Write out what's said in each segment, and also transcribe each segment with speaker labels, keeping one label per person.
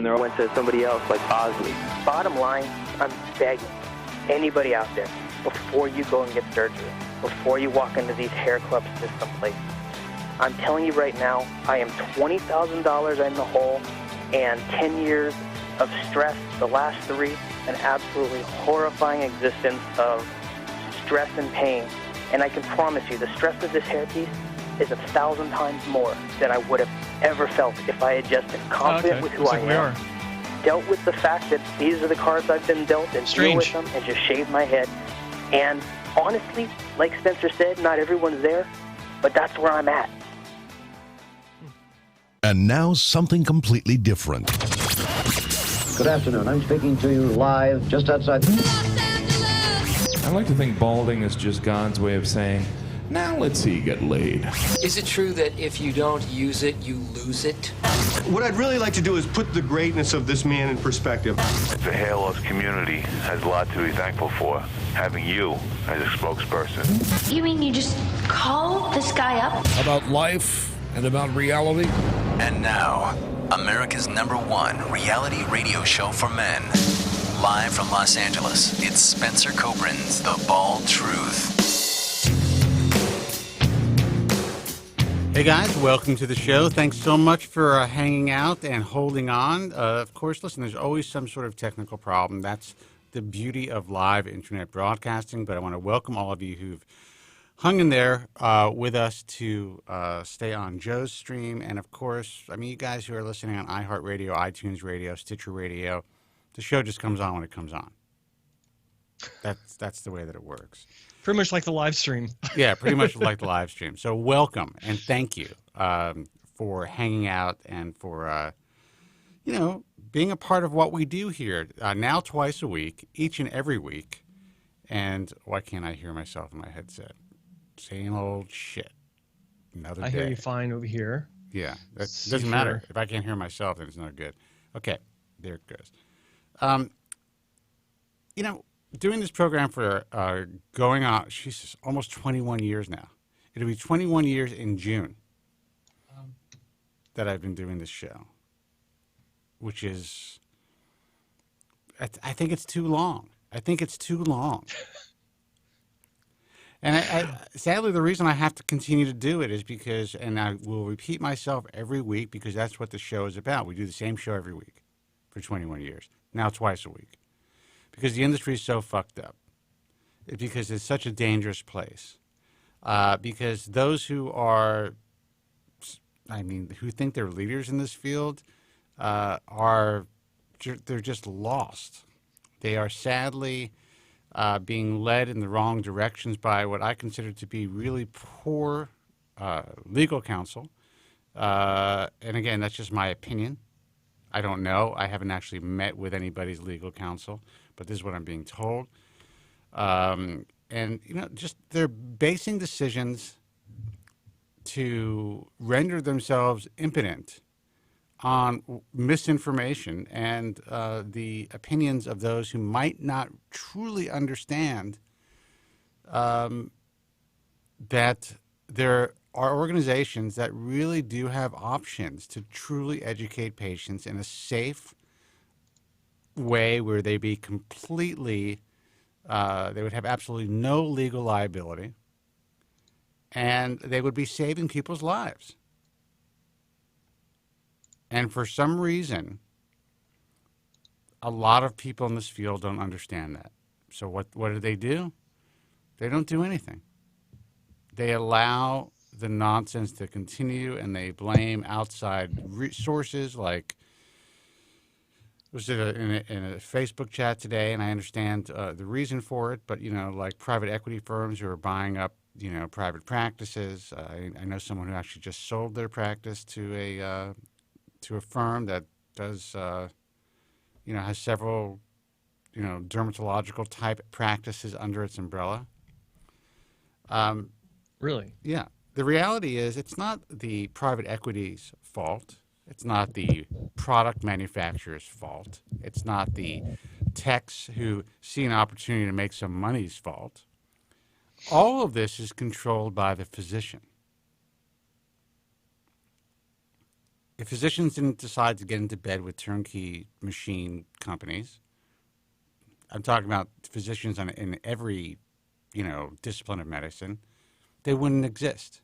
Speaker 1: they went to somebody else like Bosley. Bottom line, I'm begging anybody out there, before you go and get surgery, before you walk into these hair clubs to someplace, I'm telling you right now, I am $20,000 in the hole and 10 years of stress, the last 3, an absolutely horrifying existence of stress and pain. And I can promise you, the stress of this hairpiece is 1,000 times more than I would have ever felt if I had just been confident with who I am. Dealt with the fact that these are the cards I've been dealt and deal with them and just shaved my head. And honestly, like Spencer said, not everyone's there, but that's where I'm at.
Speaker 2: And now something completely different.
Speaker 3: Good afternoon. I'm speaking to you live just outside.
Speaker 4: I like to think balding is just God's way of saying, now let's see you get laid.
Speaker 5: Is it true that if you don't use it, you lose it?
Speaker 6: What I'd really like to do is put the greatness of this man in perspective.
Speaker 7: The hair loss community has a lot to be thankful for, having you as a spokesperson.
Speaker 8: You mean you just call this guy up?
Speaker 9: About life and about reality.
Speaker 10: And now, America's #1 reality radio show for men. Live from Los Angeles, it's Spencer Kobren's The Bald Truth.
Speaker 11: Hey guys, welcome to the show. Thanks so much for hanging out and holding on. Of course, listen, there's always some sort of technical problem. That's the beauty of live internet broadcasting, but I want to welcome all of you who've hung in there with us to stay on Joe's stream. And of course, I mean, you guys who are listening on iHeartRadio, iTunes Radio, Stitcher Radio, the show just comes on when it comes on. That's the way that it works.
Speaker 12: Pretty much like the live stream.
Speaker 11: Yeah, pretty much like the live stream. So welcome and thank you for hanging out and for, being a part of what we do here. Now twice a week, each and every week. And why can't I hear myself in my headset? Same old shit. Another day.
Speaker 12: I hear you fine over here.
Speaker 11: Yeah, that doesn't matter. If I can't hear myself, then it's not good. Okay, there it goes. Doing this program for going on, Jesus, almost 21 years now. It'll be 21 years in June that I've been doing this show, which is, I think it's too long. And sadly, the reason I have to continue to do it is because, and I will repeat myself every week because that's what the show is about. We do the same show every week for 21 years, now twice a week. Because the industry is so fucked up. Because it's such a dangerous place. Because those who are, who think they're leaders in this field, they're just lost. They are sadly being led in the wrong directions by what I consider to be really poor legal counsel. And again, that's just my opinion. I don't know. I haven't actually met with anybody's legal counsel, but this is what I'm being told. Just they're basing decisions to render themselves impotent on misinformation and the opinions of those who might not truly understand that there are organizations that really do have options to truly educate patients in a safe way where they be completely, they would have absolutely no legal liability, and they would be saving people's lives. And for some reason, a lot of people in this field don't understand that. So what do? They don't do anything. They allow the nonsense to continue, and they blame outside sources like, was it in a Facebook chat today, and I understand the reason for it, but, like private equity firms who are buying up, private practices. I know someone who actually just sold their practice to a firm that does, has several, dermatological type practices under its umbrella.
Speaker 12: Really?
Speaker 11: Yeah. The reality is it's not the private equity's fault. It's not the product manufacturer's fault. It's not the techs who see an opportunity to make some money's fault. All of this is controlled by the physician. if physicians didn't decide to get into bed with turnkey machine companies, I'm talking about physicians in every, discipline of medicine, they wouldn't exist.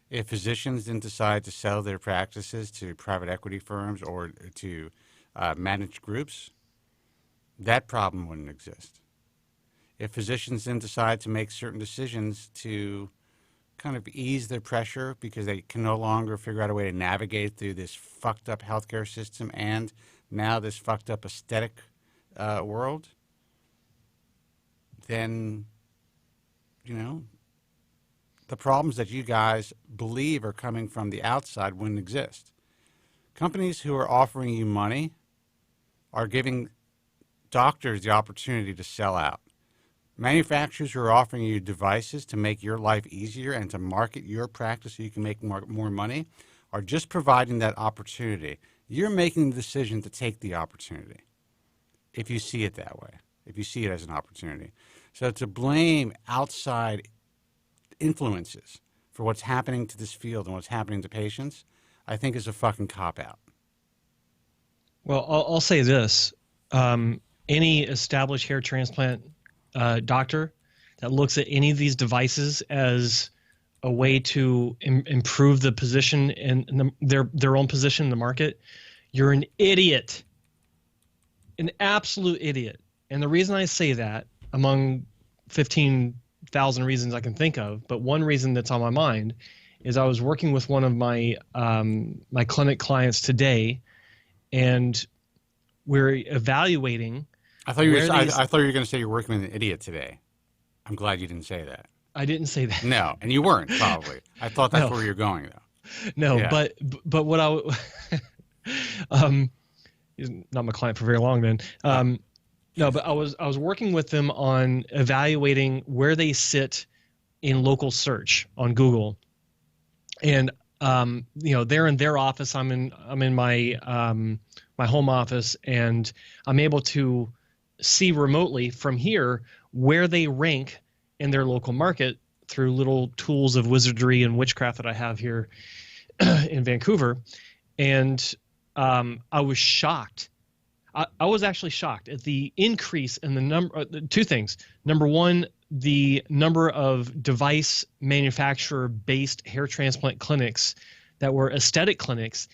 Speaker 11: If physicians didn't decide to sell their practices to private equity firms or to managed groups, that problem wouldn't exist. If physicians didn't decide to make certain decisions to kind of ease their pressure because they can no longer figure out a way to navigate through this fucked up healthcare system and now this fucked up aesthetic world, then, the problems that you guys believe are coming from the outside wouldn't exist. Companies who are offering you money are giving doctors the opportunity to sell out. Manufacturers who are offering you devices to make your life easier and to market your practice so you can make more money are just providing that opportunity. You're making the decision to take the opportunity if you see it that way, if you see it as an opportunity. So to blame outside influences for what's happening to this field and what's happening to patients, I think is a fucking cop-out.
Speaker 12: Well, I'll say this. Any established hair transplant doctor that looks at any of these devices as a way to improve the position and their own position in the market, you're an idiot. An absolute idiot. And the reason I say that, among 15,000 reasons I can think of, but one reason that's on my mind is I was working with one of my my clinic clients today, and we're evaluating.
Speaker 11: I thought you were going to say you're working with an idiot today. I'm glad you didn't say that.
Speaker 12: I didn't say that.
Speaker 11: No, and you weren't, probably. I thought that's where you're going, though.
Speaker 12: No, yeah. but what he's not my client for very long then. No, but I was working with them on evaluating where they sit in local search on Google, and they're in their office. I'm in my my home office, and I'm able to see remotely from here where they rank in their local market through little tools of wizardry and witchcraft that I have here in Vancouver, and I was shocked. I was actually shocked at the increase in the number. Two things. Number one, the number of device manufacturer-based hair transplant clinics that were aesthetic clinics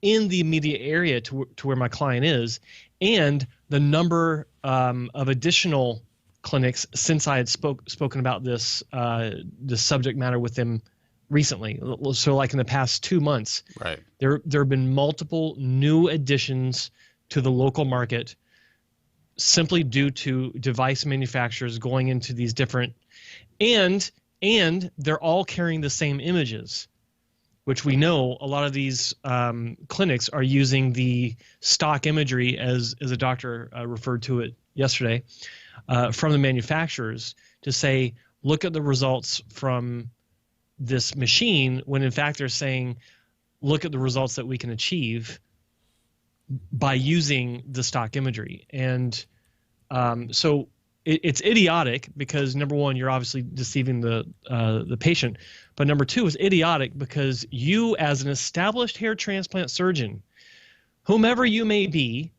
Speaker 12: in the immediate area to where my client is, and the number of additional clinics since I had spoken about this subject matter with them recently. So like in the past 2 months,
Speaker 11: right?
Speaker 12: There have been multiple new additions to the local market simply due to device manufacturers going into these different, and they're all carrying the same images, which we know a lot of these clinics are using the stock imagery, as a doctor referred to it yesterday, from the manufacturers to say, look at the results from this machine, when in fact they're saying, look at the results that we can achieve by using the stock imagery. And so it's idiotic because, number one, you're obviously deceiving the patient, but number two, is idiotic because you, as an established hair transplant surgeon, whomever you may be,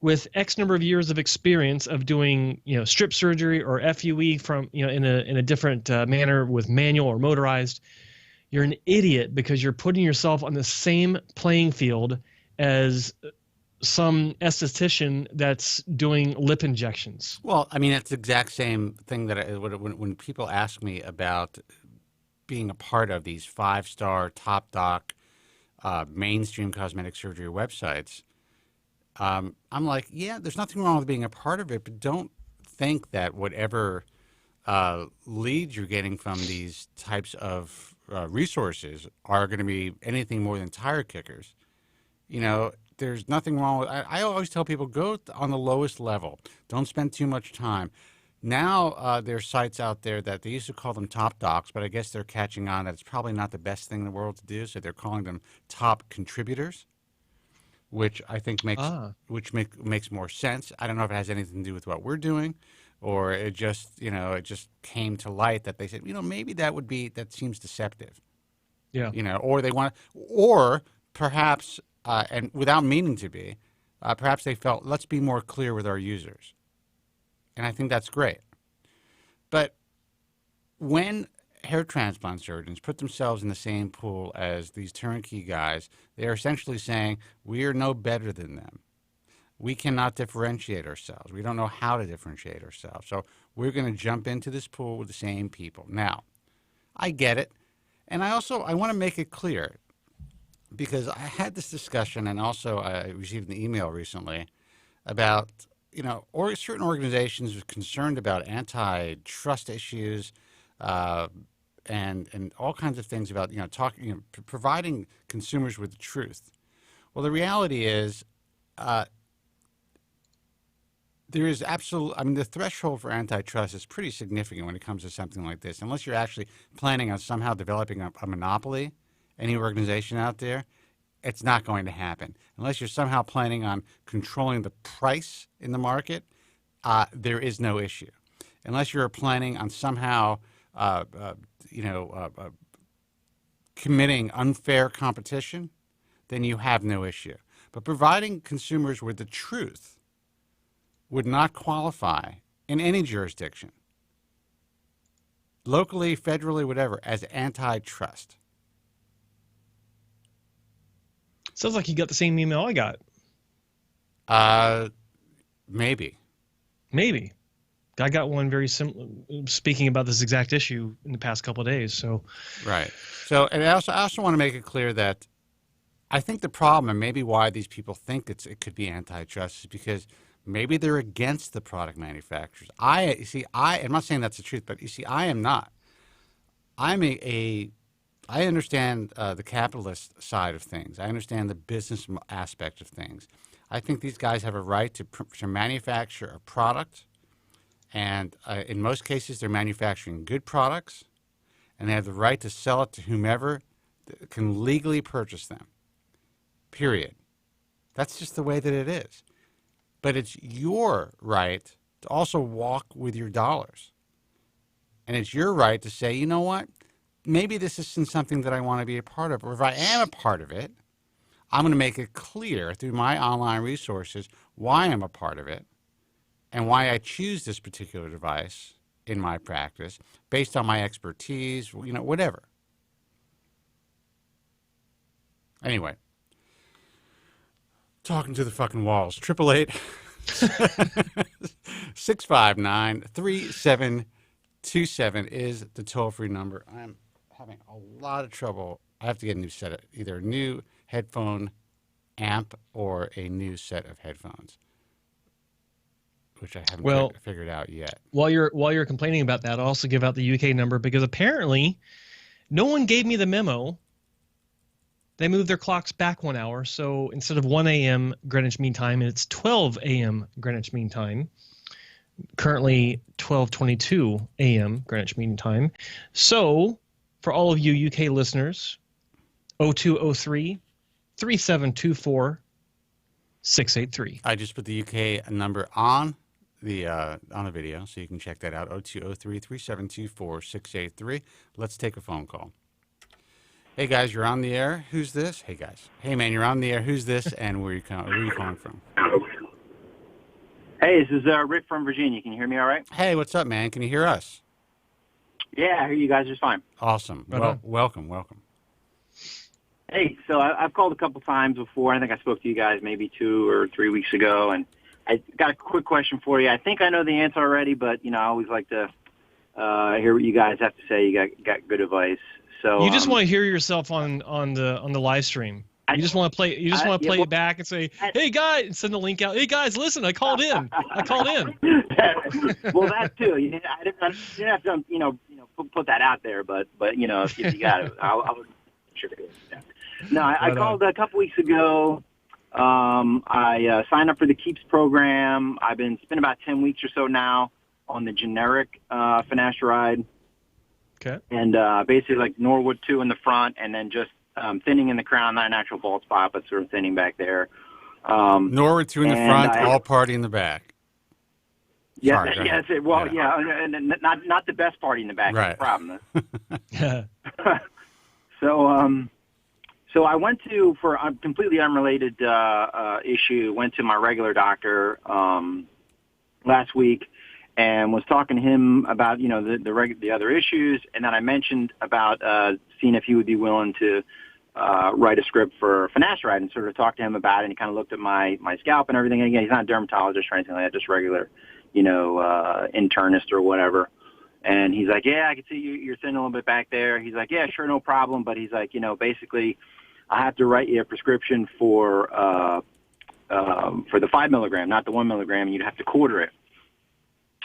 Speaker 12: with X number of years of experience of doing, strip surgery or FUE from, in a different manner with manual or motorized, you're an idiot because you're putting yourself on the same playing field as some esthetician that's doing lip injections.
Speaker 11: Well, I mean, it's the exact same thing that when people ask me about being a part of these 5-star, top doc, mainstream cosmetic surgery websites, I'm like, yeah, there's nothing wrong with being a part of it, but don't think that whatever leads you're getting from these types of resources are going to be anything more than tire kickers. There's nothing wrong with. I always tell people, go on the lowest level. Don't spend too much time. Now there's sites out there that they used to call them top docs, but I guess they're catching on that it's probably not the best thing in the world to do, so they're calling them top contributors, which I think makes more sense. I don't know if it has anything to do with what we're doing, or it just came to light that they said, maybe that seems deceptive.
Speaker 12: Yeah.
Speaker 11: Or they want, or perhaps, and without meaning to be, perhaps they felt, let's be more clear with our users. And I think that's great. But when hair transplant surgeons put themselves in the same pool as these turnkey guys, they are essentially saying, we are no better than them. We cannot differentiate ourselves. We don't know how to differentiate ourselves. So we're going to jump into this pool with the same people. Now, I get it. And I want to make it clear, because I had this discussion, and also I received an email recently about, certain organizations are concerned about antitrust issues and all kinds of things about, providing consumers with the truth. Well, the reality is, there is the threshold for antitrust is pretty significant when it comes to something like this. Unless you're actually planning on somehow developing a monopoly, any organization out there, it's not going to happen. Unless you're somehow planning on controlling the price in the market, there is no issue. Unless you're planning on somehow, committing unfair competition, then you have no issue. But providing consumers with the truth would not qualify in any jurisdiction, locally, federally, whatever, as antitrust.
Speaker 12: Sounds like you got the same email I got.
Speaker 11: Maybe.
Speaker 12: I got one very similar, speaking about this exact issue in the past couple of days. So,
Speaker 11: right. So, and I also want to make it clear that I think the problem, and maybe why these people think it could be antitrust, is because maybe they're against the product manufacturers. I'm not saying that's the truth, but you see, I am not. I understand the capitalist side of things. I understand the business aspect of things. I think these guys have a right to manufacture a product, and in most cases, they're manufacturing good products, and they have the right to sell it to whomever can legally purchase them. Period. That's just the way that it is. But it's your right to also walk with your dollars. And it's your right to say, you know what? Maybe this isn't something that I want to be a part of. Or if I am a part of it, I'm going to make it clear through my online resources why I'm a part of it and why I choose this particular device in my practice based on my expertise, whatever. Anyway. Talking to the fucking walls. 888-659-3727 is the toll-free number. I'm having a lot of trouble. I have to get a new set of either a new headphone amp or a new set of headphones, which I haven't figured out yet.
Speaker 12: While you're complaining about that, I'll also give out the UK number, because apparently no one gave me the memo. They moved their clocks back 1 hour, so instead of 1 a.m. Greenwich Mean Time, it's 12 a.m. Greenwich Mean Time. Currently 12:22 a.m. Greenwich Mean Time. So, for all of you UK listeners, 0203-3724-683.
Speaker 11: I just put the UK number on the video, so you can check that out. 0203-3724-683. Let's take a phone call. Hey, guys, you're on the air. Who's this? Hey, guys. Hey, man, you're on the air. Who's this, and where are you calling from?
Speaker 13: Hey, this is Rick from Virginia. Can you hear me all right?
Speaker 11: Hey, what's up, man? Can you hear us?
Speaker 13: Yeah, I hear you guys just fine.
Speaker 11: Awesome. Welcome.
Speaker 13: Hey, so I've called a couple times before. I think I spoke to you guys maybe 2 or 3 weeks ago, and I got a quick question for you. I think I know the answer already, but, I always like to hear what you guys have to say. You got good advice. So
Speaker 12: you just want to hear yourself on the live stream. You just want to play. You just want to play it back and say, "Hey guys," and send the link out. Hey guys, listen, I called in.
Speaker 13: Well, that too. I didn't have to, put that out there. But if you got it, I would sure do it. Yeah. No, I called a couple weeks ago. I signed up for the Keeps program. I've been spending about 10 weeks or so now on the generic finasteride.
Speaker 12: Okay.
Speaker 13: And basically like Norwood 2 in the front, and then just thinning in the crown, not an actual bald spot, but sort of thinning back there.
Speaker 11: Norwood 2 in the front, all party in the back.
Speaker 13: Yeah, and not the best party in the back.
Speaker 11: Right.
Speaker 13: That's the problem. So I went to, for a completely unrelated issue, went to my regular doctor last week and was talking to him about, the other issues. And then I mentioned about seeing if he would be willing to write a script for finasteride, and sort of talked to him about it. And he kind of looked at my scalp and everything. And again, he's not a dermatologist or anything like that, just regular, internist or whatever. And he's like, yeah, I can see you're thin a little bit back there. He's like, yeah, sure, no problem. But he's like, basically, I have to write you a prescription for the 5 milligram, not the 1 milligram, and you'd have to quarter it.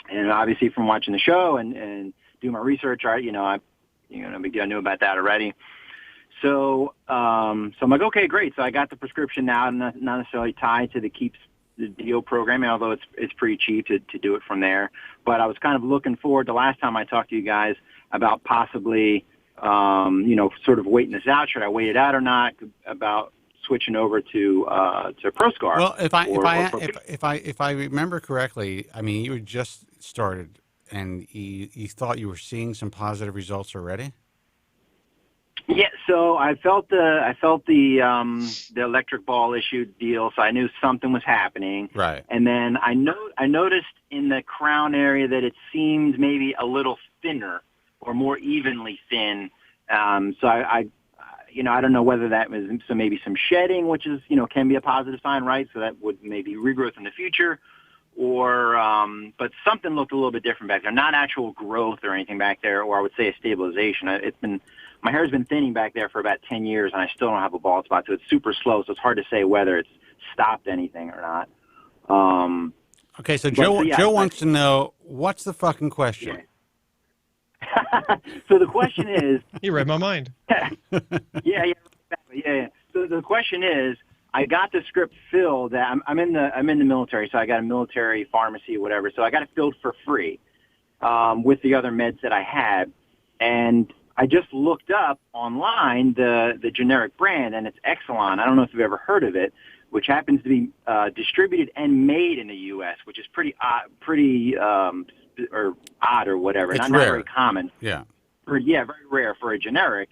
Speaker 13: And obviously, from watching the show and doing my research, I knew about that already. So, I'm like, okay, great. So I got the prescription now, not necessarily tied to the Keeps the Deal program, although it's pretty cheap to do it from there. But I was kind of looking forward, the last time I talked to you guys, about possibly, sort of waiting this out. Should I wait it out or not? About switching over to ProScar.
Speaker 11: Well, if I remember correctly, I mean, you had just started, and you thought you were seeing some positive results already.
Speaker 13: Yeah, so I felt the electric ball issue deal, so I knew something was happening.
Speaker 11: Right.
Speaker 13: And then I noticed in the crown area that it seemed maybe a little thinner or more evenly thin. So I don't know whether that was maybe some shedding, which is can be a positive sign, right? So that would maybe regrowth in the future, or but something looked a little bit different back there. Not actual growth or anything back there, or I would say a stabilization. My hair's been thinning back there for about 10 years, and I still don't have a bald spot, so it's super slow, so it's hard to say whether it's stopped anything or not.
Speaker 11: Okay, so Joe wants to know, what's the fucking question?
Speaker 13: Yeah. So the question is...
Speaker 12: You read my mind.
Speaker 13: Yeah, exactly. Yeah. So the question is, I got the script filled. I'm in the military, so I got a military pharmacy or whatever, so I got it filled for free with the other meds that I had, and I just looked up online the generic brand, and it's Exelon. I don't know if you've ever heard of it, which happens to be distributed and made in the U.S., which is pretty odd or whatever.
Speaker 11: It's
Speaker 13: not
Speaker 11: rare.
Speaker 13: Very common.
Speaker 11: Yeah.
Speaker 13: Very rare for a generic.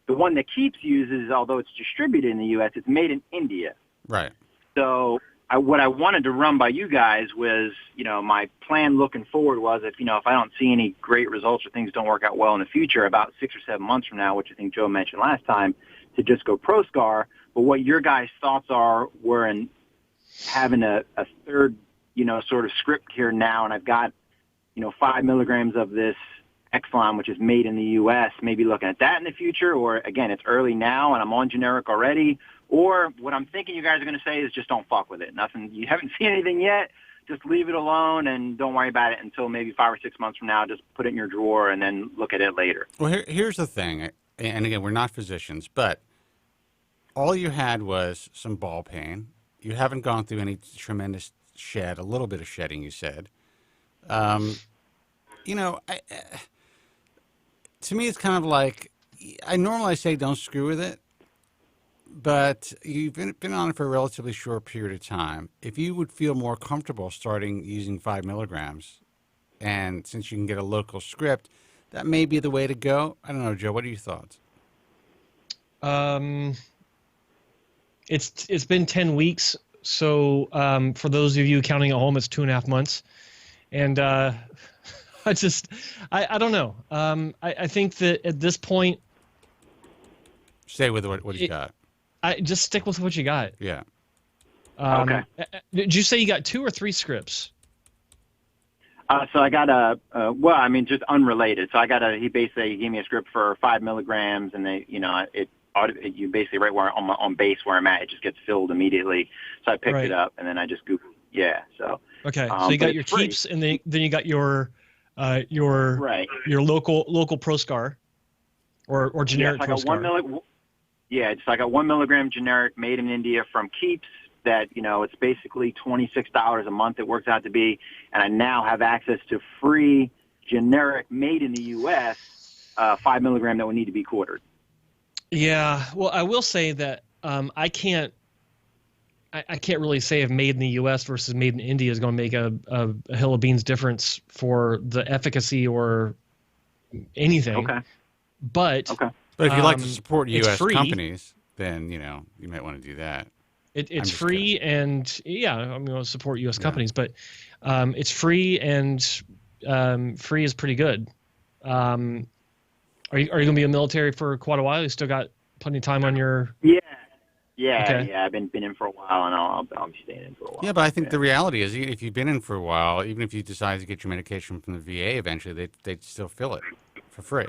Speaker 13: The one that Keeps uses, although it's distributed in the U.S., it's made in India.
Speaker 11: Right.
Speaker 13: So what I wanted to run by you guys was, my plan looking forward was if I don't see any great results or things don't work out well in the future, about 6 or 7 months from now, which I think Joe mentioned last time, to just go ProScar. But what your guys' thoughts were in having a third, sort of script here now, and I've got, 5 milligrams of this Exelon, which is made in the U.S., maybe looking at that in the future, or again, it's early now and I'm on generic already. Or what I'm thinking you guys are going to say is just don't fuck with it. Nothing. You haven't seen anything yet. Just leave it alone and don't worry about it until maybe 5 or 6 months from now. Just put it in your drawer and then look at it later.
Speaker 11: Well, here's the thing, and again, we're not physicians, but all you had was some ball pain. You haven't gone through any tremendous shed, a little bit of shedding, you said. To me, it's kind of like, I normally say don't screw with it, but you've been on it for a relatively short period of time. If you would feel more comfortable starting using 5 milligrams, and since you can get a local script, that may be the way to go. I don't know, Joe, what are your thoughts?
Speaker 12: It's been 10 weeks, so for those of you counting at home, it's 2.5 months, and I don't know. I think that at this point,
Speaker 11: stay with what you got.
Speaker 12: I just stick with what you got.
Speaker 11: Yeah.
Speaker 13: Okay.
Speaker 12: Did you say you got 2 or 3 scripts?
Speaker 13: So I got just unrelated. So he basically gave me a script for 5 milligrams, and you basically right where on base where I'm at, it just gets filled immediately. So I picked it up, and then I just Googled. Yeah. So.
Speaker 12: Okay. So you got your Keeps, and then you got your local ProScar or generic ProScar.
Speaker 13: I got 1 milligram generic made in India from Keeps that, it's basically $26 a month it works out to be. And I now have access to free generic made in the U.S., 5 milligram that would need to be quartered.
Speaker 12: Yeah. Well, I will say that I can't really say if made in the U.S. versus made in India is going to make a hill of beans difference for the efficacy or anything.
Speaker 13: Okay.
Speaker 12: But
Speaker 11: if you like to support U.S. companies, then you might want to do that.
Speaker 12: It's free and I'm going to support U.S. companies, but it's free and free is pretty good. Are you going to be in the military for quite a while? You still got plenty of time on your...
Speaker 13: Yeah, I've been in for a while, and I'll be staying in for a while.
Speaker 11: Yeah, but I think the reality is, if you've been in for a while, even if you decide to get your medication from the VA, eventually they'd still fill it for free.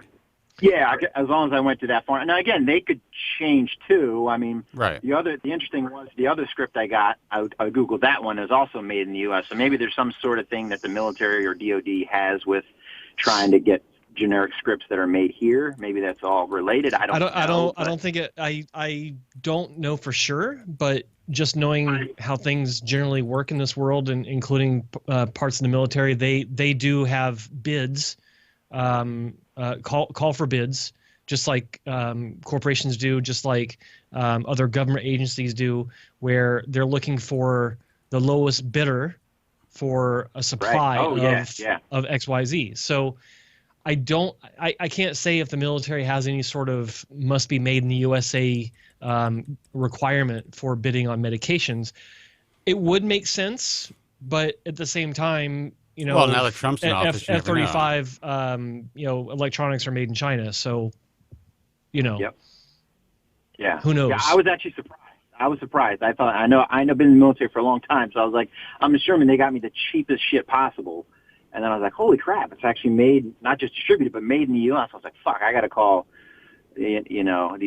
Speaker 13: Yeah, as long as I went to that far. Now again, they could change too. I mean,
Speaker 11: right.
Speaker 13: The interesting was the other script I got. I googled that one is also made in the U.S. So maybe there's some sort of thing that the military or DoD has with trying to get generic scripts that are made here. Maybe that's all related. I don't
Speaker 12: think it. I don't know for sure, but just knowing how things generally work in this world, and including parts of the military, they do have bids. Call for bids, just like corporations do, just like other government agencies do, where they're looking for the lowest bidder for a supply of XYZ. So I can't say if the military has any sort of must be made in the USA requirement for bidding on medications. It would make sense, but at the same time,
Speaker 11: well, now that Trump's in office,
Speaker 12: F-35, electronics are made in China, so,
Speaker 13: Yep. Yeah.
Speaker 12: Who knows?
Speaker 13: Yeah, I was actually surprised. I was surprised. I thought, I know been in the military for a long time, so I was like, I'm assuming they got me the cheapest shit possible. And then I was like, holy crap, it's actually made, not just distributed, but made in the U.S. I was like, fuck, I got to call, these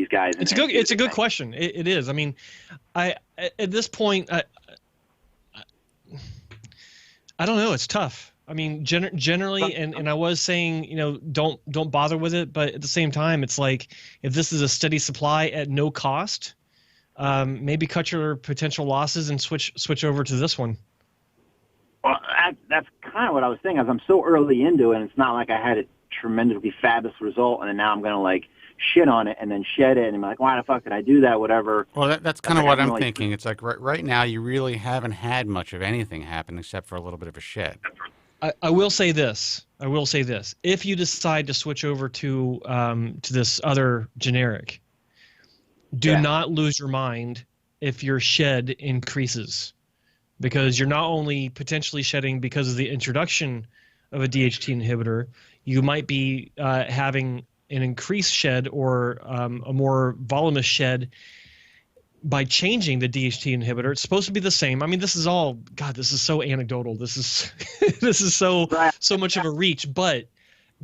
Speaker 13: guys.
Speaker 12: It's a good question. It is. I mean, at this point, I don't know. It's tough. I mean, generally, and I was saying, don't bother with it. But at the same time, it's like, if this is a steady supply at no cost, maybe cut your potential losses and switch over to this one.
Speaker 13: Well, that's kind of what I was thinking. As I'm so early into it, and it's not like I had a tremendously fabulous result, and then now I'm going to shit on it and then shed it, and I'm like, why the fuck did I do that? Whatever.
Speaker 11: Well, that's kind of what I'm thinking. It's like right now you really haven't had much of anything happen except for a little bit of a shed.
Speaker 12: I will say this. If you decide to switch over to this other generic, do not lose your mind if your shed increases, because you're not only potentially shedding because of the introduction of a DHT inhibitor, you might be having an increased shed or a more voluminous shed by changing the DHT inhibitor. It's supposed to be the same. I mean, this is all, God, this is so anecdotal. This is this is so much of a reach, but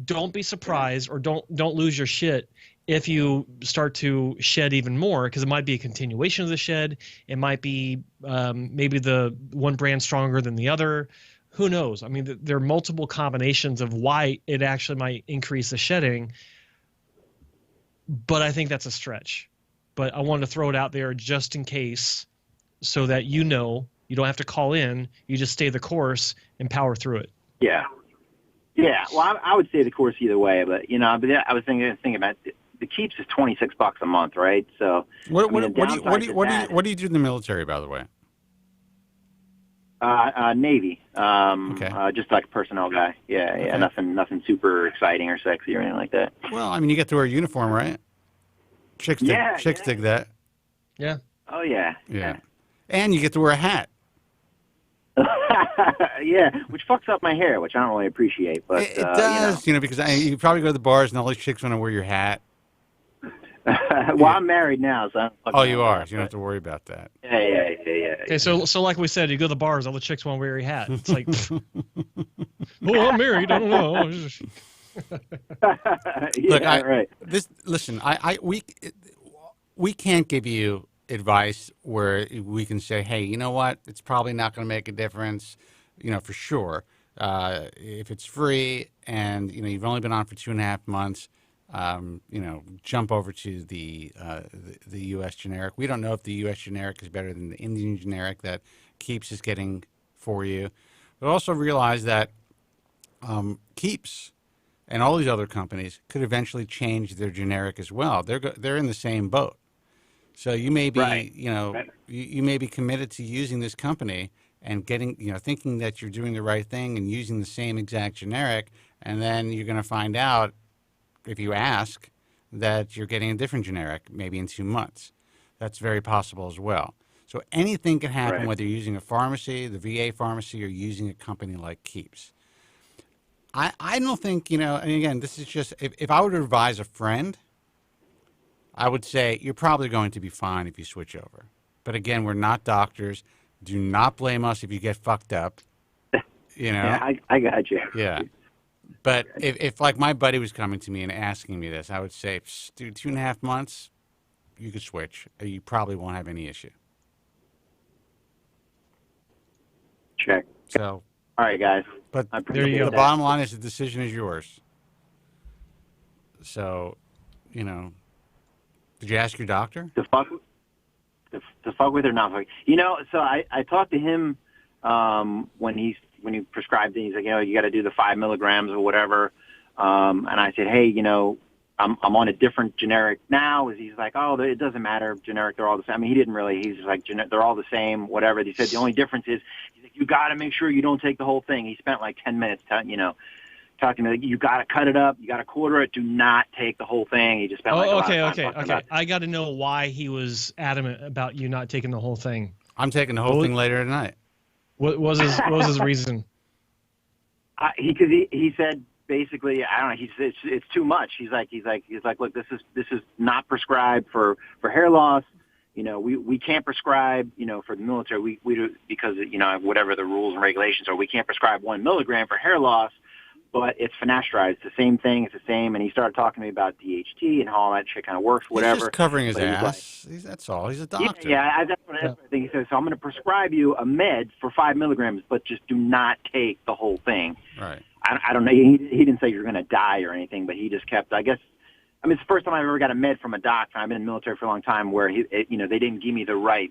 Speaker 12: don't be surprised or don't lose your shit if you start to shed even more, because it might be a continuation of the shed. It might be maybe the one brand stronger than the other. Who knows? I mean, there are multiple combinations of why it actually might increase the shedding, but I think that's a stretch. But I wanted to throw it out there just in case, so that you don't have to call in. You just stay the course and power through it.
Speaker 13: Yeah. Well, I would stay the course either way, but I was thinking about the keeps is $26 a month, right? So
Speaker 11: what do you do in the military, by the way?
Speaker 13: Navy.
Speaker 11: Okay.
Speaker 13: Just like a personnel guy. Yeah. Okay. Nothing super exciting or sexy or anything like that.
Speaker 11: Well, I mean, you get to wear a uniform, right? Chicks dig that.
Speaker 12: Yeah.
Speaker 13: Oh yeah.
Speaker 11: Yeah. And you get to wear a hat.
Speaker 13: Yeah, which fucks up my hair, which I don't really appreciate. But
Speaker 11: it does, because you probably go to the bars and all these chicks want to wear your hat.
Speaker 13: Well, I'm married now, so.
Speaker 11: You are. So you don't have to worry about that.
Speaker 13: Yeah.
Speaker 12: Okay, so like we said, you go to the bars, all the chicks want to wear your hat. It's like, well, I'm married. I don't know.
Speaker 11: Look,
Speaker 13: right.
Speaker 11: Listen, we can't give you advice where we can say, hey, you know what? It's probably not going to make a difference, for sure. If it's free and, you've only been on for 2.5 months, jump over to the U.S. generic. We don't know if the U.S. generic is better than the Indian generic that Keeps is getting for you. But also realize that Keeps and all these other companies could eventually change their generic as well. They're in the same boat. So you may be, you may be committed to using this company and getting, thinking that you're doing the right thing and using the same exact generic, and then you're going to find out, if you ask, that you're getting a different generic maybe in 2 months. That's very possible as well. So anything can happen,
Speaker 13: Right.
Speaker 11: whether you're using a pharmacy, the VA pharmacy, or using a company like Keeps. I don't think, and again, this is just, if I were to advise a friend, I would say you're probably going to be fine if you switch over. But again, we're not doctors. Do not blame us if you get fucked up.
Speaker 13: Yeah, I got you.
Speaker 11: Yeah. But if like my buddy was coming to me and asking me this, I would say, dude, 2.5 months, you could switch. You probably won't have any issue.
Speaker 13: Check.
Speaker 11: So,
Speaker 13: all right, guys.
Speaker 11: But
Speaker 13: I appreciate
Speaker 11: the
Speaker 13: that.
Speaker 11: bottom line is the decision is yours. So, did you ask your doctor?
Speaker 13: To fuck with or not fuck? So I talked to him when he prescribed it. He's like, you got to do the 5 milligrams or whatever. And I said, hey, I'm on a different generic now. He's like, oh, it doesn't matter. Generic, they're all the same. I mean, he didn't really. He's just like, they're all the same, whatever. He said the only difference is, he's like, you got to make sure you don't take the whole thing. He spent like 10 minutes, talking to me, like, you got to cut it up. You got to quarter it. Do not take the whole thing. He just spent like a lot of time talking about it.
Speaker 12: I got to know why he was adamant about you not taking the whole thing.
Speaker 11: I'm taking the whole thing later tonight.
Speaker 12: What was his reason?
Speaker 13: Because he said, basically, I don't know. He said it's too much. He's like, look, this is not prescribed for hair loss. We can't prescribe, for the military. We do because whatever the rules and regulations are. We can't prescribe 1 milligram for hair loss, but it's finasteride. It's the same thing. It's the same. And he started talking to me about DHT and how all that shit kind of works. Whatever.
Speaker 11: He's just covering his ass.
Speaker 13: Like,
Speaker 11: that's all. He's a doctor.
Speaker 13: Yeah, that's what I think. He says, so I'm going to prescribe you a med for 5 milligrams, but just do not take the whole thing.
Speaker 11: Right.
Speaker 13: I don't know. He didn't say you're going to die or anything, but he just kept, it's the first time I've ever got a med from a doctor. I've been in the military for a long time where, they didn't give me the right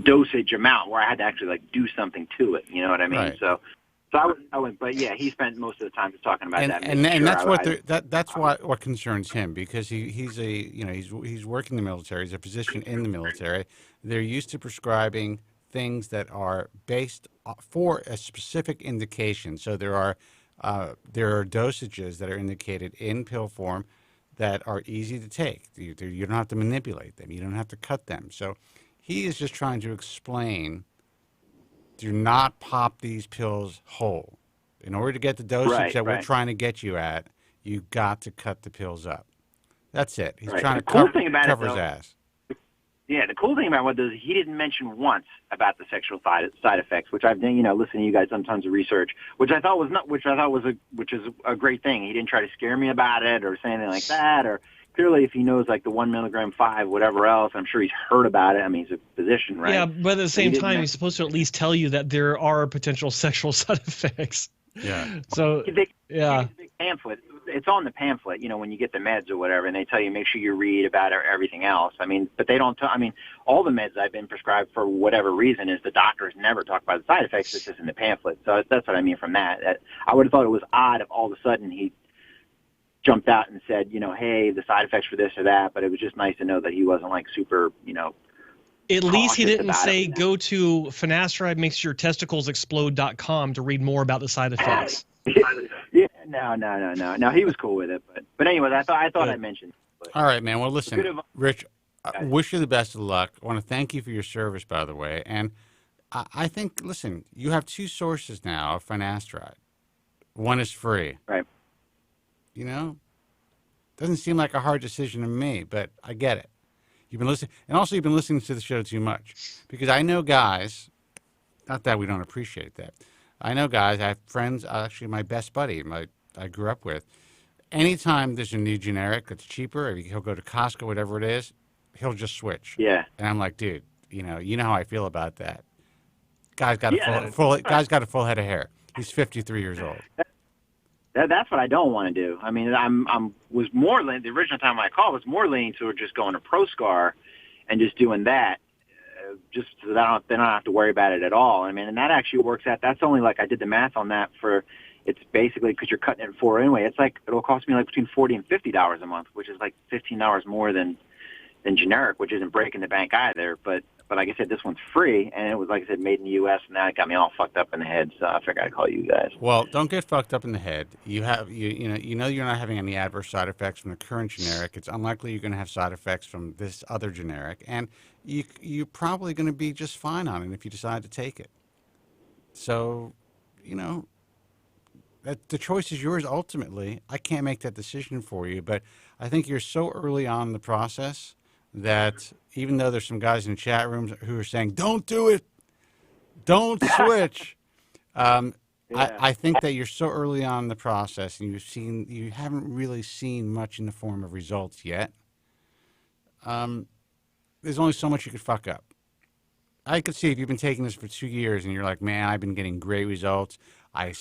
Speaker 13: dosage amount where I had to actually, do something to it. You know what I mean?
Speaker 11: Right.
Speaker 13: So I went, but yeah, he spent most of the time just talking about that.
Speaker 11: And that's that's what concerns him, because he's working in the military. He's a physician in the military. They're used to prescribing things that are based for a specific indication. So there are dosages that are indicated in pill form that are easy to take. You don't have to manipulate them. You don't have to cut them. So he is just trying to explain, do not pop these pills whole. In order to get the dosage we're trying to get you at, you got to cut the pills up. That's it. He's trying to cover his ass.
Speaker 13: Yeah, the cool thing about it is he didn't mention once about the sexual side effects, which I've done, listening to you guys done tons of research, which I thought was a great thing. He didn't try to scare me about it or say anything like that. Or clearly, if he knows like the 1 milligram, 5, whatever else, I'm sure he's heard about it. I mean, he's a physician, right?
Speaker 12: Yeah, but at the same time, he's supposed to at least tell you that there are potential sexual side effects.
Speaker 11: Yeah.
Speaker 12: So yeah,
Speaker 13: it's a big pamphlet. It's on the pamphlet, when you get the meds or whatever, and they tell you make sure you read about everything else. I mean, but they don't tell. I mean, all the meds I've been prescribed for whatever reason is the doctors never talk about the side effects. It's just in the pamphlet. So that's what I mean from that. I would have thought it was odd if all of a sudden he jumped out and said, hey, the side effects for this or that. But it was just nice to know that he wasn't like super,
Speaker 12: At least he didn't say go to finasteride-makes-your-testicles-explode.com to read more about the side effects.
Speaker 13: Yeah, no. He was cool with it, but anyway, I thought I mentioned.
Speaker 11: All right, man. Well, listen, Rich, I wish you the best of luck. I want to thank you for your service, by the way. And I think, listen, you have 2 sources now of finasteride. One is free.
Speaker 13: Right.
Speaker 11: Doesn't seem like a hard decision to me, but I get it. You've been listening, and also you've been listening to the show too much, because I know guys. Not that we don't appreciate that. I know guys. I have friends. Actually, my best buddy, I grew up with. Anytime there's a new generic that's cheaper, he'll go to Costco, whatever it is. He'll just switch.
Speaker 13: Yeah.
Speaker 11: And I'm like, dude, you know how I feel about that. Guy's got guy's got a full head of hair. He's 53 years old.
Speaker 13: That's what I don't want to do. I mean, was more the original time I called was more leaning toward just going to ProScar and just doing that, just so that they don't have to worry about it at all. I mean, and that actually works out. That's only I did the math on that for. It's basically because you're cutting it for anyway. It's it'll cost me between $40 and $50 a month, which is $15 more than generic, which isn't breaking the bank either. But But like I said, this one's free, and it was, like I said, made in the U.S., and that got me all fucked up in the head, so I figured I'd call you guys.
Speaker 11: Well, don't get fucked up in the head. You know you're not having any adverse side effects from the current generic. It's unlikely you're going to have side effects from this other generic, and you're probably going to be just fine on it if you decide to take it. So, the choice is yours ultimately. I can't make that decision for you, but I think you're so early on in the process that even though there's some guys in chat rooms who are saying, don't do it, don't switch, I think that you're so early on in the process and you haven't really seen much in the form of results yet. There's only so much you could fuck up. I could see if you've been taking this for 2 years and you're like, man, I've been getting great results. I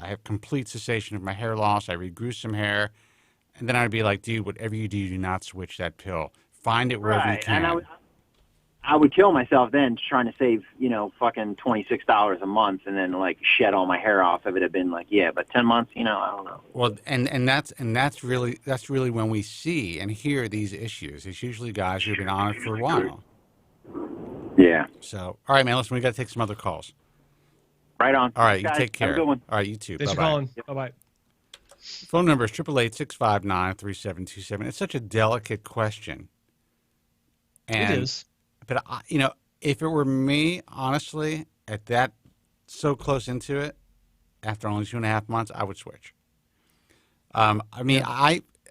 Speaker 11: have complete cessation of my hair loss. I regrew some hair. And then I'd be like, dude, whatever you do not switch that pill. Find it wherever you can.
Speaker 13: And I would kill myself then trying to save, fucking $26 a month and then like shed all my hair off if it had been like, but 10 months, I don't know.
Speaker 11: Well, and that's really when we see and hear these issues. It's usually guys who've been on it for a while.
Speaker 13: Yeah.
Speaker 11: So, all right, man, listen, we got to take some other calls.
Speaker 13: Right on.
Speaker 11: All right,
Speaker 13: guys,
Speaker 11: you take care.
Speaker 13: Have a good one.
Speaker 11: All right, you too.
Speaker 12: Thanks
Speaker 11: Bye-bye.
Speaker 12: for calling. Bye-bye.
Speaker 11: Phone number is 888-659-3727. It's such a delicate question. And,
Speaker 12: it is.
Speaker 11: But, if it were me, honestly, at that so close into it, after only 2.5 months, I would switch.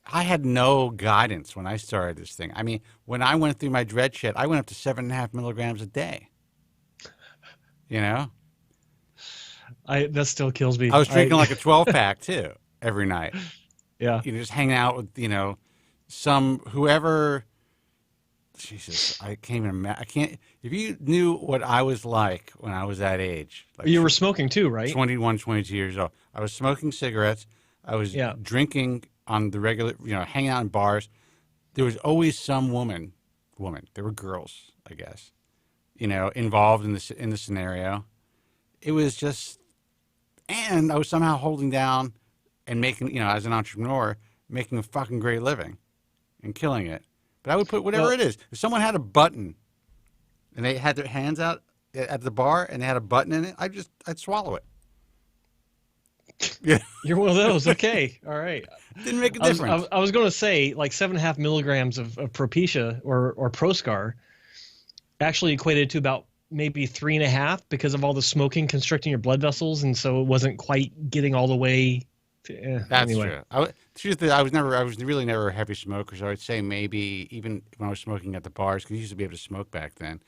Speaker 11: I had no guidance when I started this thing. I mean, when I went through my dread shit, I went up to 7.5 milligrams a day.
Speaker 12: That still kills me.
Speaker 11: I was drinking like a 12-pack, too, every night.
Speaker 12: Yeah.
Speaker 11: Just hanging out with, whoever... Jesus, I can't even imagine. I can't... If you knew what I was like when I was that age... Like
Speaker 12: you were smoking, too, right?
Speaker 11: 21, 22 years old. I was smoking cigarettes. I was drinking on the regular, hanging out in bars. There was always some woman. There were girls, I guess, involved in the scenario. It was just, and I was somehow holding down and making, as an entrepreneur, making a fucking great living and killing it. But I would put whatever it is. If someone had a button and they had their hands out at the bar and they had a button in it, I'd swallow it. Yeah,
Speaker 12: you're one of those. Okay, all right.
Speaker 11: Didn't make a difference.
Speaker 12: I was going to say like 7.5 milligrams of Propecia or Proscar actually equated to about maybe 3.5 because of all the smoking constricting your blood vessels, and so it wasn't quite getting all the way.
Speaker 11: That's
Speaker 12: anyway.
Speaker 11: true. I was really never a heavy smoker, so I'd say maybe even when I was smoking at the bars, because you used to be able to smoke back then,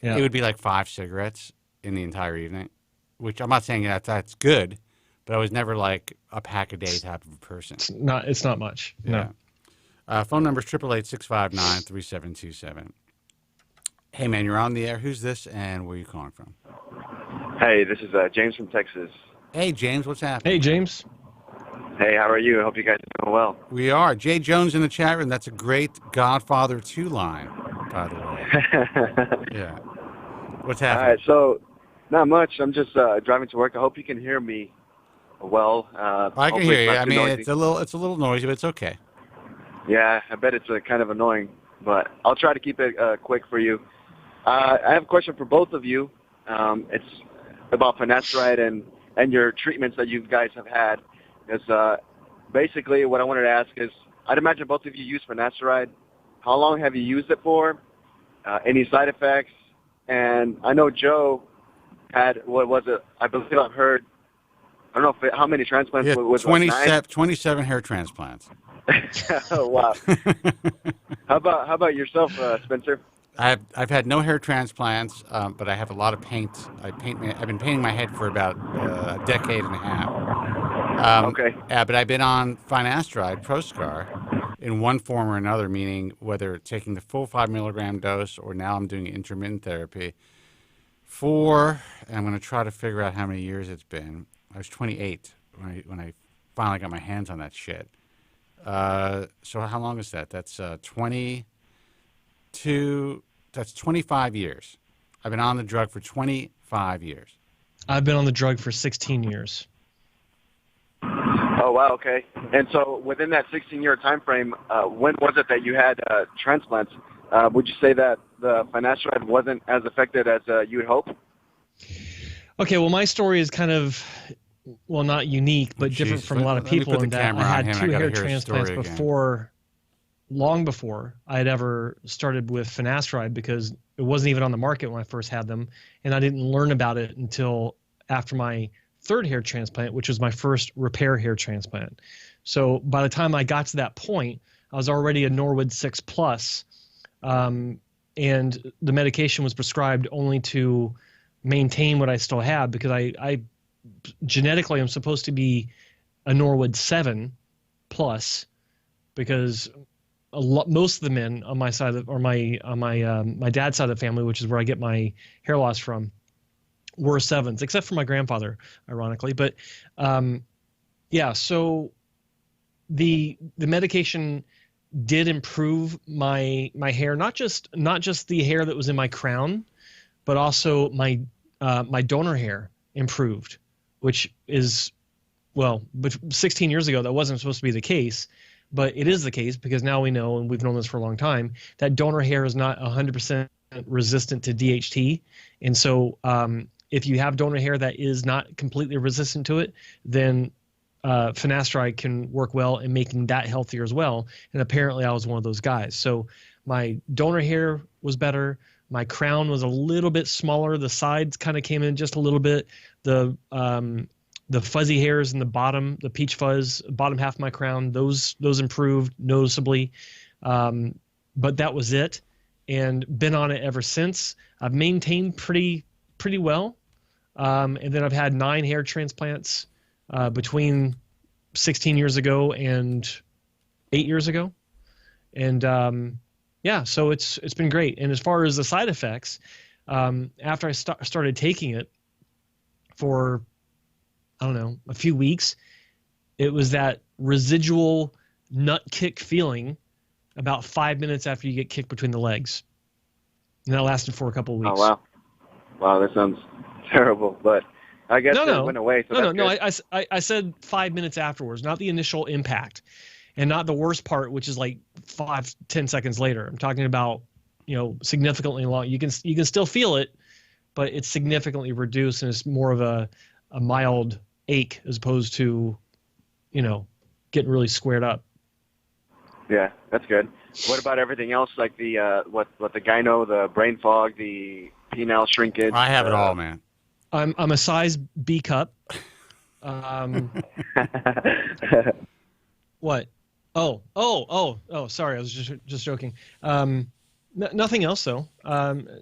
Speaker 11: it would be like 5 cigarettes in the entire evening. Which I'm not saying that's good. But I was never like a pack a day type of a person.
Speaker 12: It's not much.
Speaker 11: Yeah. No. Phone number is 888-659-3727. Hey, man, you're on the air. Who's this and where are you calling from?
Speaker 14: Hey, this is James from Texas.
Speaker 11: Hey, James, what's happening?
Speaker 12: Hey, James.
Speaker 14: Hey, how are you? I hope you guys are doing well.
Speaker 11: We are. Jay Jones in the chat room. That's a great Godfather 2 line, by the way. Yeah. What's happening?
Speaker 14: All right, so not much. I'm just driving to work. I hope you can hear me well.
Speaker 11: I can hear you. I mean, it's a little noisy, but it's okay.
Speaker 14: Yeah, I bet it's kind of annoying, but I'll try to keep it quick for you. I have a question for both of you. It's about finasteride and your treatments that you guys have had. Because basically what I wanted to ask is, I'd imagine both of you use finasteride. How long have you used it for? Any side effects? And I know Joe had, what was it? I believe I've heard, I don't know how many transplants was
Speaker 11: 27 hair transplants.
Speaker 14: Oh, wow. How about yourself, Spencer?
Speaker 11: I've had no hair transplants, but I have a lot of paint. I've been painting my head for about a decade and a half.
Speaker 14: Okay.
Speaker 11: But I've been on finasteride, Proscar, in one form or another, meaning whether taking the full 5 milligram dose or now I'm doing intermittent therapy. And I'm going to try to figure out how many years it's been. I was 28 when I finally got my hands on that shit. So how long is that? That's 25 years. I've been on the drug for 25 years.
Speaker 12: I've been on the drug for 16 years.
Speaker 14: Oh, wow, okay. And so within that 16-year time frame, when was it that you had transplants? would you say that the finasteride wasn't as affected as you would hope?
Speaker 12: Okay, well, my story is kind of, well, not unique, but different from a lot of people in that I had 2 hair transplants before, long before I had ever started with finasteride, because it wasn't even on the market when I first had them, and I didn't learn about it until after my 3rd hair transplant, which was my first repair hair transplant. So by the time I got to that point, I was already a Norwood 6+, and the medication was prescribed only to maintain what I still have, because I genetically I'm supposed to be a Norwood 7+, because most of the men on my side of, or my dad's side of the family, which is where I get my hair loss from, were 7s, except for my grandfather, ironically. But yeah, so the medication did improve my hair, not just the hair that was in my crown, but also my donor hair improved, which is, well, but 16 years ago that wasn't supposed to be the case, but it is the case, because now we know, and we've known this for a long time, that donor hair is not 100% resistant to DHT. And so if you have donor hair that is not completely resistant to it, then finasteride can work well in making that healthier as well. And apparently I was one of those guys. So my donor hair was better. My crown was a little bit smaller. The sides kind of came in just a little bit. The fuzzy hairs in the bottom, the peach fuzz, bottom half of my crown, those improved noticeably. But that was it, and been on it ever since. I've maintained pretty well. And then I've had 9 hair transplants between 16 years ago and 8 years ago. And yeah, so it's been great. And as far as the side effects, after I started taking it for, I don't know, a few weeks, it was that residual nut kick feeling about 5 minutes after you get kicked between the legs. And that lasted for a couple of weeks.
Speaker 14: Oh, wow. Wow, that sounds terrible, but I guess it went away. So
Speaker 12: No, I said 5 minutes afterwards, not the initial impact, and not the worst part, which is like 5-10 seconds later. I'm talking about, significantly long. You can still feel it, but it's significantly reduced, and it's more of a mild ache as opposed to, getting really squared up.
Speaker 14: Yeah, that's good. What about everything else, like the what the gyno, the brain fog, the penile shrinkage?
Speaker 11: I have it all, man.
Speaker 12: I'm a size B cup. What? Oh! Sorry, I was just joking. Nothing else though.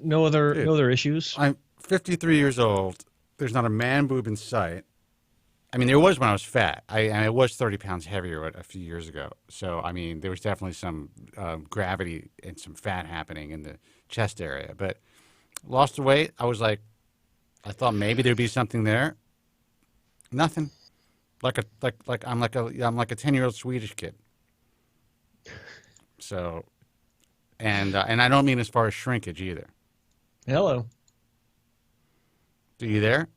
Speaker 12: No other issues.
Speaker 11: I'm 53 years old. There's not a man boob in sight. I mean, there was when I was fat. I was 30 pounds heavier a few years ago. So, I mean, there was definitely some gravity and some fat happening in the chest area. But lost the weight. I was like, I thought maybe there'd be something there. Nothing. I'm like a 10-year-old Swedish kid. So, and I don't mean as far as shrinkage either.
Speaker 12: Hello.
Speaker 11: Are you there?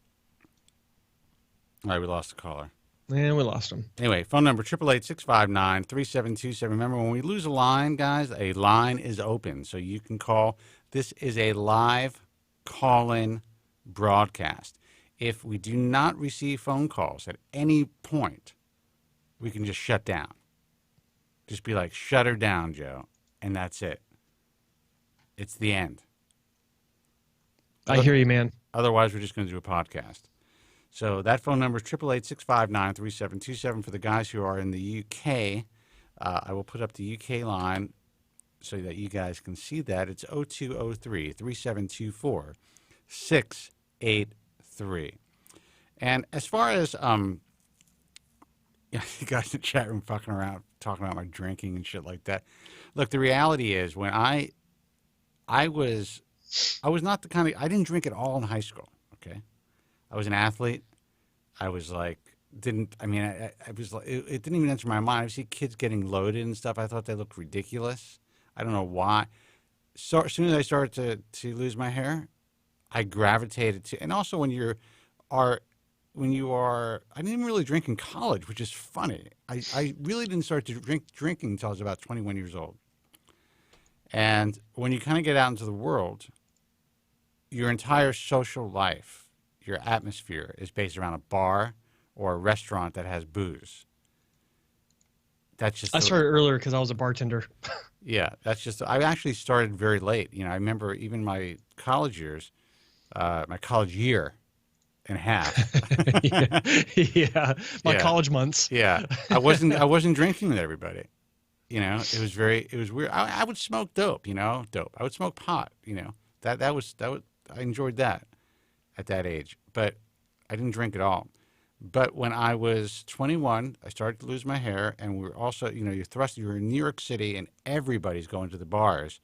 Speaker 11: All right, we lost the caller.
Speaker 12: Yeah, we lost him.
Speaker 11: Anyway, phone number 888-659-3727. Remember, when we lose a line, guys, a line is open, so you can call. This is a live call-in broadcast. If we do not receive phone calls at any point, we can just shut down. Just be like, shut her down, Joe, and that's it. It's the end.
Speaker 12: I hear you, man.
Speaker 11: Otherwise, we're just going to do a podcast. So that phone number is 888-659-3727 for the guys who are in the UK. I will put up the UK line so that you guys can see that. It's 0203-3724-683. And as far as you guys in the chat room fucking around, talking about my drinking and shit like that. Look, the reality is when I was not the kind of, I didn't drink at all in high school, okay? I was an athlete. I was like, I was like, it didn't even enter my mind. I see kids getting loaded and stuff. I thought they looked ridiculous. I don't know why. So as soon as I started to lose my hair, I gravitated to, and also when you are, I didn't even really drink in college, which is funny. I really didn't start to drinking until I was about 21 years old. And when you kind of get out into the world, your entire social life, your atmosphere is based around a bar or a restaurant that has booze. That's just.
Speaker 12: I started earlier because I was a bartender.
Speaker 11: Yeah, that's just. I actually started very late. You know, I remember even my college years, my college year and a half.
Speaker 12: Yeah, my college months.
Speaker 11: Yeah, I wasn't drinking with everybody. You know, it was weird. I would smoke dope. I would smoke pot. You know, that was I enjoyed that at that age, but I didn't drink at all. But when I was 21, I started to lose my hair, and we were also, you're in New York City, and everybody's going to the bars.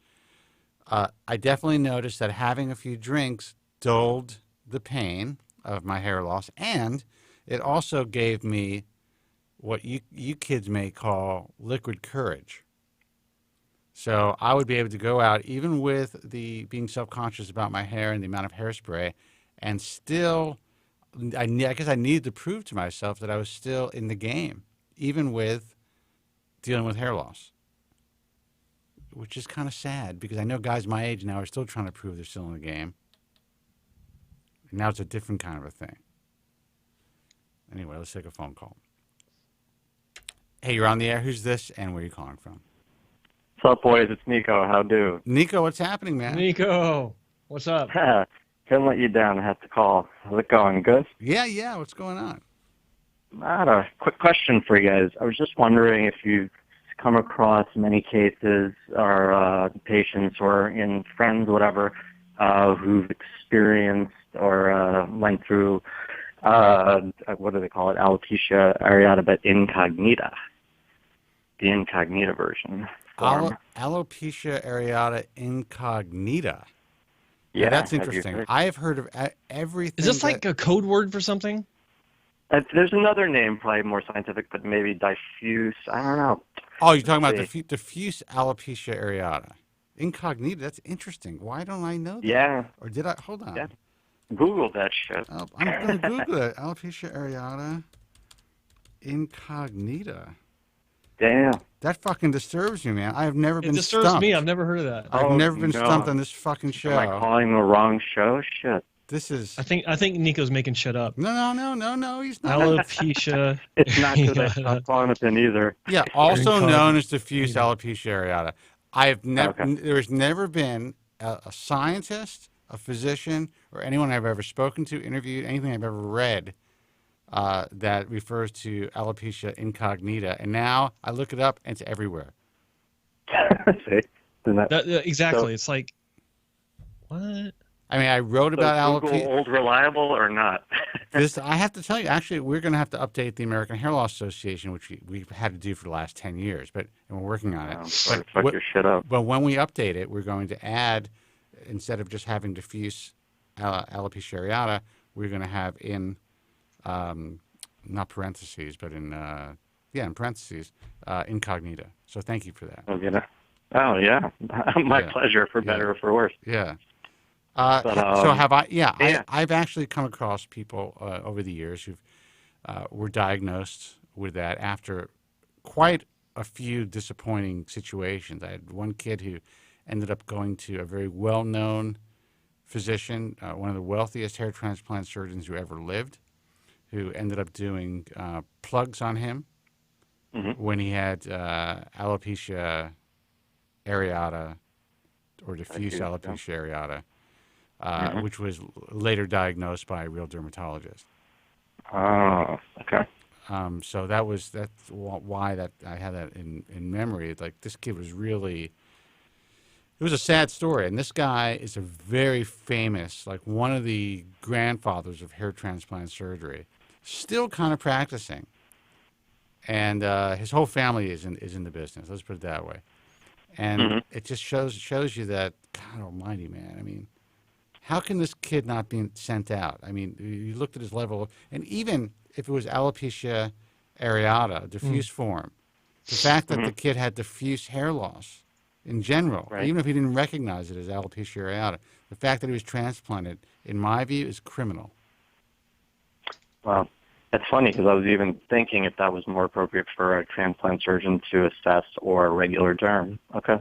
Speaker 11: I definitely noticed that having a few drinks dulled the pain of my hair loss, and it also gave me what you kids may call liquid courage. So I would be able to go out, even with the being self-conscious about my hair and the amount of hairspray, and still, I guess I needed to prove to myself that I was still in the game, even with dealing with hair loss, which is kind of sad because I know guys my age now are still trying to prove they're still in the game. And now it's a different kind of a thing. Anyway, let's take a phone call. Hey, you're on the air. Who's this, and where are you calling from?
Speaker 15: What's up, boys? It's Nico. How do?
Speaker 11: Nico, what's happening, man?
Speaker 12: Nico, what's up?
Speaker 15: Couldn't let you down. I had to call. How's it going? Good?
Speaker 11: Yeah. What's going on?
Speaker 15: I had a quick question for you guys. I was just wondering if you've come across many cases or patients or in friends, whatever, who've experienced or went through, what do they call it, alopecia areata, but incognita. The incognita version.
Speaker 11: Alopecia areata incognita.
Speaker 15: Yeah,
Speaker 11: that's interesting. I have heard of everything.
Speaker 12: Is this like a code word for something?
Speaker 15: There's another name, probably more scientific, but maybe diffuse. I don't know.
Speaker 11: Oh, you're talking about diffuse alopecia areata. Incognita, that's interesting. Why don't I know that?
Speaker 15: Yeah.
Speaker 11: Or did I? Hold on.
Speaker 15: Yeah. Google that shit.
Speaker 11: Oh, I'm going to Google it. Alopecia areata incognita.
Speaker 15: Damn.
Speaker 11: That fucking disturbs me, man. I have never been stumped.
Speaker 12: It disturbs me. I've never heard of that.
Speaker 11: I've never been stumped on this fucking show.
Speaker 15: Am I calling the wrong show? Shit.
Speaker 11: This is...
Speaker 12: I think Nico's making shit up.
Speaker 11: No, he's not.
Speaker 12: Alopecia.
Speaker 15: It's not good. I stopped calling it then either.
Speaker 11: Yeah, also known as diffuse alopecia areata. I've never. Okay. There's never been a scientist, a physician, or anyone I've ever spoken to, interviewed, anything I've ever read that refers to alopecia incognita. And now I look it up, and it's everywhere.
Speaker 15: See?
Speaker 12: Exactly.
Speaker 15: So,
Speaker 12: it's like, what?
Speaker 11: I mean, I wrote about
Speaker 15: Google
Speaker 11: alopecia.
Speaker 15: Old reliable or not?
Speaker 11: I have to tell you, actually, we're going to have to update the American Hair Loss Association, which we've had to do for the last 10 years, and we're working on it.
Speaker 15: Fuck your shit up.
Speaker 11: But when we update it, we're going to add, instead of just having diffuse alopecia areata, we're going to have in, not parentheses, but in parentheses, incognita. So thank you for that.
Speaker 15: Oh, yeah. My pleasure, for better or for worse.
Speaker 11: Yeah. So have I? Yeah, I've actually come across people over the years who were diagnosed with that after quite a few disappointing situations. I had one kid who ended up going to a very well-known physician, one of the wealthiest hair transplant surgeons who ever lived, who ended up doing plugs on him when he had alopecia areata or diffuse alopecia areata. Which was later diagnosed by a real dermatologist.
Speaker 15: Oh, okay.
Speaker 11: So that's why I had that in memory. Like, this kid was really, it was a sad story. And this guy is a very famous, like one of the grandfathers of hair transplant surgery, still kind of practicing. And his whole family is in the business. Let's put it that way. And it just shows you that, God almighty, man. I mean, how can this kid not be sent out? I mean, you looked at his level, and even if it was alopecia areata, diffuse form, the fact that the kid had diffuse hair loss in general, even if he didn't recognize it as alopecia areata, the fact that he was transplanted, in my view, is criminal.
Speaker 15: Well, it's funny because I was even thinking if that was more appropriate for a transplant surgeon to assess or a regular derm. Okay.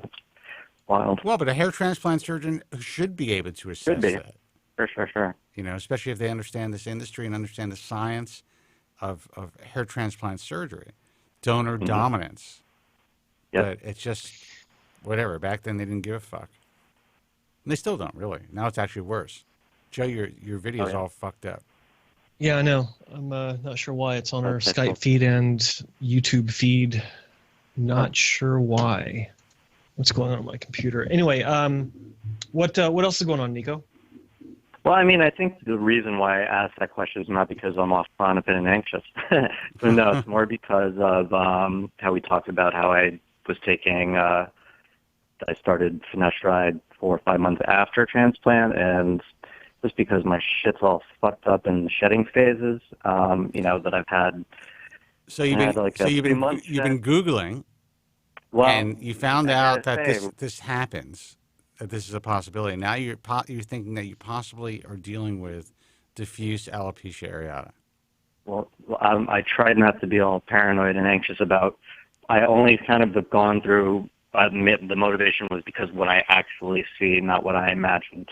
Speaker 15: wild.
Speaker 11: Well, but a hair transplant surgeon should be able to assess
Speaker 15: Should be.
Speaker 11: that.
Speaker 15: Sure.
Speaker 11: You know, especially if they understand this industry and understand the science of hair transplant surgery, donor dominance.
Speaker 15: Yep.
Speaker 11: But it's just whatever. Back then they didn't give a fuck. And they still don't, really. Now it's actually worse. Joe, your video's all fucked up.
Speaker 12: Yeah, I know. I'm not sure why it's on our Skype feed and YouTube feed. Not sure why. What's going on my computer? Anyway, what else is going on, Nico?
Speaker 15: Well, I mean, I think the reason why I asked that question is not because I'm off chronic and anxious. But no, it's more because of how we talked about how I was taking, I started finasteride 4 or 5 months after transplant, and just because my shit's all fucked up in the shedding phases, that I've had.
Speaker 11: So you've been Googling, and you found out that this happens. That this is a possibility. Now you're thinking that you possibly are dealing with diffuse alopecia areata.
Speaker 15: Well, I tried not to be all paranoid and anxious about. I only kind of have gone through. The motivation was because what I actually see, not what I imagined.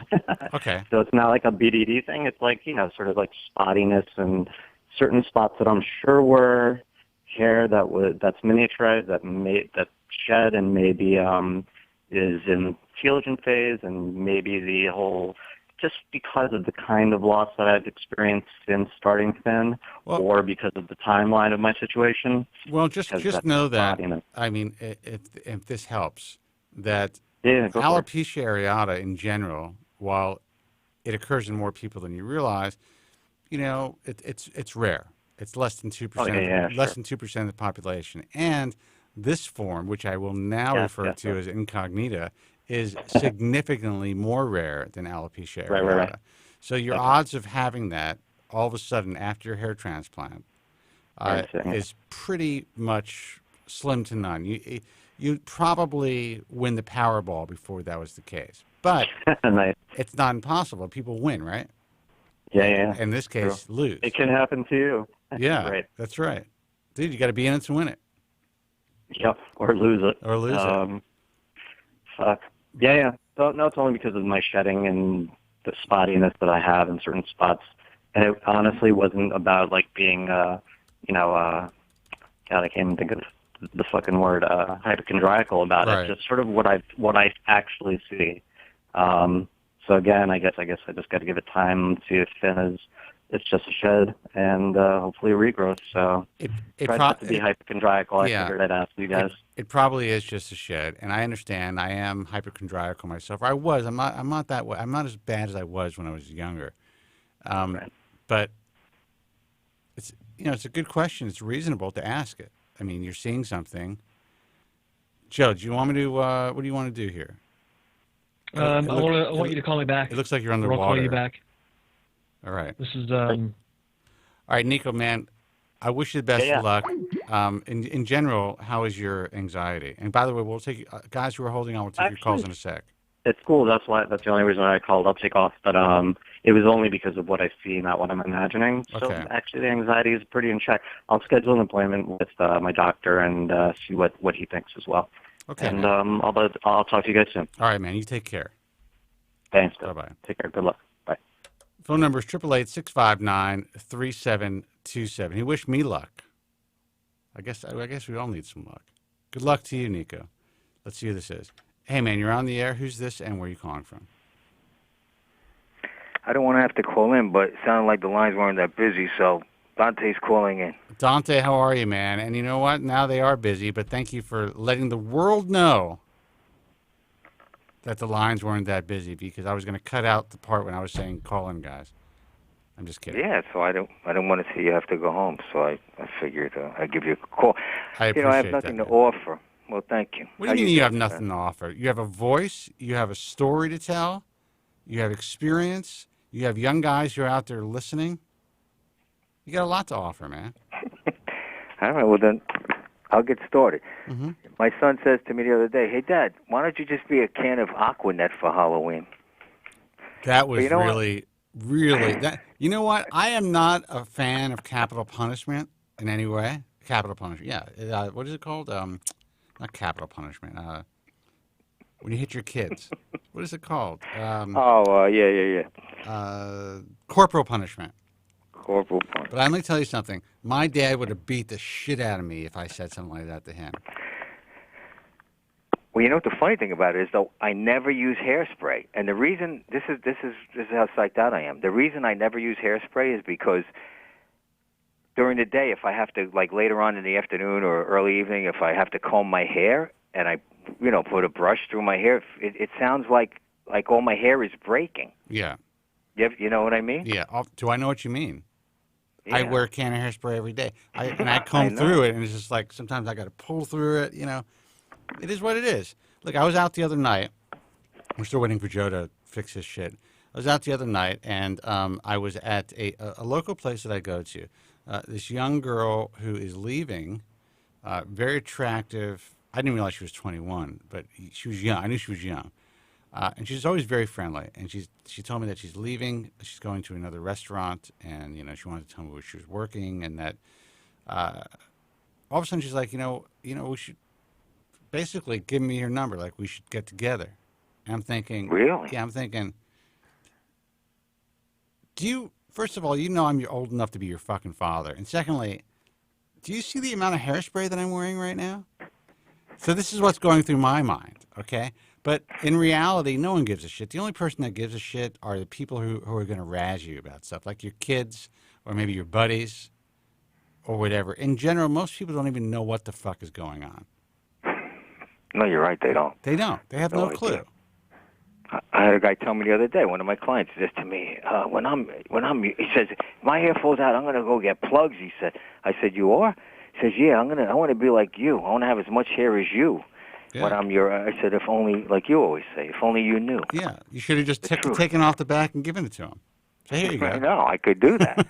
Speaker 11: Okay.
Speaker 15: So it's not like a BDD thing. It's like sort of like spottiness and certain spots that I'm sure were hair that's miniaturized that shed and maybe is in telogen phase, and maybe the whole, just because of the kind of loss that I've experienced since starting thin, or because of the timeline of my situation.
Speaker 11: Well, just know that, I mean, if this helps, that alopecia areata in general, while it occurs in more people than you realize, it's rare. It's less than 2%. Less than 2% of the population, and this form, which I will now refer to as incognita, is significantly more rare than alopecia areata.
Speaker 15: Right.
Speaker 11: So your odds of having that all of a sudden after your hair transplant is pretty much slim to none. You'd probably win the Powerball before that was the case. But it's not impossible. People win, right?
Speaker 15: Yeah.
Speaker 11: In this case, lose.
Speaker 15: It can happen to you.
Speaker 11: Yeah,
Speaker 15: right.
Speaker 11: That's right. Dude, you got to be in it to win it.
Speaker 15: Yep, or lose it. Fuck. Yeah. So, no, it's only because of my shedding and the spottiness that I have in certain spots. And it honestly wasn't about like being, God, I can't even think of the fucking word, hypochondriacal about it. Just sort of what I actually see. So again, I guess I just got to give it time to see if thin is. It's just a shed and hopefully a regrowth. So it not to be hypochondriacal. I figured I'd ask you guys.
Speaker 11: It probably is just a shed, and I understand. I am hypochondriacal myself. I was. I'm not that way. I'm not as bad as I was when I was younger. But it's a good question. It's reasonable to ask it. I mean, you're seeing something. Joe, do you want me to? What do you want to do here?
Speaker 12: I want you to call me back.
Speaker 11: It looks like you're underwater.
Speaker 12: I'll call you back.
Speaker 11: All right.
Speaker 12: This is
Speaker 11: All right, Nico, man. I wish you the best of luck. In general, how is your anxiety? And by the way, we'll take guys who are holding on. We'll take your calls in a sec.
Speaker 15: It's cool. That's the only reason I called. I'll take off, but it was only because of what I see, not what I'm imagining. So actually, the anxiety is pretty in check. I'll schedule an appointment with my doctor and see what he thinks as well.
Speaker 11: Okay.
Speaker 15: And I'll talk to you guys soon.
Speaker 11: All right, man. You take care.
Speaker 15: Thanks.
Speaker 11: Bye-bye.
Speaker 15: Take care. Good luck. Bye.
Speaker 11: Phone number is 888-659-3727. He wished me luck. I guess we all need some luck. Good luck to you, Nico. Let's see who this is. Hey, man, you're on the air. Who's this, and where are you calling from?
Speaker 16: I don't want to have to call in, but it sounded like the lines weren't that busy, so Dante's calling in.
Speaker 11: Dante, how are you, man? And you know what? Now they are busy, but thank you for letting the world know that the lines weren't that busy, because I was going to cut out the part when I was saying call in, guys. I'm just kidding.
Speaker 16: Yeah, so I don't want to see you have to go home, so I figured I'd give you a call.
Speaker 11: I appreciate
Speaker 16: I have nothing to offer. Well, thank you.
Speaker 11: What do you mean you have nothing to offer? You have a voice. You have a story to tell. You have experience. You have young guys who are out there listening. You got a lot to offer, man.
Speaker 16: All right, well then, I'll get started.
Speaker 11: Mm-hmm.
Speaker 16: My son says to me the other day, "Hey, Dad, why don't you just be a can of Aquanet for Halloween?"
Speaker 11: That was really that. You know what? I am not a fan of capital punishment in any way. Capital punishment, yeah. What is it called? Not capital punishment. when you hit your kids. What is it called? Corporal punishment.
Speaker 16: Corporal punishment.
Speaker 11: But let me tell you something. My dad would have beat the shit out of me if I said something like that to him.
Speaker 16: Well, you know what the funny thing about it is, though, I never use hairspray, and the reason this is how psyched out I am. The reason I never use hairspray is because during the day, if I have to, like later on in the afternoon or early evening, if I have to comb my hair and I, put a brush through my hair, it sounds like all my hair is breaking.
Speaker 11: Yeah.
Speaker 16: You know what I mean?
Speaker 11: Yeah. Do I know what you mean?
Speaker 16: Yeah.
Speaker 11: I wear a can of hairspray every day. I comb through it, and it's just like sometimes I got to pull through it. It is what it is. Look, I was out the other night. We're still waiting for Joe to fix his shit. I was out the other night, and I was at a local place that I go to. This young girl who is leaving, very attractive. I didn't realize she was 21, but she was young. I knew she was young. And she's always very friendly. And she told me that she's leaving. She's going to another restaurant, and she wanted to tell me where she was working, and that all of a sudden she's like, we should basically give me your number. Like, we should get together. And I'm thinking,
Speaker 16: really?
Speaker 11: Yeah, I'm thinking. First of all, I'm old enough to be your fucking father, and secondly, do you see the amount of hairspray that I'm wearing right now? So this is what's going through my mind, okay? But in reality, no one gives a shit. The only person that gives a shit are the people who are going to razz you about stuff, like your kids or maybe your buddies or whatever. In general, most people don't even know what the fuck is going on.
Speaker 16: No, you're right. They don't.
Speaker 11: They don't. They have no clue.
Speaker 16: I had a guy tell me the other day. One of my clients says to me, he says, my hair falls out, I'm going to go get plugs. He said. I said, you are? He says, yeah. I want to be like you. I want to have as much hair as you. Yeah. When I'm I said, if only, like you always say, if only you knew.
Speaker 11: Yeah, you should have just taken off the back and given it to him. So here you go.
Speaker 16: I know, I could do that.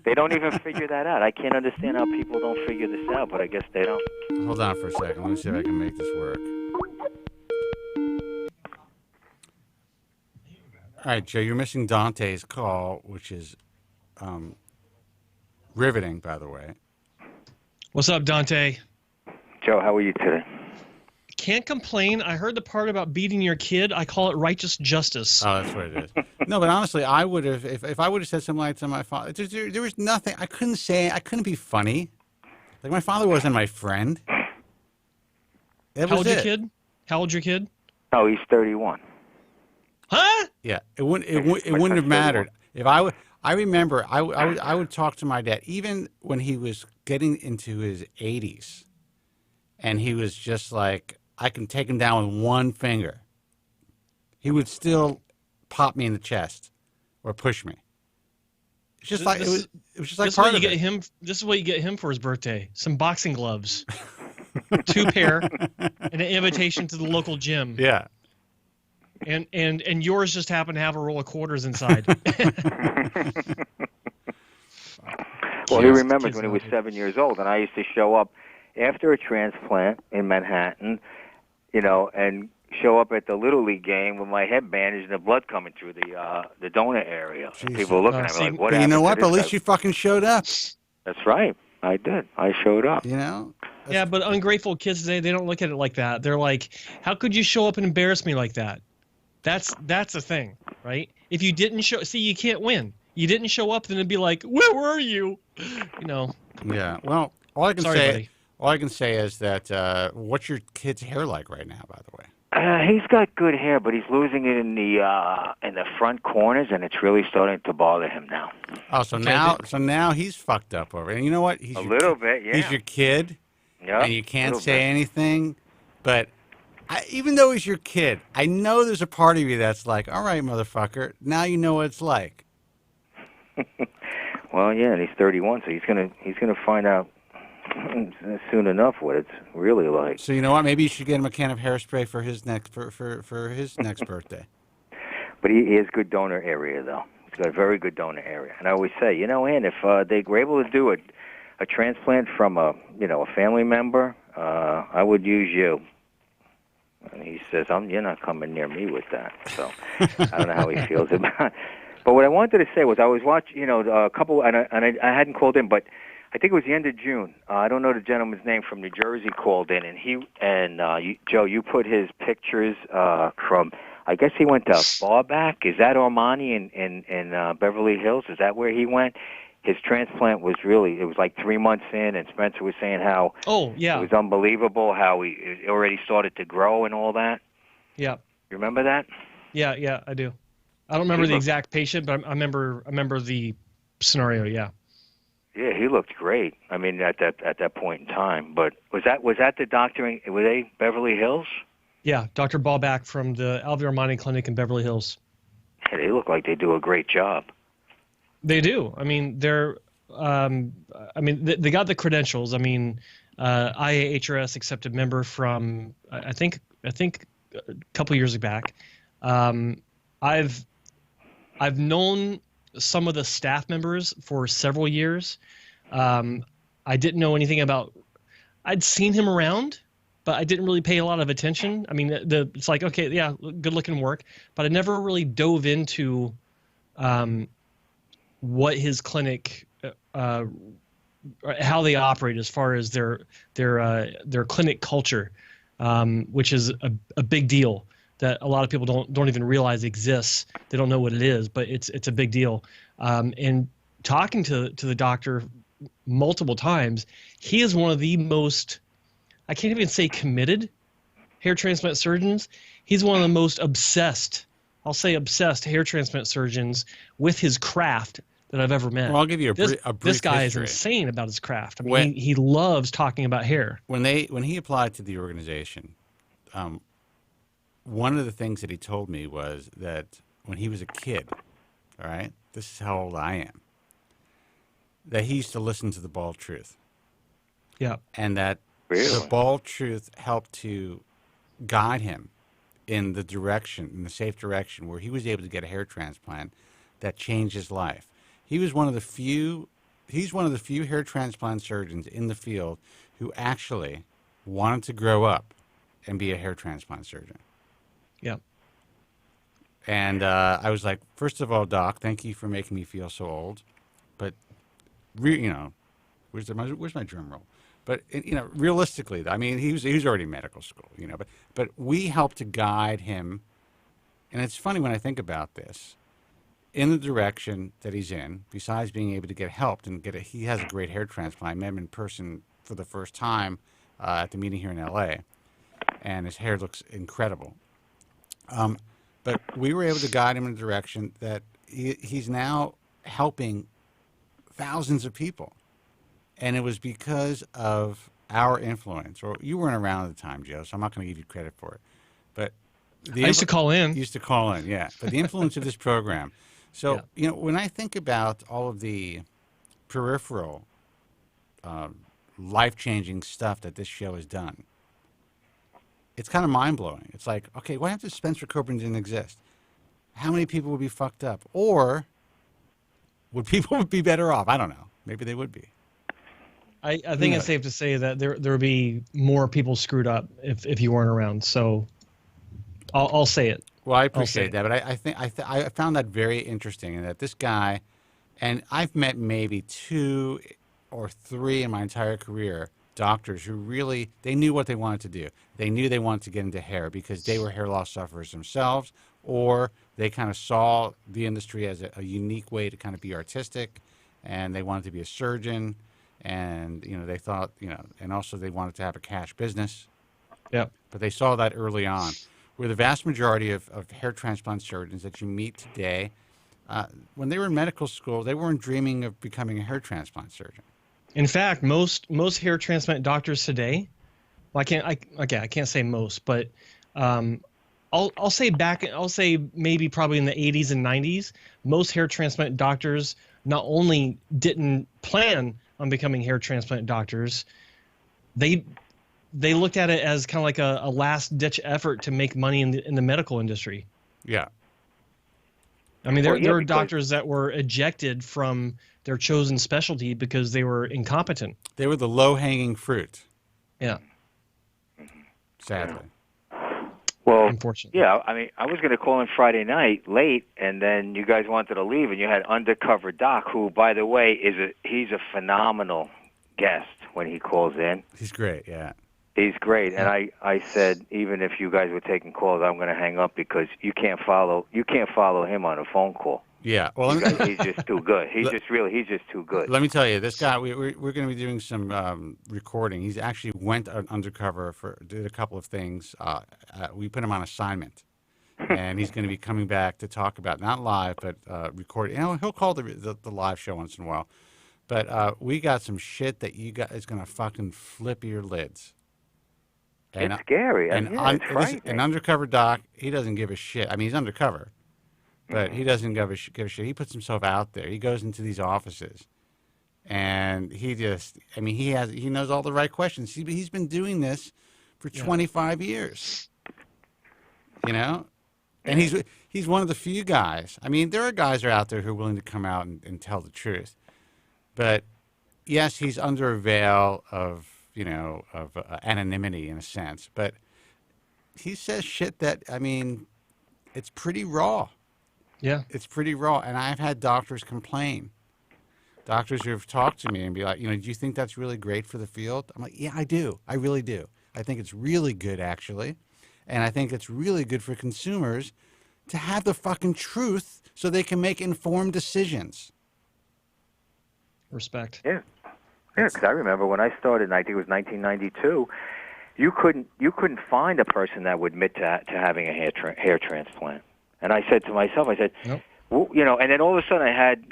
Speaker 16: They don't even figure that out. I can't understand how people don't figure this out, but I guess they don't.
Speaker 11: Hold on for a second. Let me see if I can make this work. All right, Joe, you're missing Dante's call, which is riveting, by the way.
Speaker 12: What's up, Dante?
Speaker 16: Joe, how are you today?
Speaker 12: Can't complain. I heard the part about beating your kid. I call it righteous justice.
Speaker 11: Oh, that's what it is. No, but honestly, I would have, if I would have said something like to my father, there was nothing. I couldn't be funny. Like, my father wasn't my friend.
Speaker 12: How old's your kid? How old's your kid?
Speaker 16: Oh, he's 31.
Speaker 12: Huh?
Speaker 11: Yeah, it wouldn't have mattered. If I remember, I would talk to my dad, even when he was getting into his 80s, and he was just like, I can take him down with one finger. He would still pop me in the chest or push me. It's just like it was just like part of it.
Speaker 12: This is what you get him for his birthday: some boxing gloves, 2 pair, and an invitation to the local gym.
Speaker 11: Yeah.
Speaker 12: And yours just happened to have a roll of quarters inside.
Speaker 16: Well, he remembers when he was 7 years old, and I used to show up after a transplant in Manhattan, and show up at the Little League game with my head bandaged and the blood coming through the donor area.
Speaker 11: Jeez.
Speaker 16: People were looking at me like, what happened?
Speaker 11: You know what?
Speaker 16: But
Speaker 11: at least you fucking showed up.
Speaker 16: That's right. I did. I showed up.
Speaker 12: Yeah, but ungrateful kids today, they don't look at it like that. They're like, how could you show up and embarrass me like that? That's the thing, right? If you didn't you can't win. You didn't show up, then it'd be like, where were you?
Speaker 11: Yeah. Well, all I can say is that what's your kid's hair like right now, by the way?
Speaker 16: He's got good hair, but he's losing it in the front corners, and it's really starting to bother him now.
Speaker 11: Oh, so now he's fucked up over it. And you know what? He's
Speaker 16: a little bit, yeah.
Speaker 11: He's your kid,
Speaker 16: yeah,
Speaker 11: and you can't say anything. But even though he's your kid, I know there's a part of you that's like, all right, motherfucker, now you know what it's like.
Speaker 16: Well, yeah, and he's 31, so he's gonna find out soon enough what it's really like.
Speaker 11: So you know what? Maybe you should get him a can of hairspray for his next for his next birthday.
Speaker 16: But he has good donor area, though. He's got a very good donor area. And I always say, and if they were able to do a transplant from a family member, I would use you. And he says, you're not coming near me with that. So I don't know how he feels about it. But what I wanted to say was I was watching, a couple, and I hadn't called in, but I think it was the end of June. I don't know the gentleman's name from New Jersey called in, and Joe, you put his pictures from. I guess he went to Barback. Is that Armani in Beverly Hills? Is that where he went? His transplant was it was like 3 months in, and Spencer was saying how it was unbelievable, how it already started to grow and all that.
Speaker 12: Yeah.
Speaker 16: You remember that?
Speaker 12: Yeah, I do. I don't remember the exact patient, but I remember the scenario. Yeah.
Speaker 16: Yeah, he looked great. I mean, at that point in time. But was that the doctor? Were they Beverly Hills?
Speaker 12: Yeah, Dr. Ballback from the Alvin Armani Clinic in Beverly Hills.
Speaker 16: Yeah, they look like they do a great job.
Speaker 12: They do. I mean, they got the credentials. I mean, IAHRS accepted member from I think a couple years back. I've known some of the staff members for several years. I didn't know anything about. I'd seen him around, but I didn't really pay a lot of attention. I mean, it's like, okay, yeah, good looking work, but I never really dove into what his clinic, how they operate as far as their clinic culture, which is a big deal that a lot of people don't even realize exists. They don't know what it is, but it's a big deal. And talking to the doctor multiple times, he is one of the most, I can't even say committed hair transplant surgeons. He's one of the most obsessed hair transplant surgeons with his craft that I've ever met.
Speaker 11: Well, I'll give you a brief
Speaker 12: This guy
Speaker 11: history.
Speaker 12: is insane about his craft. I mean, he loves talking about hair.
Speaker 11: When he applied to the organization, one of the things that he told me was that when he was a kid, all right, this is how old I am, that he used to listen to the Bald Truth.
Speaker 12: Yeah.
Speaker 11: And that the Bald Truth helped to guide him in the safe direction where he was able to get a hair transplant that changed his life. He's one of the few hair transplant surgeons in the field who actually wanted to grow up and be a hair transplant surgeon.
Speaker 12: Yeah.
Speaker 11: And I was like, first of all, Doc, thank you for making me feel so old. But, where's my drum roll? But, realistically, I mean, he was already in medical school, but we helped to guide him. And it's funny when I think about this, in the direction that he's in, besides being able to get help and he has a great hair transplant. I met him in person for the first time at the meeting here in L.A., and his hair looks incredible. But we were able to guide him in a direction that he's now helping thousands of people. And it was because of our influence. Or you weren't around at the time, Joe, so I'm not going to give you credit for it. But
Speaker 12: I used to call in.
Speaker 11: Used to call in, yeah. But the influence of this program. So, when I think about all of the peripheral, life-changing stuff that this show has done, it's kind of mind-blowing. It's like, okay, what if Spencer Kobren didn't exist? How many people would be fucked up? Or would people be better off? I don't know. Maybe they would be.
Speaker 12: I think it's safe to say that there would be more people screwed up if you weren't around. So I'll say it.
Speaker 11: Well, I appreciate that, but I found that very interesting, and that this guy, and I've met maybe 2 or 3 in my entire career, doctors who really, they knew what they wanted to do. They knew they wanted to get into hair because they were hair loss sufferers themselves, or they kind of saw the industry as a unique way to kind of be artistic, and they wanted to be a surgeon, and they thought, and also they wanted to have a cash business.
Speaker 12: Yeah.
Speaker 11: But they saw that early on. Where the vast majority of hair transplant surgeons that you meet today, when they were in medical school, they weren't dreaming of becoming a hair transplant surgeon.
Speaker 12: In fact, most hair transplant doctors today, well, I can't say most, but I'll say maybe probably in the 80s and 90s, most hair transplant doctors not only didn't plan on becoming hair transplant doctors, they looked at it as kind of like a last-ditch effort to make money in the medical industry.
Speaker 11: Yeah.
Speaker 12: I mean, there are doctors that were ejected from their chosen specialty because they were incompetent.
Speaker 11: They were the low-hanging fruit.
Speaker 12: Yeah.
Speaker 11: Sadly.
Speaker 16: Well,
Speaker 12: unfortunately.
Speaker 16: Yeah, I mean, I was going to call in Friday night late, and then you guys wanted to leave, and you had Undercover Doc, who, by the way, he's a phenomenal guest when he calls in.
Speaker 11: He's great, yeah.
Speaker 16: He's great, and I said even if you guys were taking calls, I'm going to hang up because you can't follow him on a phone call.
Speaker 11: Yeah, well,
Speaker 16: he's just too good. He's just too good.
Speaker 11: Let me tell you, this guy. We're going to be doing some recording. He's actually went undercover did a couple of things. We put him on assignment, and he's going to be coming back to talk about not live but recording. He'll call the live show once in a while, but we got some shit that you got is going to fucking flip your lids. And,
Speaker 16: it's scary. It's frightening.
Speaker 11: An undercover doc, he doesn't give a shit. I mean, he's undercover, but he doesn't give a shit. He puts himself out there. He goes into these offices, and he knows all the right questions. He's been doing this for 25 years, and he's one of the few guys. I mean, there are guys out there who are willing to come out and tell the truth, but yes, he's under a veil of anonymity in a sense, but he says shit that, I mean, it's pretty raw.
Speaker 12: Yeah.
Speaker 11: It's pretty raw. And I've had doctors complain. Doctors who have talked to me and be like, do you think that's really great for the field? I'm like, yeah, I do. I really do. I think it's really good, actually. And I think it's really good for consumers to have the fucking truth so they can make informed decisions.
Speaker 12: Respect.
Speaker 16: Yeah. Yeah, because I remember when I started, I think it was 1992, you couldn't find a person that would admit to having a hair transplant. And I said to myself,
Speaker 12: nope.
Speaker 16: Well, and then all of a sudden I had,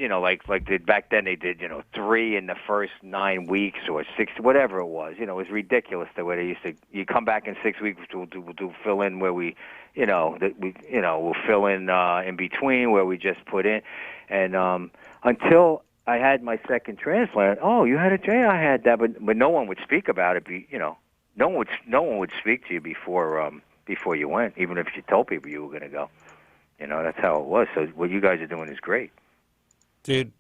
Speaker 16: back then they did, 3 in the first 9 weeks or 6, whatever it was. It was ridiculous the way they used to. You come back in 6 weeks, we'll do fill in where we, we'll fill in between where we just put in, and until I had my second transplant. Oh, you had a I had that, but no one would speak about it. No one would speak to you before you went, even if you told people you were going to go. That's how it was. So what you guys are doing is great,
Speaker 11: dude.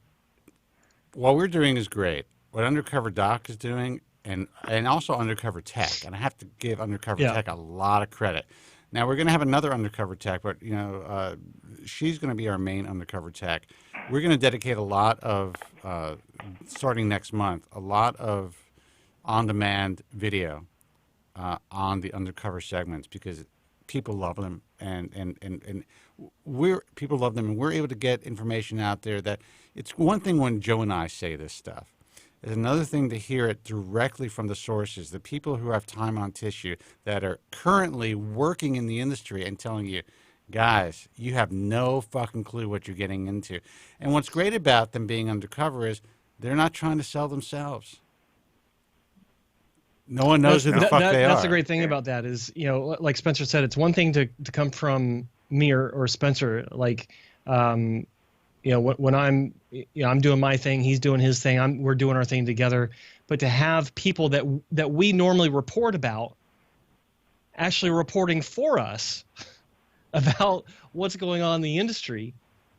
Speaker 11: What we're doing is great. What Undercover Doc is doing, and also Undercover Tech, and I have to give Undercover Tech a lot of credit. Now we're going to have another Undercover Tech, but she's going to be our main Undercover Tech. We're going to dedicate a lot of, starting next month, a lot of on-demand video on the undercover segments because people love them, and people love them, and we're able to get information out there. That it's one thing when Joe and I say this stuff. It's another thing to hear it directly from the sources, the people who have time on tissue that are currently working in the industry and telling you, guys, you have no fucking clue what you're getting into. And what's great about them being undercover is they're not trying to sell themselves. No one knows who the fuck they are.
Speaker 12: That's the great thing about that is, like Spencer said, it's one thing to come from me or Spencer, like, when I'm doing my thing, he's doing his thing, we're doing our thing together. But to have people that we normally report about actually reporting for us about what's going on in the industry,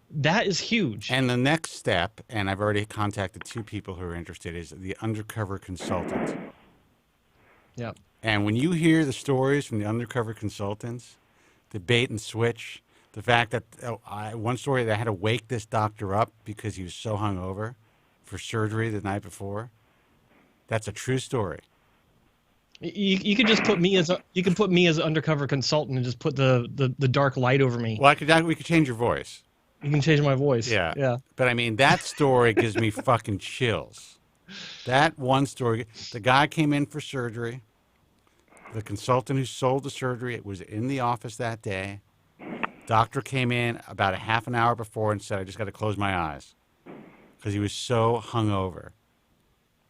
Speaker 12: that is huge.
Speaker 11: And the next step, and I've already contacted 2 people who are interested, is the undercover consultant.
Speaker 12: Yeah.
Speaker 11: And when you hear the stories from the undercover consultants, the bait and switch, the fact that one story that I had to wake this doctor up because he was so hungover for surgery the night before, that's a true story.
Speaker 12: You could just put me as an undercover consultant and just put the dark light over me.
Speaker 11: Well, we could change your voice.
Speaker 12: You can change my voice.
Speaker 11: Yeah. But I mean, that story gives me fucking chills. That one story, the guy came in for surgery. The consultant who sold the surgery was in the office that day. Doctor came in about a half an hour before and said, I just got to close my eyes because he was so hungover.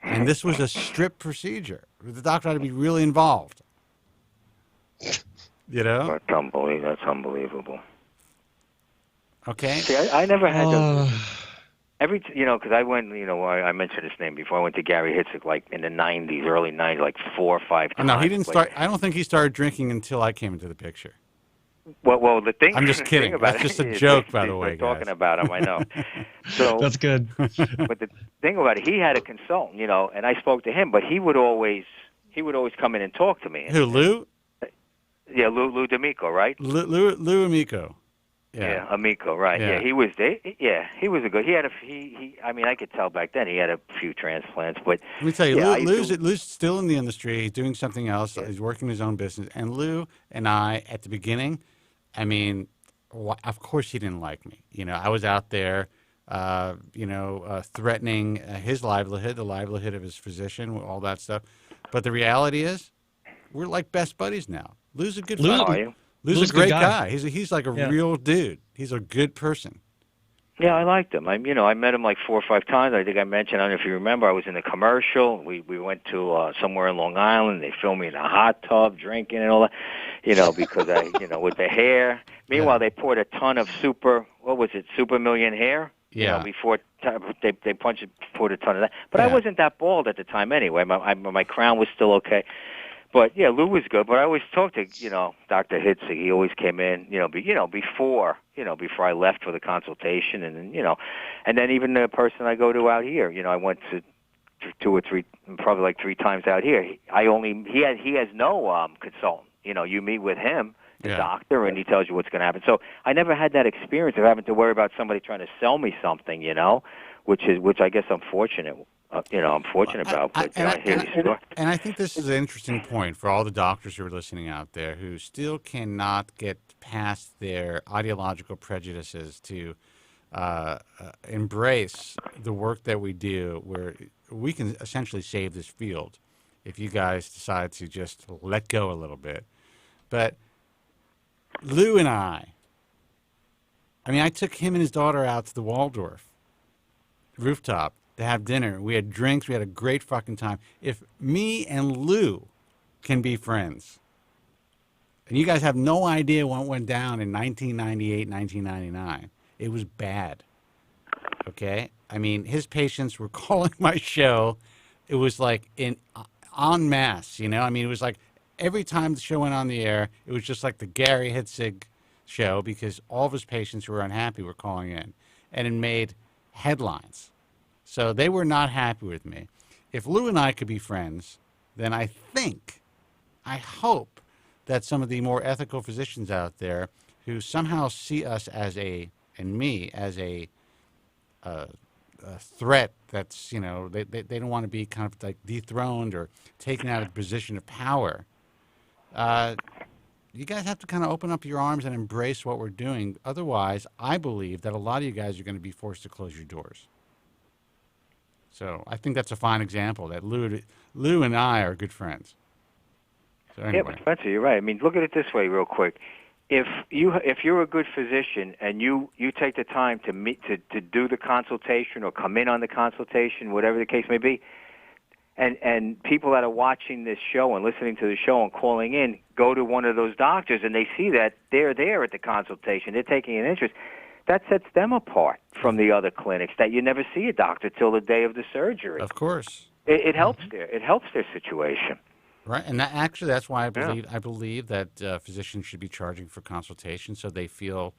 Speaker 11: And this was a strip procedure. The doctor had to be really involved.
Speaker 16: That's unbelievable.
Speaker 11: Okay.
Speaker 16: See, I never had those. Because I went, I mentioned his name before. I went to Gary Hitzik like in the 90s, early 90s, like 4 or 5 times.
Speaker 11: No, he didn't start. I don't think he started drinking until I came into the picture.
Speaker 16: Well, the thing.
Speaker 11: I'm just kidding. That's just a joke, by the way, guys.
Speaker 16: Talking about him, I know. So
Speaker 12: that's good.
Speaker 16: But the thing about it, he had a consultant, and I spoke to him, but he would always come in and talk to me.
Speaker 11: Who, Lou?
Speaker 16: Yeah, Lou D'Amico, right?
Speaker 11: Lou Amico.
Speaker 16: Yeah, Amico, right? Yeah, he was. He was a good. He had a. I mean, I could tell back then he had a few transplants, but
Speaker 11: let me tell you, Lou's still in the industry. He's doing something else. Yeah. He's working his own business. And Lou and I, at the beginning, I mean, of course he didn't like me. You know, I was out there, threatening his livelihood, the livelihood of his physician, all that stuff. But the reality is, we're like best buddies now. Lou's a good fucking. Lou's a great guy. He's like a real dude. He's a good person.
Speaker 16: Yeah, I liked him. I met him like 4 or 5 times. I think I mentioned, I don't know if you remember, I was in a commercial. We went to somewhere in Long Island. They filmed me in a hot tub drinking and all that, because with the hair. Meanwhile, they poured a ton of Super Million hair.
Speaker 11: Yeah.
Speaker 16: Before they poured a ton of that. But I wasn't that bald at the time anyway. My crown was still okay. But yeah, Lou was good. But I always talked to Dr. Hitzig. He always came in before I left for the consultation, and then and then even the person I go to out here. I went to 2 or 3, probably like 3 times out here. He has no consultant. You meet with him, the doctor, and he tells you what's going to happen. So I never had that experience of having to worry about somebody trying to sell me something. Which I guess I'm fortunate. I'm fortunate about, but I hear these stories.
Speaker 11: And I think this is an interesting point for all the doctors who are listening out there who still cannot get past their ideological prejudices to embrace the work that we do, where we can essentially save this field if you guys decide to just let go a little bit. But Lou and I took him and his daughter out to the Waldorf rooftop to have dinner. We had drinks. We had a great fucking time. If me and Lou can be friends, and you guys have no idea what went down in 1998, 1999, it was bad. Okay? I mean, his patients were calling my show. It was like en masse, I mean, it was like every time the show went on the air, it was just like the Gary Hitzig show, because all of his patients who were unhappy were calling in. And it made headlines. So they were not happy with me. If Lou and I could be friends, then I hope that some of the more ethical physicians out there who somehow see us and me as a threat that's, they don't want to be kind of like dethroned or taken out of a position of power. You guys have to kind of open up your arms and embrace what we're doing. Otherwise, I believe that a lot of you guys are going to be forced to close your doors. So I think that's a fine example that Lou and I are good friends. So anyway.
Speaker 16: Yeah, but Spencer, you're right. I mean, look at it this way real quick. If you're a good physician and you take the time to do the consultation or come in on the consultation, whatever the case may be, and people that are watching this show and listening to the show and calling in go to one of those doctors and they see that they're there at the consultation, they're taking an interest, that sets them apart from the other clinics that you never see a doctor till the day of the surgery.
Speaker 11: Of course.
Speaker 16: It helps their situation.
Speaker 11: Right, and that's why I believe that physicians should be charging for consultation, so they feel,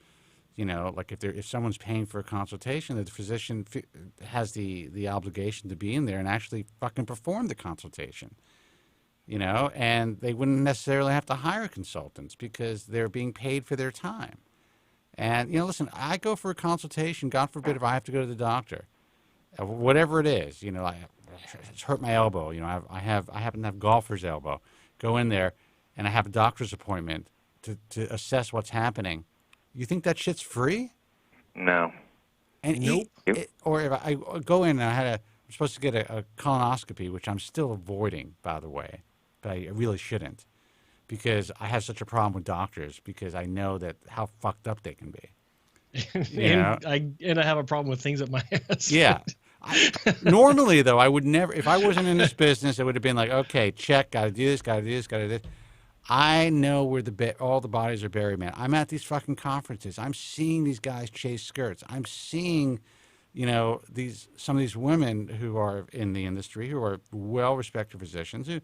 Speaker 11: like if someone's paying for a consultation, that the physician has the obligation to be in there and actually fucking perform the consultation. And they wouldn't necessarily have to hire consultants because they're being paid for their time. And, listen, I go for a consultation, God forbid if I have to go to the doctor, whatever it is, it's hurt my elbow, I happen to have golfer's elbow. Go in there and I have a doctor's appointment to assess what's happening. You think that shit's free?
Speaker 16: No.
Speaker 11: And
Speaker 16: nope.
Speaker 11: Or if I go in and I'm supposed to get a colonoscopy, which I'm still avoiding, by the way, but I really shouldn't. Because I have such a problem with doctors, because I know that how fucked up they can be.
Speaker 12: And I have a problem with things at my ass.
Speaker 11: Yeah. Normally, though, I would never, if I wasn't in this business, it would have been like, okay, check, got to do this, got to do this, got to do this. I know where all the bodies are buried, man. I'm at these fucking conferences. I'm seeing these guys chase skirts. I'm seeing, some of these women who are in the industry, who are well-respected physicians, who,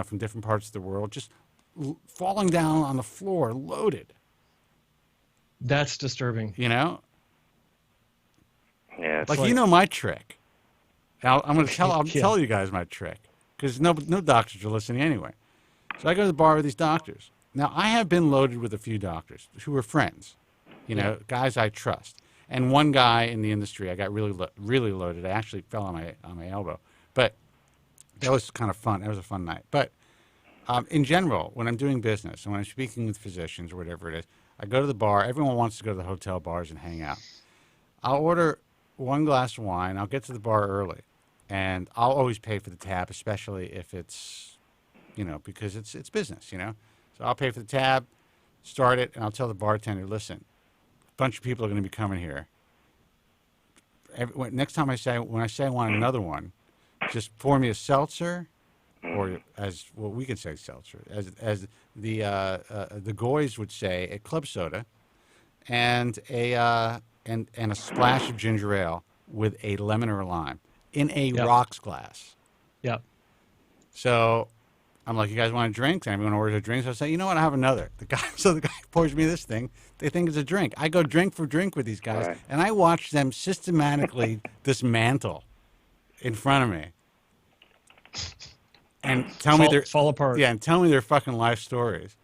Speaker 11: from different parts of the world, just falling down on the floor, loaded.
Speaker 12: That's disturbing.
Speaker 16: Yeah.
Speaker 11: Like my trick. Now, I'm tell you guys my trick, because no doctors are listening anyway. So I go to the bar with these doctors. Now, I have been loaded with a few doctors who are friends. You know, guys I trust. And one guy in the industry, I got really loaded. I actually fell on my elbow, but that was kind of fun. That was a fun night. But in general, when I'm doing business and when I'm speaking with physicians or whatever it is, I go to the bar. Everyone wants to go to the hotel bars and hang out. I'll order one glass of wine. I'll get to the bar early, and I'll always pay for the tab, especially if it's, you know, because it's business, you know. So I'll pay for the tab, start it, and I'll tell the bartender, listen, a bunch of people are going to be coming here. Next time when I say I want another one, just pour me a seltzer, or as well we can say seltzer, as the goys would say, a club soda, and a splash of ginger ale with a lemon or a lime in a rocks glass.
Speaker 12: Yep.
Speaker 11: So I'm like, you guys want a drink? And everyone orders a drink. So I say, you know what? I have another. The guy pours me this thing. They think it's a drink. I go drink for drink with these guys, and I watch them systematically dismantle in front of me. And fall apart. Yeah, and tell me their fucking life stories.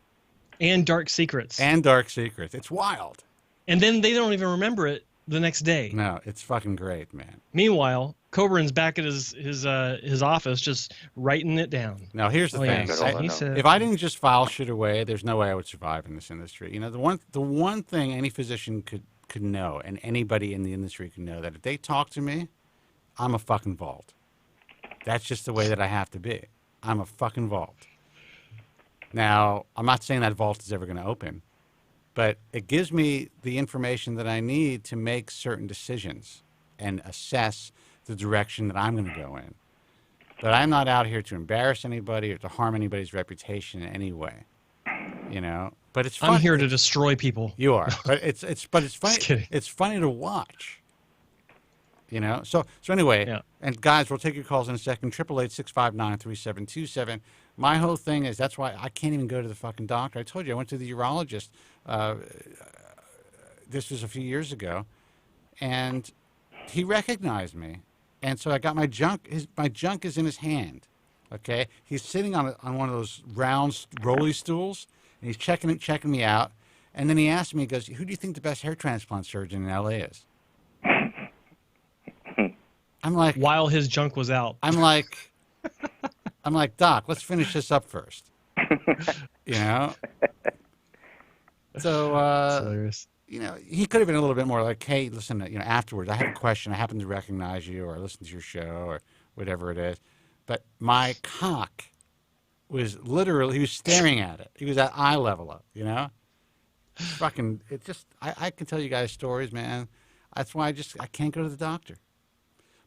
Speaker 12: And dark secrets.
Speaker 11: It's wild.
Speaker 12: And then they don't even remember it the next day.
Speaker 11: No, it's fucking great, man.
Speaker 12: Meanwhile, Kobren's back at his office just writing it down.
Speaker 11: Now, here's the thing. If I didn't just file shit away, there's no way I would survive in this industry. You know, the one thing any physician could know, and anybody in the industry can know, that if they talk to me, I'm a fucking vault. That's just the way that I have to be. I'm a fucking vault. Now, I'm not saying that vault is ever going to open, but it gives me the information that I need to make certain decisions and assess the direction that I'm going to go in. But I'm not out here to embarrass anybody or to harm anybody's reputation in any way. You know, but it's fun.
Speaker 12: I'm here to destroy people.
Speaker 11: You are, but it's funny. It's funny to watch. You know, so anyway, and guys, we'll take your calls in a second. 888-659-3727. My whole thing is that's why I can't even go to the fucking doctor. I told you I went to the urologist. This was a few years ago, and he recognized me, and so I got my junk. My junk is in his hand. Okay, he's sitting on one of those round rolly stools, and he's checking me out, and then he asked me, he goes, "Who do you think the best hair transplant surgeon in LA is?" I'm like,
Speaker 12: while his junk was out.
Speaker 11: I'm like, Doc, let's finish this up first. You know? So, you know, he could have been a little bit more like, hey, listen, you know, afterwards, I have a question. I happen to recognize you, or I listened to your show, or whatever it is. But my cock was literally, he was staring at it. He was at eye level up, you know? Fucking, it just, I can tell you guys stories, man. That's why I can't go to the doctor.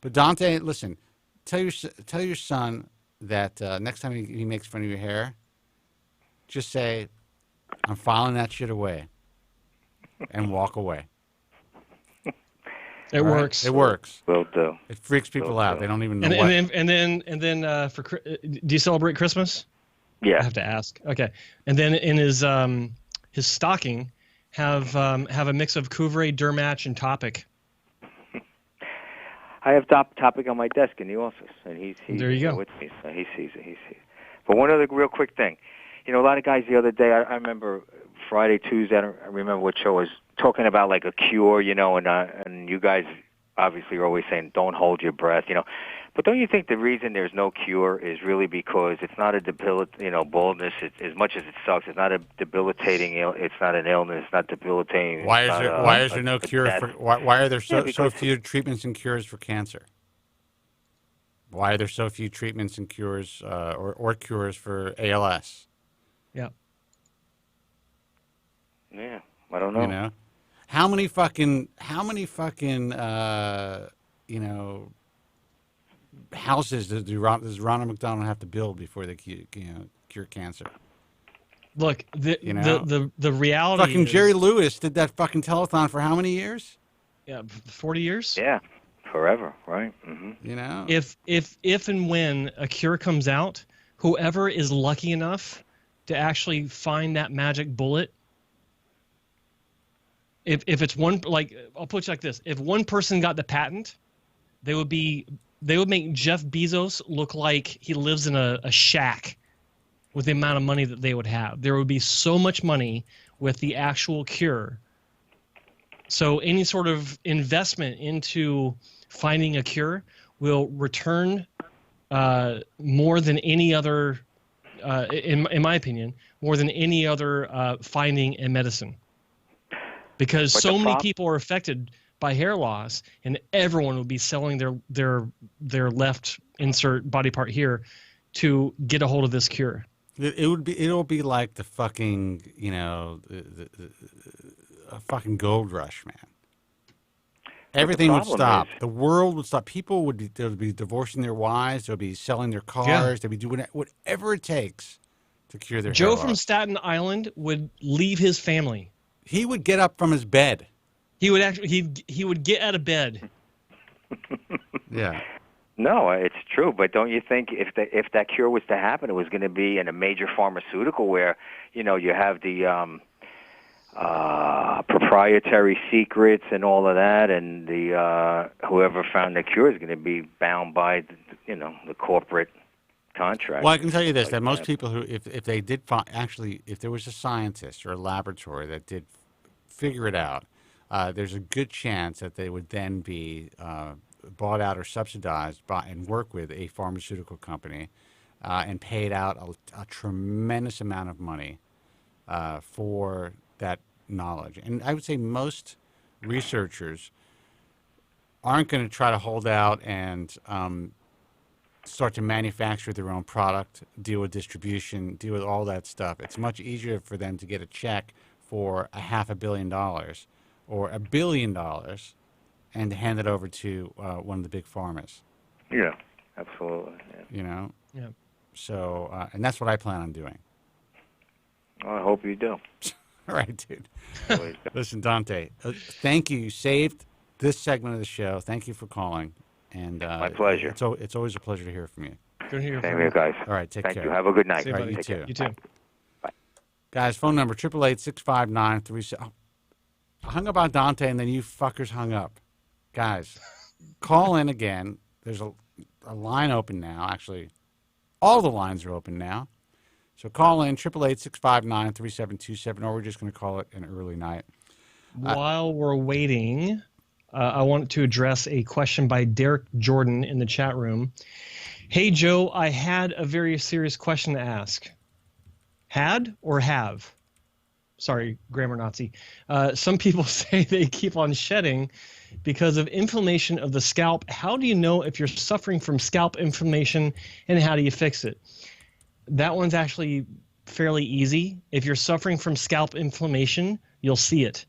Speaker 11: But Dante, listen, tell your son that next time he makes fun of your hair, just say, I'm filing that shit away, and walk away.
Speaker 12: It works.
Speaker 11: It works.
Speaker 16: Will do.
Speaker 11: It freaks people out. They don't even know
Speaker 12: And then do you celebrate Christmas?
Speaker 16: Yeah.
Speaker 12: I have to ask. Okay. And then in his stocking have a mix of Kobren, Durmatch, and Topic.
Speaker 16: I have Topic on my desk in the office, and he's
Speaker 12: there you go.
Speaker 16: With me, so he sees it. But one other real quick thing, you know, a lot of guys the other day, I remember Friday, Tuesday, I don't remember what show was talking about like a cure, you know, and you guys obviously are always saying don't hold your breath, you know. But don't you think the reason there's no cure is really because it's not a baldness, as much as it sucks, it's not a debilitating, it's not an illness, it's not debilitating.
Speaker 11: Why is there no cure for, why are there so few treatments and cures for cancer? Why are there so few treatments and cures or cures for ALS?
Speaker 12: Yeah.
Speaker 16: Yeah, I don't know.
Speaker 11: You know, how many fucking you know, houses does Ronald McDonald have to build before they cure cancer?
Speaker 12: Look, the reality.
Speaker 11: Fucking Jerry Lewis did that fucking telethon for how many years?
Speaker 12: Yeah, 40 years.
Speaker 16: Yeah, forever, right? Mm-hmm.
Speaker 11: You know,
Speaker 12: if and when a cure comes out, whoever is lucky enough to actually find that magic bullet. If it's one, like, I'll put it like this: if one person got the patent, they would make Jeff Bezos look like he lives in a shack with the amount of money that they would have. There would be so much money with the actual cure So any sort of investment into finding a cure will return more than any other, in my opinion, more than any other finding in medicine. Because so many people are affected by hair loss, and everyone will be selling their left insert body part here to get a hold of this cure.
Speaker 11: It'll be like the fucking, a fucking gold rush, man. Everything would stop. The world would stop. People would be divorcing their wives. They'll be selling their cars. They'll be doing whatever it takes to cure their hair
Speaker 12: Joe
Speaker 11: loss.
Speaker 12: from Staten Island would leave his family.
Speaker 11: He would get up from his bed.
Speaker 12: He would actually he would get out of bed.
Speaker 11: Yeah.
Speaker 16: No, it's true. But don't you think if that cure was to happen, it was going to be in a major pharmaceutical where, you have the proprietary secrets and all of that, and the whoever found the cure is going to be bound by the corporate contract.
Speaker 11: Well, I can tell you this: that most people who, if they did if there was a scientist or a laboratory that did figure it out, there's a good chance that they would then be bought out or subsidized by and work with a pharmaceutical company and paid out a tremendous amount of money for that knowledge. And I would say most researchers aren't going to try to hold out and start to manufacture their own product, deal with distribution, deal with all that stuff. It's much easier for them to get a check for $500 million or $1 billion and to hand it over to one of the big pharmas.
Speaker 16: Yeah, absolutely. Yeah.
Speaker 12: Yeah.
Speaker 11: So, and that's what I plan on doing.
Speaker 16: Well, I hope you do.
Speaker 11: All right, dude. Listen, Dante, thank you. You saved this segment of the show. Thank you for calling. And
Speaker 16: my pleasure.
Speaker 11: It's always a pleasure to hear from you.
Speaker 12: Good to hear
Speaker 16: from you guys.
Speaker 11: All right, take care.
Speaker 16: Thank you. Have a good night.
Speaker 11: All right, you
Speaker 12: Take
Speaker 11: too.
Speaker 12: care. You too.
Speaker 16: Bye.
Speaker 11: Guys, phone number 888-659-37. Oh, I hung up on Dante, and then you fuckers hung up. Guys, call in again. There's a line open now. Actually, all the lines are open now. So call in 888-659-3727, or we're just going to call it an early night.
Speaker 12: While we're waiting, I want to address a question by Derek Jordan in the chat room. Hey, Joe, I had a very serious question to ask. Had or have? Sorry, grammar Nazi. Some people say they keep on shedding because of inflammation of the scalp. How do you know if you're suffering from scalp inflammation, and how do you fix it? That one's actually fairly easy. If you're suffering from scalp inflammation, you'll see it.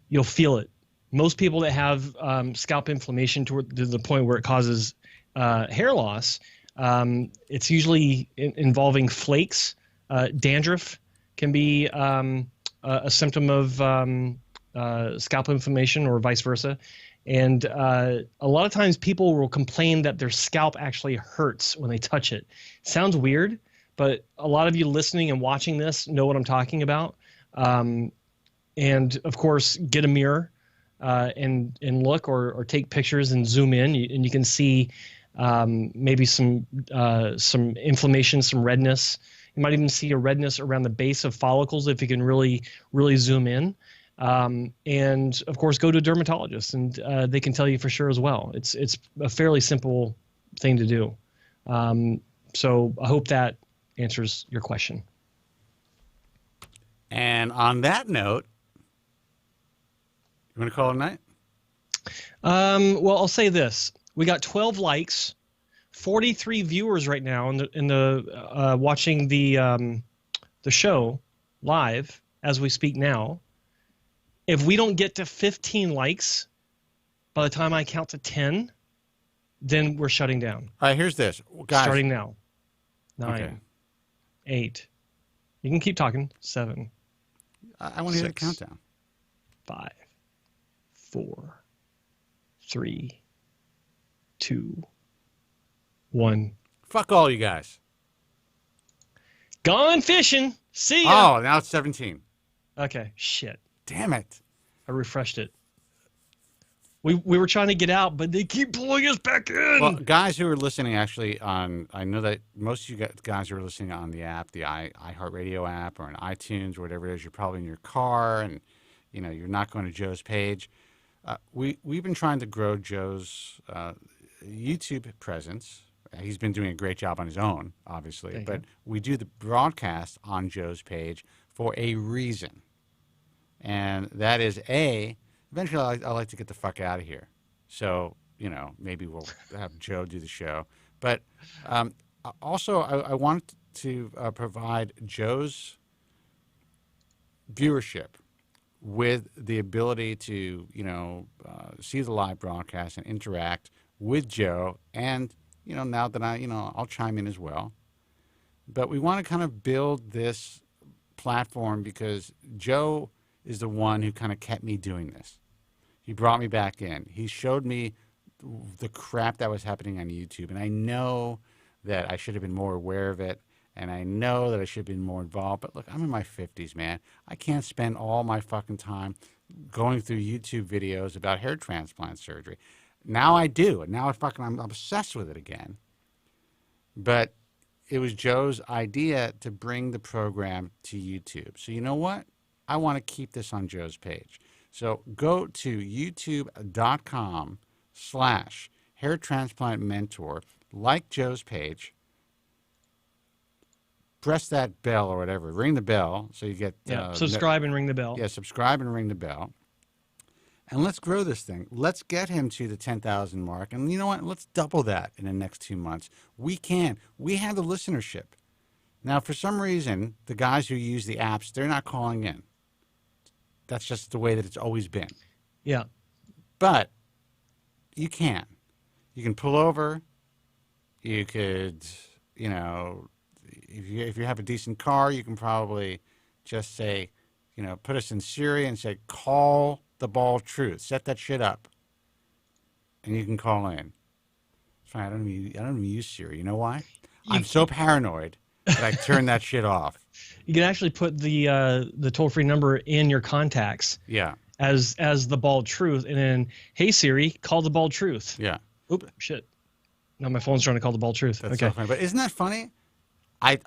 Speaker 12: You'll feel it. Most people that have scalp inflammation to the point where it causes hair loss, it's usually involving flakes. Dandruff can be a symptom of scalp inflammation, or vice versa. And a lot of times people will complain that their scalp actually hurts when they touch it. Sounds weird, but a lot of you listening and watching this know what I'm talking about. And of course, get a mirror and look, or take pictures and zoom in, and you can see maybe some inflammation, some redness. You might even see a redness around the base of follicles if you can really zoom in. And of course, go to a dermatologist, and they can tell you for sure as well. It's a fairly simple thing to do. So I hope that answers your question.
Speaker 11: And on that note, you want to call it a night?
Speaker 12: Well, I'll say this: we got 12 likes, 43 viewers right now in the watching the show live as we speak now. If we don't get to 15 likes by the time I count to 10, then we're shutting down.
Speaker 11: All right, here's this. Guys.
Speaker 12: Starting now. 9,
Speaker 11: Okay.
Speaker 12: 8. You can keep talking. 7.
Speaker 11: I want to hear the countdown.
Speaker 12: 5, 4, 3, 2, 1.
Speaker 11: Fuck all you guys.
Speaker 12: Gone fishing. See ya.
Speaker 11: Oh, now it's 17.
Speaker 12: Okay. Shit.
Speaker 11: Damn it.
Speaker 12: I refreshed it. We were trying to get out, but they keep pulling us back in.
Speaker 11: Well, guys who are listening actually I know that most of you guys who are listening on the app, the iHeartRadio app, or on iTunes, or whatever it is, you're probably in your car and you're not going to Joe's page. We've been trying to grow Joe's YouTube presence. He's been doing a great job on his own, obviously, but we do the broadcast on Joe's page for a reason. And that is, eventually I like to get the fuck out of here. So, maybe we'll have Joe do the show. But also, I want to provide Joe's viewership with the ability to, see the live broadcast and interact with Joe. And, now that I'll chime in as well. But we want to kind of build this platform because Joe is the one who kind of kept me doing this. He brought me back in. He showed me the crap that was happening on YouTube. And I know that I should have been more aware of it. And I know that I should have been more involved. But look, I'm in my 50s, man. I can't spend all my fucking time going through YouTube videos about hair transplant surgery. Now I do. And now I'm obsessed with it again. But it was Joe's idea to bring the program to YouTube. So you know what? I want to keep this on Joe's page. So go to youtube.com/hairtransplantmentor, like Joe's page, press that bell or whatever, ring the bell so you get...
Speaker 12: subscribe and ring the bell.
Speaker 11: Yeah, subscribe and ring the bell. And let's grow this thing. Let's get him to the 10,000 mark. And you know what? Let's double that in the next 2 months. We can. We have the listenership. Now, for some reason, the guys who use the apps, they're not calling in. That's just the way that it's always been.
Speaker 12: Yeah.
Speaker 11: But you can. You can pull over. You could, if you have a decent car, you can probably just say, put us in Siri and say, call the bald truth. Set that shit up. And you can call in. It's fine. I don't even use Siri. You know why? I'm so paranoid that I turn that shit off.
Speaker 12: You can actually put the toll-free number in your contacts.
Speaker 11: Yeah.
Speaker 12: As the bald truth, and then, hey Siri, call the bald truth.
Speaker 11: Yeah.
Speaker 12: Oop, shit. No, my phone's trying to call the bald truth.
Speaker 11: That's
Speaker 12: okay.
Speaker 11: So funny. But isn't that funny? I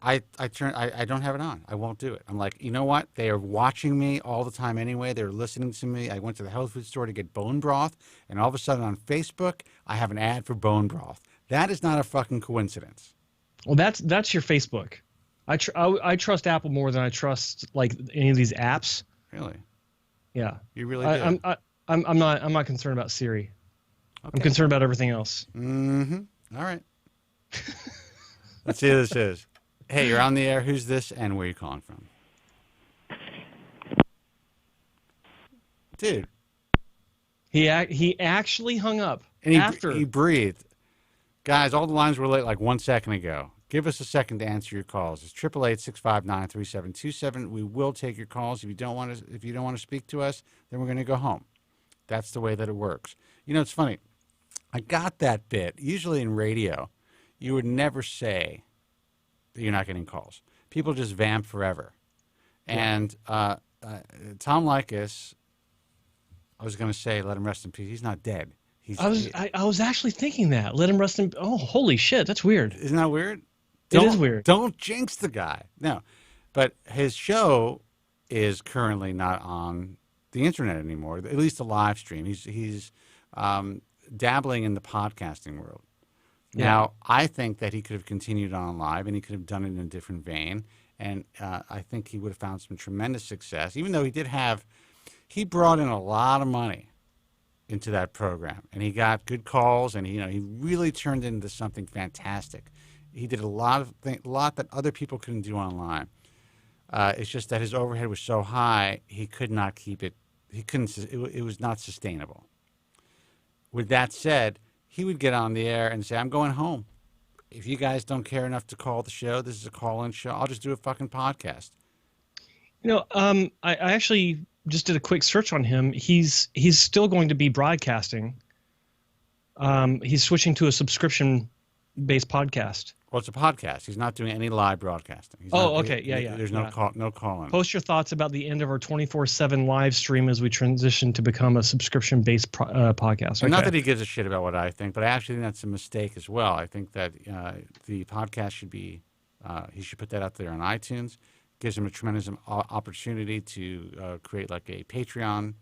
Speaker 11: don't have it on. I won't do it. I'm like, you know what? They are watching me all the time anyway. They're listening to me. I went to the health food store to get bone broth, and all of a sudden on Facebook, I have an ad for bone broth. That is not a fucking coincidence.
Speaker 12: Well, that's your Facebook. I trust Apple more than I trust like any of these apps.
Speaker 11: Really?
Speaker 12: Yeah.
Speaker 11: You really do?
Speaker 12: I'm not concerned about Siri. Okay. I'm concerned about everything else.
Speaker 11: Mm-hmm. All right. Let's see who this is. Hey, you're on the air. Who's this and where are you calling from? Dude.
Speaker 12: He actually hung up
Speaker 11: and
Speaker 12: after.
Speaker 11: He breathed. Guys, all the lines were lit like 1 second ago. Give us a second to answer your calls. It's 888-659-3727. We will take your calls. If you don't want to speak to us, then we're going to go home. That's the way that it works. It's funny. I got that bit. Usually in radio, you would never say that you're not getting calls. People just vamp forever. And Tom Likas, I was going to say, let him rest in peace. He's not dead.
Speaker 12: I was actually thinking that. Let him rest in. Oh, holy shit! That's weird.
Speaker 11: Isn't that weird?
Speaker 12: It is weird.
Speaker 11: Don't jinx the guy. No, but his show is currently not on the internet anymore. At least the live stream. He's dabbling in the podcasting world. Yeah. Now, I think that he could have continued on live, and he could have done it in a different vein. And I think he would have found some tremendous success, even though he brought in a lot of money into that program, and he got good calls, and he really turned it into something fantastic. He did a lot that other people couldn't do online. It's just that his overhead was so high, he could not keep it. He couldn't. It was not sustainable. With that said, he would get on the air and say, "I'm going home. If you guys don't care enough to call the show, this is a call-in show. I'll just do a fucking podcast."
Speaker 12: I actually just did a quick search on him. He's still going to be broadcasting. He's switching to a subscription-based podcast.
Speaker 11: Well, it's a podcast. He's not doing any live broadcasting.
Speaker 12: Okay. Yeah.
Speaker 11: There's no call-in.
Speaker 12: Post your thoughts about the end of our 24/7 live stream as we transition to become a subscription-based podcast. Okay.
Speaker 11: Not that he gives a shit about what I think, but I actually think that's a mistake as well. I think that the podcast should be he should put that out there on iTunes. gives him a tremendous opportunity to create like a Patreon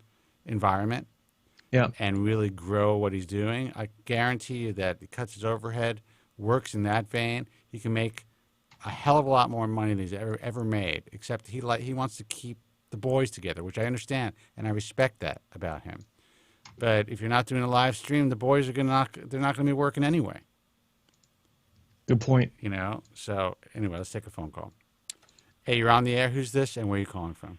Speaker 11: environment.
Speaker 12: Yeah.
Speaker 11: And really grow what he's doing. I guarantee you that he cuts his overhead, works in that vein. He can make a hell of a lot more money than he's ever made. Except he wants to keep the boys together, which I understand and I respect that about him. But if you're not doing a live stream, the boys are they're not going to be working anyway.
Speaker 12: Good point.
Speaker 11: You know. So anyway, let's take a phone call. Hey, you're on the air. Who's this, and where are you calling from?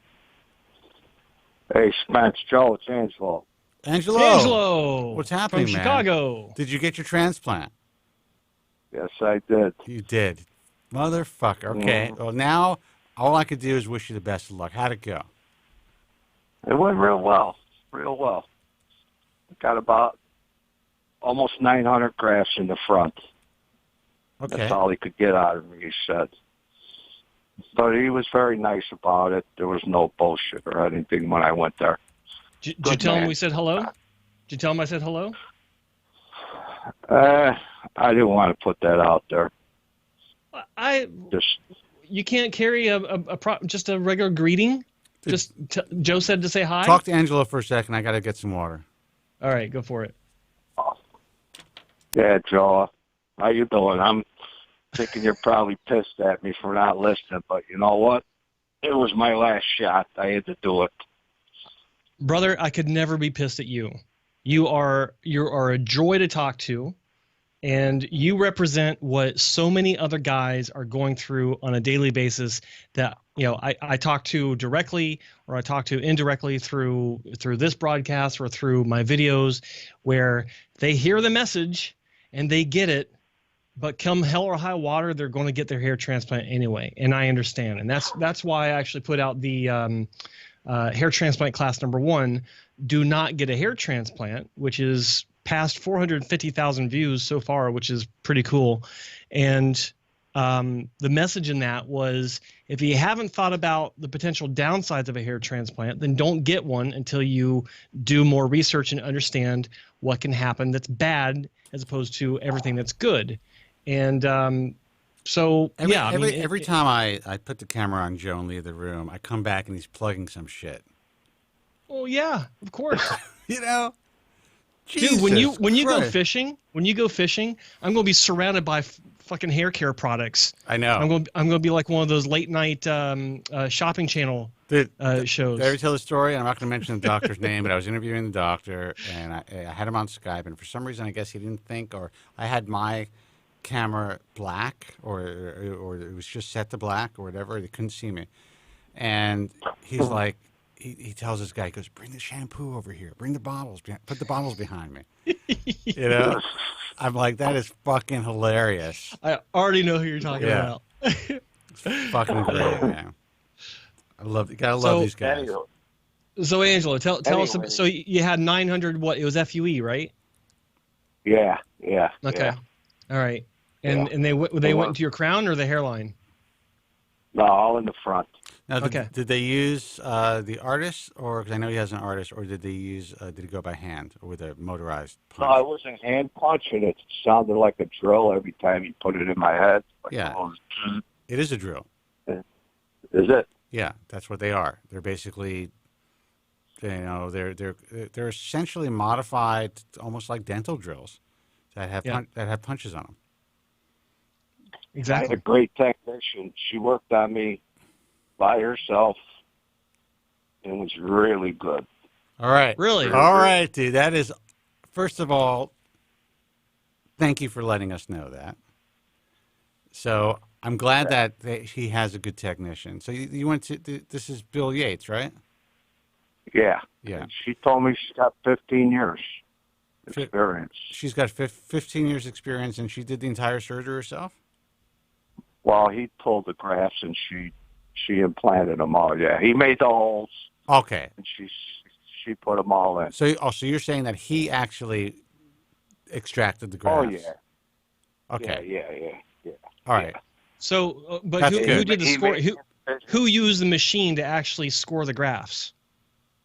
Speaker 17: Hey, Spence, Joe, it's Angelo.
Speaker 11: Angelo, what's happening,
Speaker 12: from
Speaker 11: man?
Speaker 12: Chicago.
Speaker 11: Did you get your transplant?
Speaker 17: Yes, I did.
Speaker 11: You did, motherfucker. Okay. Well, now all I could do is wish you the best of luck. How'd it go?
Speaker 17: It went real well. Real well. Got about almost 900 grafts in the front.
Speaker 11: Okay.
Speaker 17: That's all he could get out of me, he said. But he was very nice about it. There was no bullshit or anything when I went there.
Speaker 12: Did you tell him we said hello? Did you tell him I said hello?
Speaker 17: I didn't want to put that out there.
Speaker 12: You can't carry just a regular greeting? Joe said to say hi?
Speaker 11: Talk to Angelo for a second. I got to get some water.
Speaker 12: All right, go for it.
Speaker 17: Yeah, Joe. How you doing? I'm thinking you're probably pissed at me for not listening, but you know what? It was my last shot. I had to do it.
Speaker 12: Brother, I could never be pissed at you. You are a joy to talk to, and you represent what so many other guys are going through on a daily basis that I talk to directly or I talk to indirectly through this broadcast or through my videos, where they hear the message and they get it, but come hell or high water, they're going to get their hair transplant anyway, and I understand, and that's why I actually put out the hair transplant class number 1. Do not get a hair transplant, which is past 450,000 views so far, which is pretty cool. And the message in that was, if you haven't thought about the potential downsides of a hair transplant, then don't get one until you do more research and understand what can happen that's bad as opposed to everything that's good. And
Speaker 11: every time I put the camera on Joe and leave the room, I come back and he's plugging some shit.
Speaker 12: Well, yeah, of course.
Speaker 11: You know,
Speaker 12: dude, when you go fishing, I'm going to be surrounded by fucking hair care products.
Speaker 11: I know.
Speaker 12: I'm going to be like one of those late night shopping channel shows.
Speaker 11: Did I ever tell the story? I'm not going to mention the doctor's name, but I was interviewing the doctor, and I had him on Skype, and for some reason, I guess he didn't think, or I had my camera black, or it was just set to black, or whatever. They couldn't see me, and he's like, he tells this guy, he goes, "Bring the shampoo over here. Bring the bottles. Put the bottles behind me." You know, I'm like, that is fucking hilarious.
Speaker 12: I already know who you're talking about.
Speaker 11: It's fucking great, man. You gotta love these guys.
Speaker 12: So Angelo, tell us. So you had 900. What? It was FUE, right?
Speaker 17: Yeah.
Speaker 12: Okay.
Speaker 17: Yeah.
Speaker 12: All right. And they went into your crown or the hairline?
Speaker 17: No, all in the front.
Speaker 11: Now, did they use the artist, or because I know he has an artist, or did they use? Did it go by hand or with a motorized punch?
Speaker 17: No, it was a hand punch, and it sounded like a drill every time he put it in my head.
Speaker 11: It is a drill.
Speaker 17: Is it?
Speaker 11: Yeah, that's what they are. They're basically, they're essentially modified, almost like dental drills that have punches on them.
Speaker 12: Exactly.
Speaker 17: I had a great technician. She worked on me by herself and was really good.
Speaker 11: All right.
Speaker 12: Really?
Speaker 11: All right, dude. That is, first of all, thank you for letting us know that. So I'm glad that he has a good technician. So you went to, this is Bill Yates, right?
Speaker 17: Yeah.
Speaker 11: Yeah.
Speaker 17: And she told me she's got 15 years experience.
Speaker 11: She's got 15 years experience, and she did the entire surgery herself?
Speaker 17: Well, he pulled the grafts, and she implanted them all. Yeah, he made the holes.
Speaker 11: Okay.
Speaker 17: And she put them all in.
Speaker 11: So you're saying that he actually extracted the grafts?
Speaker 17: Oh yeah.
Speaker 11: Okay.
Speaker 17: Yeah.
Speaker 11: All right.
Speaker 12: So, but who did the score? Who used the machine to actually score the grafts?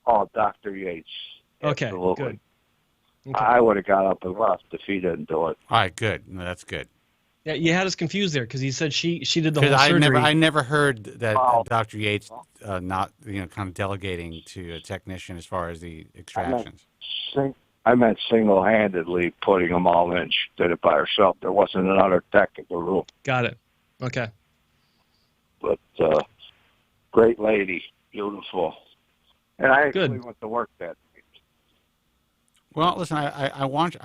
Speaker 17: Oh, Dr. Yates.
Speaker 12: Okay.
Speaker 17: Absolutely.
Speaker 12: Good. Okay.
Speaker 17: I would have got up and left if he didn't do it.
Speaker 11: All right. Good. No, that's good.
Speaker 12: Yeah, you had us confused there because he said she did the whole surgery.
Speaker 11: I never heard that Dr. Yates not kind of delegating to a technician as far as the extractions.
Speaker 17: I meant single-handedly putting them all in. She did it by herself. There wasn't another tech in the room.
Speaker 12: Got it. Okay.
Speaker 17: But great lady, beautiful, and I actually went to work that week.
Speaker 11: Well, listen, I want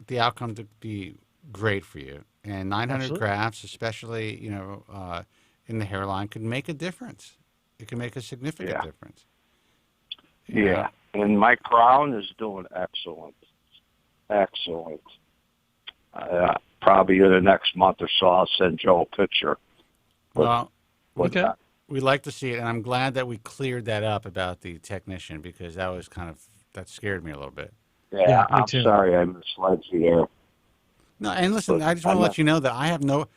Speaker 11: the outcome to be great for you, and 900 grafts, especially in the hairline, could make a difference. It can make a significant difference.
Speaker 17: Yeah, and my crown is doing excellent. Excellent. Probably in the next month or so, I'll send Joe a picture.
Speaker 11: We'd like to see it, and I'm glad that we cleared that up about the technician because that scared me a little bit.
Speaker 17: Yeah, I'm sorry I misled you there.
Speaker 11: No, and listen, I just want to let you know that I have no,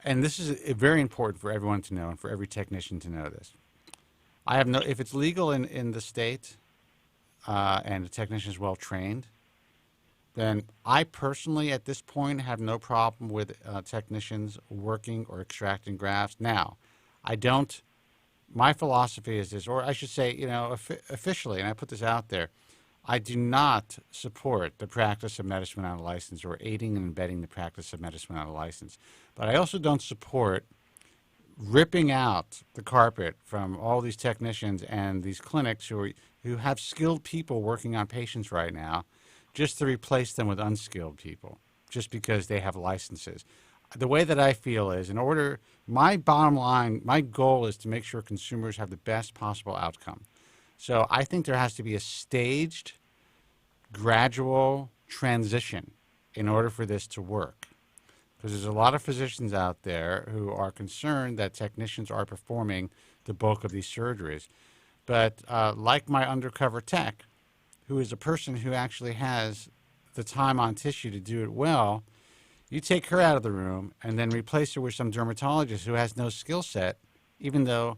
Speaker 11: and this is very important for everyone to know and for every technician to know this. I have no, if it's legal in the state and the technician is well trained, then I personally at this point have no problem with technicians working or extracting grafts. Now, I don't, my philosophy is this, or I should say, officially, and I put this out there, I do not support the practice of medicine without a license or aiding and abetting the practice of medicine without a license. But I also don't support ripping out the carpet from all these technicians and these clinics who have skilled people working on patients right now just to replace them with unskilled people just because they have licenses. The way that I feel is my bottom line, my goal is to make sure consumers have the best possible outcome. So I think there has to be a staged, gradual transition in order for this to work. Because there's a lot of physicians out there who are concerned that technicians are performing the bulk of these surgeries. But like my undercover tech, who is a person who actually has the time on tissue to do it well, you take her out of the room and then replace her with some dermatologist who has no skill set, even though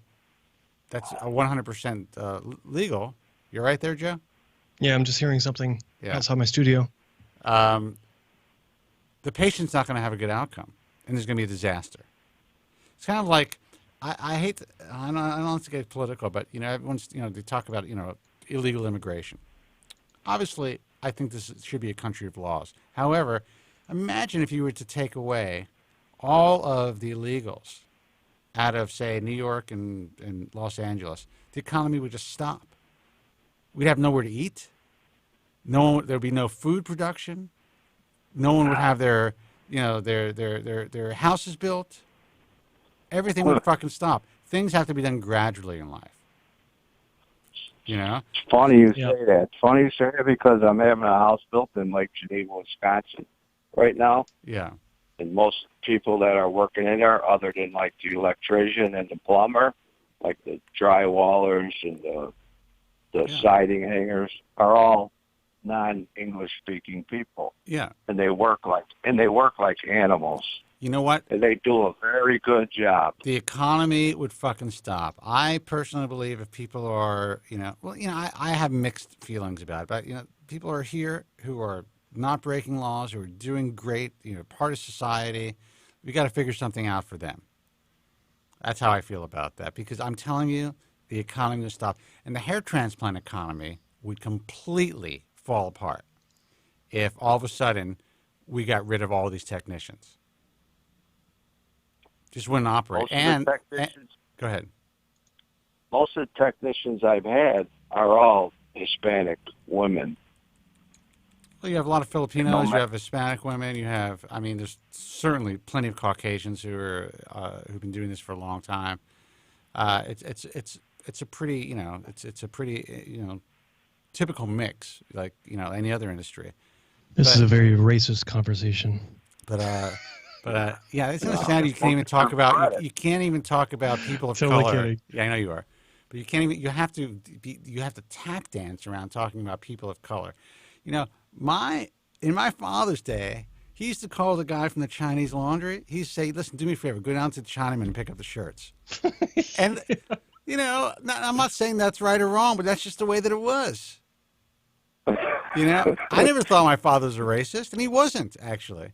Speaker 11: that's 100% legal. You're right there, Joe?
Speaker 12: Yeah, I'm just hearing something outside my studio.
Speaker 11: The patient's not going to have a good outcome, and there's going to be a disaster. It's kind of like, I don't want to get political, but, everyone's, they talk about, illegal immigration. Obviously, I think this should be a country of laws. However, imagine if you were to take away all of the illegals out of, say, New York and Los Angeles. The economy would just stop. We'd have nowhere to eat. There'd be no food production. No one would have their houses built. Everything would fucking stop. Things have to be done gradually in life.
Speaker 17: It's funny you say that. It's funny you say that because I'm having a house built in Lake Geneva, Wisconsin right now.
Speaker 11: Yeah.
Speaker 17: And most people that are working in there, other than like the electrician and the plumber, like the drywallers and the siding hangers, are all non-English speaking people.
Speaker 11: Yeah.
Speaker 17: And they work like animals.
Speaker 11: You know what?
Speaker 17: And they do a very good job.
Speaker 11: The economy would fucking stop. I personally believe if people are, I have mixed feelings about it, but people are here who are not breaking laws, who are doing great, part of society. We got to figure something out for them. That's how I feel about that, because I'm telling you, the economy will stop. And the hair transplant economy would completely fall apart if all of a sudden we got rid of all these technicians. Just wouldn't operate. Go ahead.
Speaker 17: Most of the technicians I've had are all Hispanic women.
Speaker 11: Well, you have a lot of Filipinos, you have Hispanic women, you have, there's certainly plenty of Caucasians who've been doing this for a long time. It's a pretty, it's a pretty, typical mix, like, any other industry.
Speaker 12: This is a very racist conversation.
Speaker 11: But yeah, it's sad you can't even talk about, you can't even talk about people of color.
Speaker 12: Kidding.
Speaker 11: Yeah, I know you are. But you can't even, you have to tap dance around talking about people of color. In my father's day, he used to call the guy from the Chinese laundry. He'd say, "Listen, do me a favor, go down to the Chinaman and pick up the shirts." And, I'm not saying that's right or wrong, but that's just the way that it was. I never thought my father was a racist, and he wasn't, actually.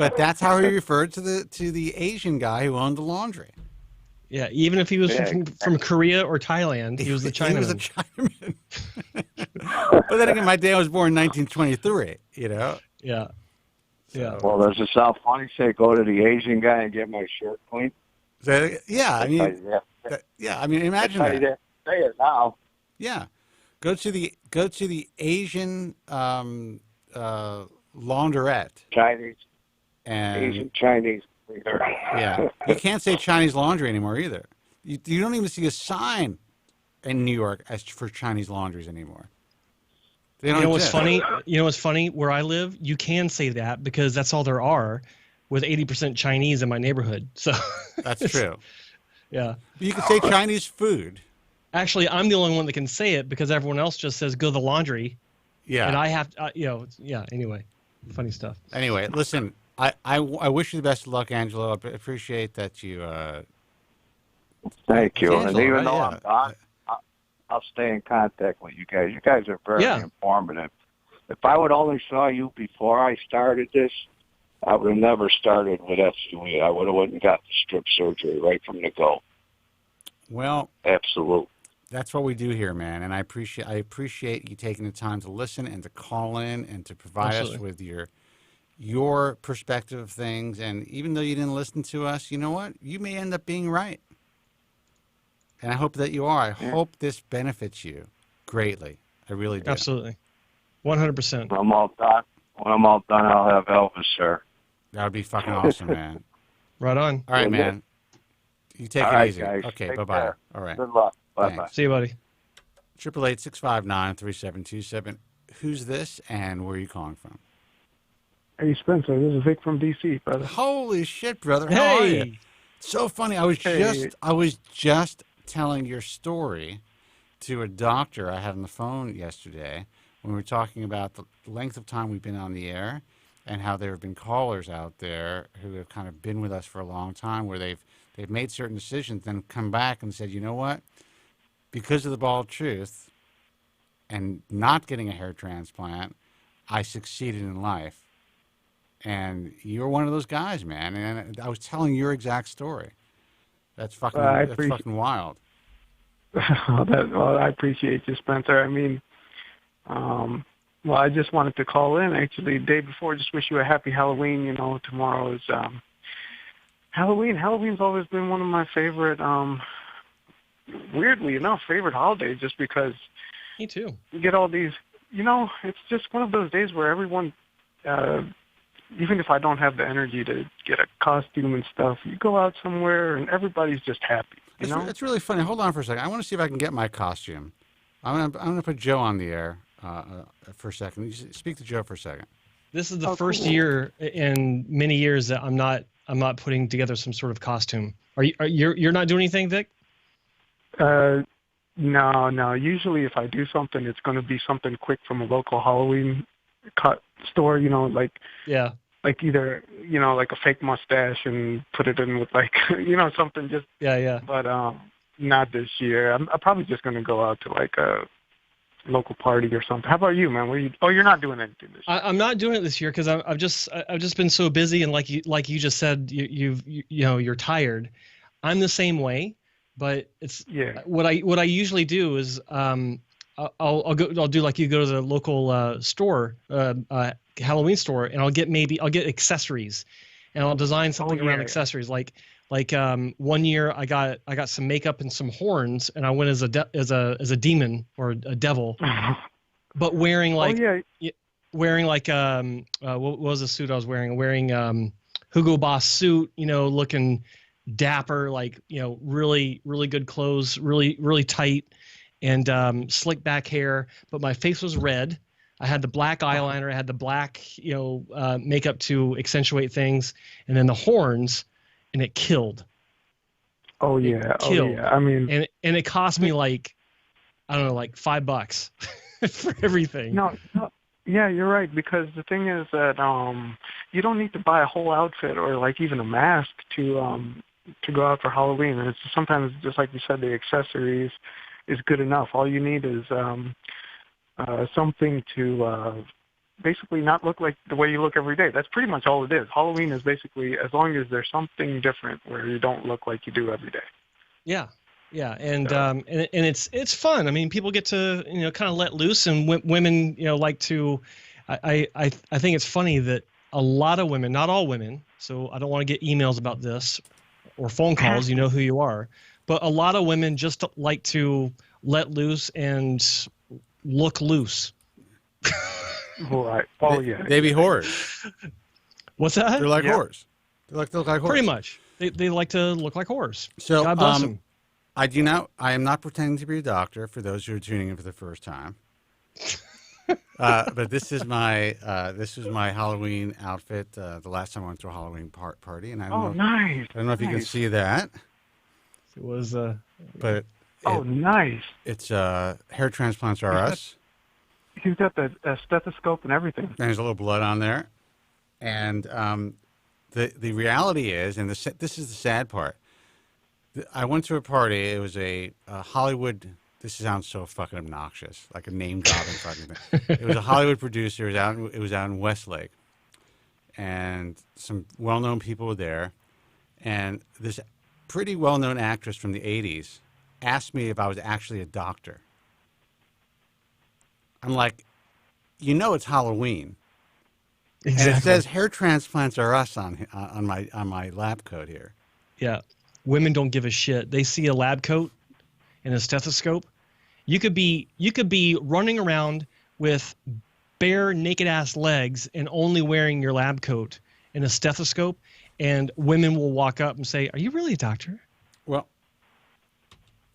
Speaker 11: But that's how he referred to the Asian guy who owned the laundry.
Speaker 12: Yeah, even if he was from Korea or Thailand, he was the Chinaman.
Speaker 11: He was a Chinaman. But then again, my dad was born in 1923, you know?
Speaker 12: Yeah. Yeah.
Speaker 17: Well, does it sound funny? Say, go to the Asian guy and get my shirt cleaned?
Speaker 11: So, yeah, I mean, imagine that.
Speaker 17: Say it now.
Speaker 11: Yeah. Go to the Asian laundrette.
Speaker 17: Chinese.
Speaker 11: And
Speaker 17: Asian Chinese.
Speaker 11: Yeah. You can't say Chinese laundry anymore either. You don't even see a sign in New York as for Chinese laundries anymore.
Speaker 12: You know what's funny? Where I live, you can say that because that's all there are, with 80% Chinese in my neighborhood. So
Speaker 11: that's true.
Speaker 12: Yeah.
Speaker 11: But you can say Chinese food.
Speaker 12: Actually, I'm the only one that can say it because everyone else just says go to the laundry.
Speaker 11: Yeah.
Speaker 12: And I have, Anyway, funny stuff.
Speaker 11: Anyway, listen, I wish you the best of luck, Angelo. I appreciate that you.
Speaker 17: Thank you.
Speaker 11: Angelo,
Speaker 17: and even
Speaker 11: right?
Speaker 17: though
Speaker 11: Yeah.
Speaker 17: I'll stay in contact with you guys. You guys are very informative. If I would only saw you before I started this, I would have never started with SUE. I would have went and got the strip surgery right from the go.
Speaker 11: Well,
Speaker 17: absolutely.
Speaker 11: That's what we do here, man. And I appreciate you taking the time to listen and to call in and to provide us with your perspective of things. And even though you didn't listen to us, you know what? You may end up being right. And I hope that you are. I hope this benefits you greatly. I really do.
Speaker 12: Absolutely. 100%.
Speaker 17: When I'm all done, I'll have Elvis, sir.
Speaker 11: That would be fucking awesome, man.
Speaker 12: Right on.
Speaker 11: All right, man. You take it easy.
Speaker 17: Guys.
Speaker 11: Okay,
Speaker 17: Take
Speaker 11: bye-bye.
Speaker 17: care.
Speaker 11: All right.
Speaker 17: Good luck. Bye-bye.
Speaker 12: See you, buddy.
Speaker 11: 888-659-3727. Who's this, and where are you calling from?
Speaker 18: Hey, Spencer. This is Vic from D.C., brother.
Speaker 11: Holy shit, brother. How are you? So funny. I was just telling your story to a doctor I had on the phone yesterday when we were talking about the length of time we've been on the air and how there have been callers out there who have kind of been with us for a long time where they've made certain decisions, then come back and said, you know what? Because of the bald truth and not getting a hair transplant, I succeeded in life. And you're one of those guys, man. And I was telling your exact story. That's fucking fucking wild.
Speaker 18: Well, I appreciate you, Spencer. I mean, well, I just wanted to call in, actually, the day before. Just wish you a happy Halloween. You know, tomorrow is Halloween. Halloween's always been one of my favorite, weirdly enough, favorite holidays, just because.
Speaker 12: Me too.
Speaker 18: You get all these, you know, it's just one of those days where everyone, even if I don't have the energy to get a costume and stuff, you go out somewhere and everybody's just happy. You know?
Speaker 11: It's really funny. Hold on for a second. I want to see if I can get my costume. I'm gonna put Joe on the air for a second. You speak to Joe for a second.
Speaker 12: This is the first year in many years that I'm not putting together some sort of costume. You're not doing anything, Vic?
Speaker 18: No. Usually, if I do something, it's going to be something quick from a local Halloween store. You know, like either like a fake mustache and put it in with something just But not this year. I'm probably just going to go out to like a local party or something. How about you, man? You're not doing anything this year. I'm
Speaker 12: not doing it this year because I've just been so busy, and like you just said, you're tired. I'm the same way, but it's what I usually do is I'll do like you go to the local store, Halloween store, and I'll get accessories, and I'll design something around accessories. Like 1 year I got some makeup and some horns, and I went as a demon or a devil, but wearing what was the suit I was wearing? Wearing Hugo Boss suit, looking dapper, really really good clothes, really tight, and slick back hair, but my face was red. I had the black eyeliner, I had the black makeup to accentuate things, and then the horns, and it killed. Killed.
Speaker 18: I mean,
Speaker 12: and it cost me like $5 for everything.
Speaker 18: No, yeah, you're right, because the thing is that you don't need to buy a whole outfit or like even a mask to go out for Halloween. And it's sometimes, just like you said, the accessories is good enough. All you need is something to basically not look like the way you look every day. That's pretty much all it is. Halloween is basically as long as there's something different where you don't look like you do every day.
Speaker 12: Yeah. Yeah, and it's fun. I mean, people get to kind of let loose, and women like to. I think it's funny that a lot of women, not all women, so I don't want to get emails about this or phone calls. You know who you are, but a lot of women just like to let loose and look loose.
Speaker 18: Right. Oh yeah.
Speaker 11: They be whores.
Speaker 12: What's that?
Speaker 11: They're like whores. They like to look like whores.
Speaker 12: Pretty much. They like to look like whores.
Speaker 11: So
Speaker 12: God bless them.
Speaker 11: I am not pretending to be a doctor for those who are tuning in for the first time. But this is my Halloween outfit. The last time I went to a Halloween party, and I don't know.
Speaker 18: Nice.
Speaker 11: I don't know if you can see that.
Speaker 12: It was.
Speaker 11: But
Speaker 18: nice.
Speaker 11: It's Hair Transplants Are Us.
Speaker 18: He's got the stethoscope and everything.
Speaker 11: And there's a little blood on there, and the reality is, and this is the sad part. I went to a party. It was a Hollywood. This sounds so fucking obnoxious, like a name dropping fucking thing. It was a Hollywood producer. It was out in Westlake, and some well-known people were there. And this pretty well-known actress from the '80s asked me if I was actually a doctor. I'm like, it's Halloween,
Speaker 12: Exactly.
Speaker 11: and it says Hair Transplants Are Us on my lab coat here.
Speaker 12: Yeah. Women don't give a shit. They see a lab coat and a stethoscope. You could be running around with bare naked ass legs and only wearing your lab coat and a stethoscope, and women will walk up and say, "Are you really a doctor?"
Speaker 11: Well,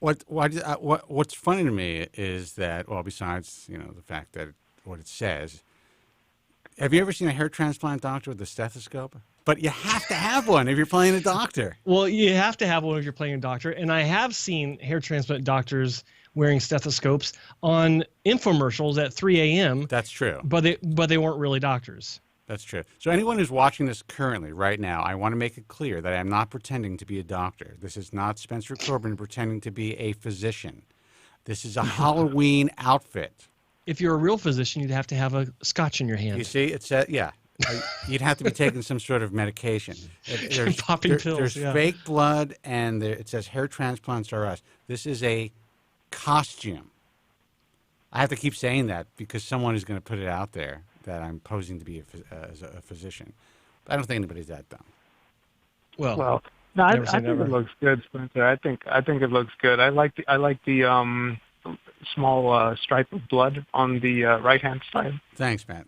Speaker 11: what's funny to me is that, well, besides the fact that what it says, have you ever seen a hair transplant doctor with a stethoscope? But you have to have one if you're playing a doctor.
Speaker 12: Well, you have to have one if you're playing a doctor. And I have seen hair transplant doctors wearing stethoscopes on infomercials at 3 a.m.
Speaker 11: That's true.
Speaker 12: But they weren't really doctors.
Speaker 11: That's true. So anyone who's watching this currently, right now, I want to make it clear that I'm not pretending to be a doctor. This is not Spencer Kobren pretending to be a physician. This is a Halloween outfit.
Speaker 12: If you're a real physician, you'd have to have a scotch in your hand.
Speaker 11: You see, it's yeah. You'd have to be taking some sort of medication. There's
Speaker 12: popping pills.
Speaker 11: There's fake blood, and it says Hair Transplants Are Us. This is a costume. I have to keep saying that because someone is going to put it out there that I'm posing to be as a physician. But I don't think anybody's that dumb.
Speaker 18: Well, no, I think it looks good, Spencer. I think it looks good. I like the small stripe of blood on the right hand side.
Speaker 11: Thanks, Matt.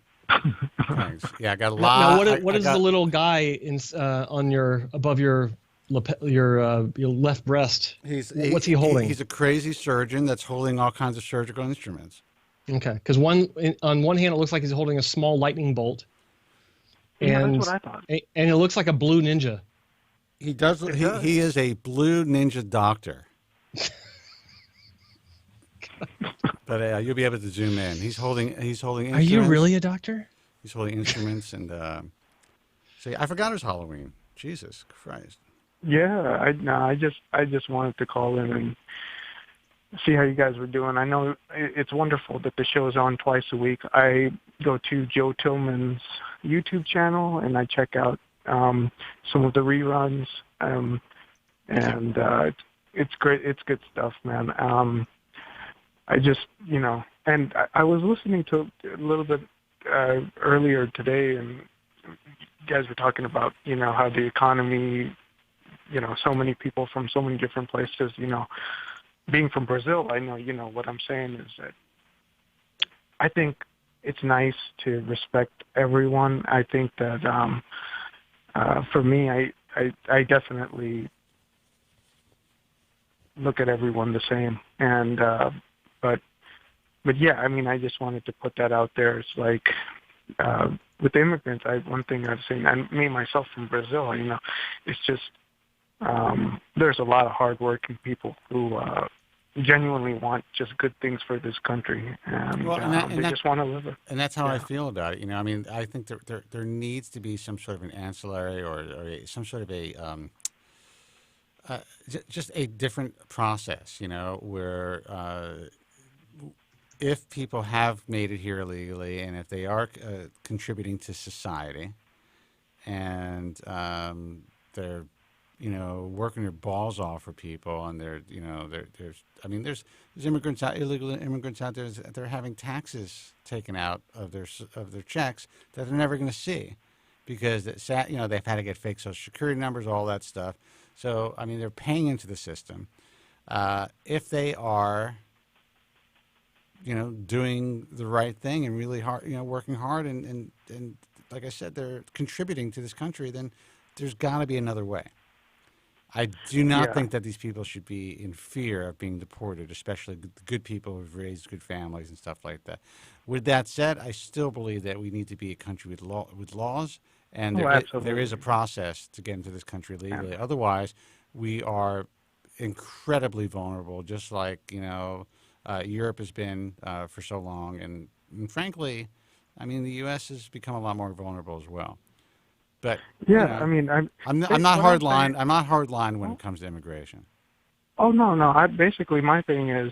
Speaker 11: Thanks. Yeah, I got a lot.
Speaker 12: Now, what is the little guy on above your left breast? What's he holding?
Speaker 11: He's a crazy surgeon that's holding all kinds of surgical instruments.
Speaker 12: Okay, because on one hand it looks like he's holding a small lightning bolt, and
Speaker 18: that's what I thought.
Speaker 12: And it looks like a blue ninja.
Speaker 11: He does. He is a blue ninja doctor. But you'll be able to zoom in. He's holding.
Speaker 12: Are you really a doctor?
Speaker 11: He's holding instruments and. See, I forgot it was Halloween. Jesus Christ.
Speaker 18: Yeah, I just wanted to call in and see how you guys were doing. I know it's wonderful that the show is on twice a week. I go to Joe Tillman's YouTube channel and I check out some of the reruns, and it's great. It's good stuff, man. I just, and I was listening to a little bit earlier today, and you guys were talking about, how the economy, so many people from so many different places, being from Brazil, I know, what I'm saying is that I think it's nice to respect everyone. I think that for me, I definitely look at everyone the same, and but yeah, I mean, I just wanted to put that out there. It's like with immigrants, one thing I've seen, and me myself from Brazil, it's just there's a lot of hardworking people who genuinely want just good things for this country, and they just want to live it.
Speaker 11: And that's how I feel about it. I mean, I think there needs to be some sort of an ancillary or some sort of a just a different process, where if people have made it here illegally, and if they are contributing to society, and they're, working their balls off for people, and there's immigrants out, illegal immigrants out there that they're having taxes taken out of their checks that they're never going to see, because they've had to get fake Social Security numbers, all that stuff. So they're paying into the system. If they are, doing the right thing and really hard, working hard, and like I said, they're contributing to this country, then there's got to be another way. I do not think that these people should be in fear of being deported, especially the good people who've raised good families and stuff like that. With that said, I still believe that we need to be a country with laws, and there is a process to get into this country legally. Otherwise, we are incredibly vulnerable, just like Europe has been for so long, and frankly, the U.S. has become a lot more vulnerable as well. But I'm not hardline. I'm not hardline when it comes to immigration.
Speaker 18: Oh no. Basically my thing is,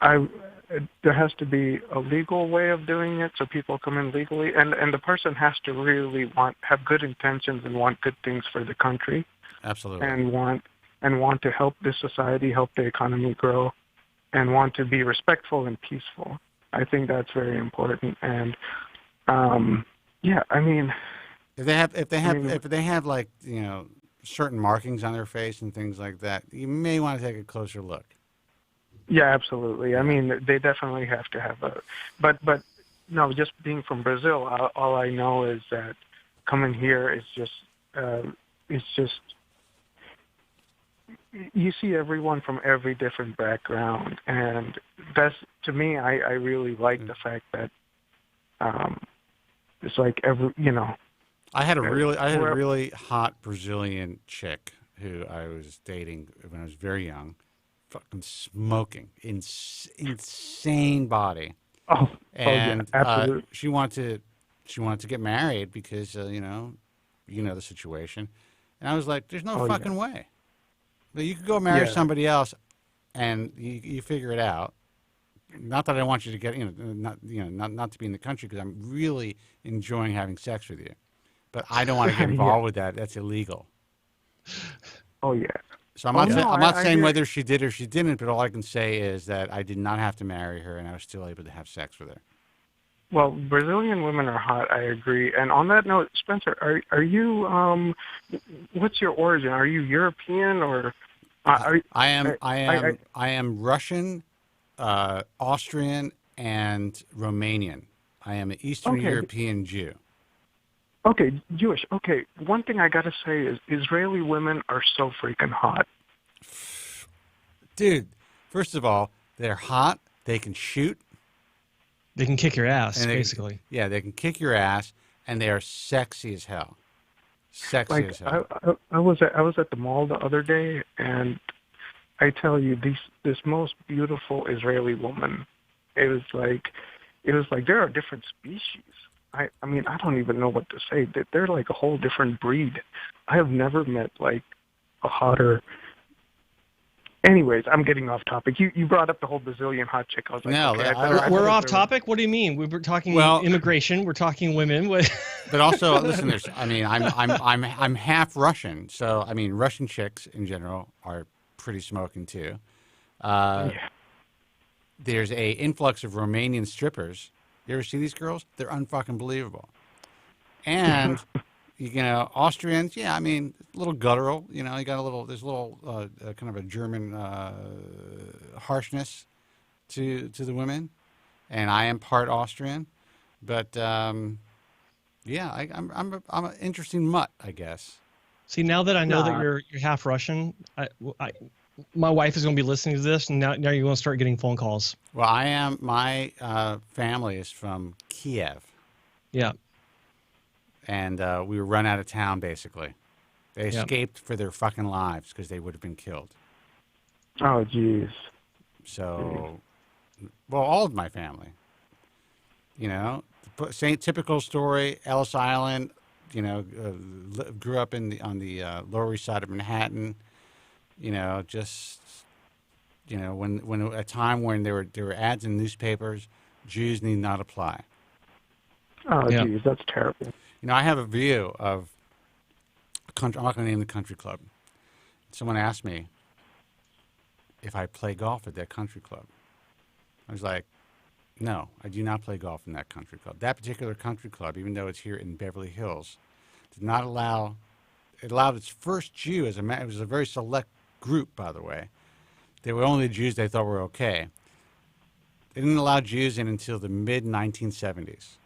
Speaker 18: there has to be a legal way of doing it, so people come in legally, and the person has to really have good intentions and want good things for the country.
Speaker 11: Absolutely.
Speaker 18: And want to help the society, help the economy grow, and want to be respectful and peaceful. I think that's very important. And if they have like certain markings on their face and things like that, you may want to take a closer look. Yeah, absolutely. They definitely have to have but no, just being from Brazil, all I know is that coming here is just you see everyone from every different background, and that's, to me, I really like the fact that it's like
Speaker 11: I had a really hot Brazilian chick who I was dating when I was very young, fucking smoking, insane body.
Speaker 18: Yeah, absolutely.
Speaker 11: She wanted to get married because the situation, and I was like, "There's no fucking way." But you could go marry somebody else, and you figure it out. Not that I want you to get not to be in the country, because I'm really enjoying having sex with you, but I don't want to get involved with that. That's illegal.
Speaker 18: Oh yeah.
Speaker 11: So I'm not saying whether she did or she didn't, but all I can say is that I did not have to marry her, and I was still able to have sex with her.
Speaker 18: Well, Brazilian women are hot. I agree. And on that note, Spencer, are you? What's your origin? Are you European or?
Speaker 11: I am Russian, Austrian, and Romanian. I am an Eastern European Jew.
Speaker 18: Okay, Jewish. Okay, one thing I gotta say is Israeli women are so freaking hot.
Speaker 11: Dude, first of all, they're hot. They can shoot.
Speaker 12: They can kick your ass, basically.
Speaker 11: Yeah, they can kick your ass, and they are sexy as hell. Sexy as hell.
Speaker 18: I was at the mall the other day, and I tell you, this most beautiful Israeli woman, it was like there are different species. I don't even know what to say. They're like a whole different breed. I have never met like a hotter. Anyways, I'm getting off topic. You brought up the whole Brazilian hot chick. I was like,
Speaker 12: we're off topic. What do you mean? We were talking immigration. We're talking women.
Speaker 11: But also, listen. I'm half Russian, so Russian chicks in general are pretty smoking too. There's a influx of Romanian strippers. You ever see these girls? They're unfucking believable. And Austrians, a little guttural. You got there's a little kind of a German harshness to the women, and I am part Austrian, but I'm an interesting mutt, I guess.
Speaker 12: See, now that I know that you're half Russian, my wife is going to be listening to this, and now you're going to start getting phone calls.
Speaker 11: Well, I am. My family is from Kiev.
Speaker 12: Yeah.
Speaker 11: And we were run out of town, basically. They escaped for their fucking lives because they would have been killed.
Speaker 18: Oh, jeez.
Speaker 11: So, well, all of my family. Typical story, Ellis Island, grew up on the Lower East Side of Manhattan. you know, when a time when there were ads in newspapers, Jews need not apply.
Speaker 18: Oh, geez, that's terrible.
Speaker 11: You know, I have a view of a country. I'm not going to name the country club. Someone asked me if I play golf at that country club. I was like, no, I do not play golf in that country club. That particular country club, even though it's here in Beverly Hills, did not allow. It allowed its first Jew as a man. It was a very select group, by the way. They were only the Jews they thought were okay. They didn't allow Jews in until the mid-1970s.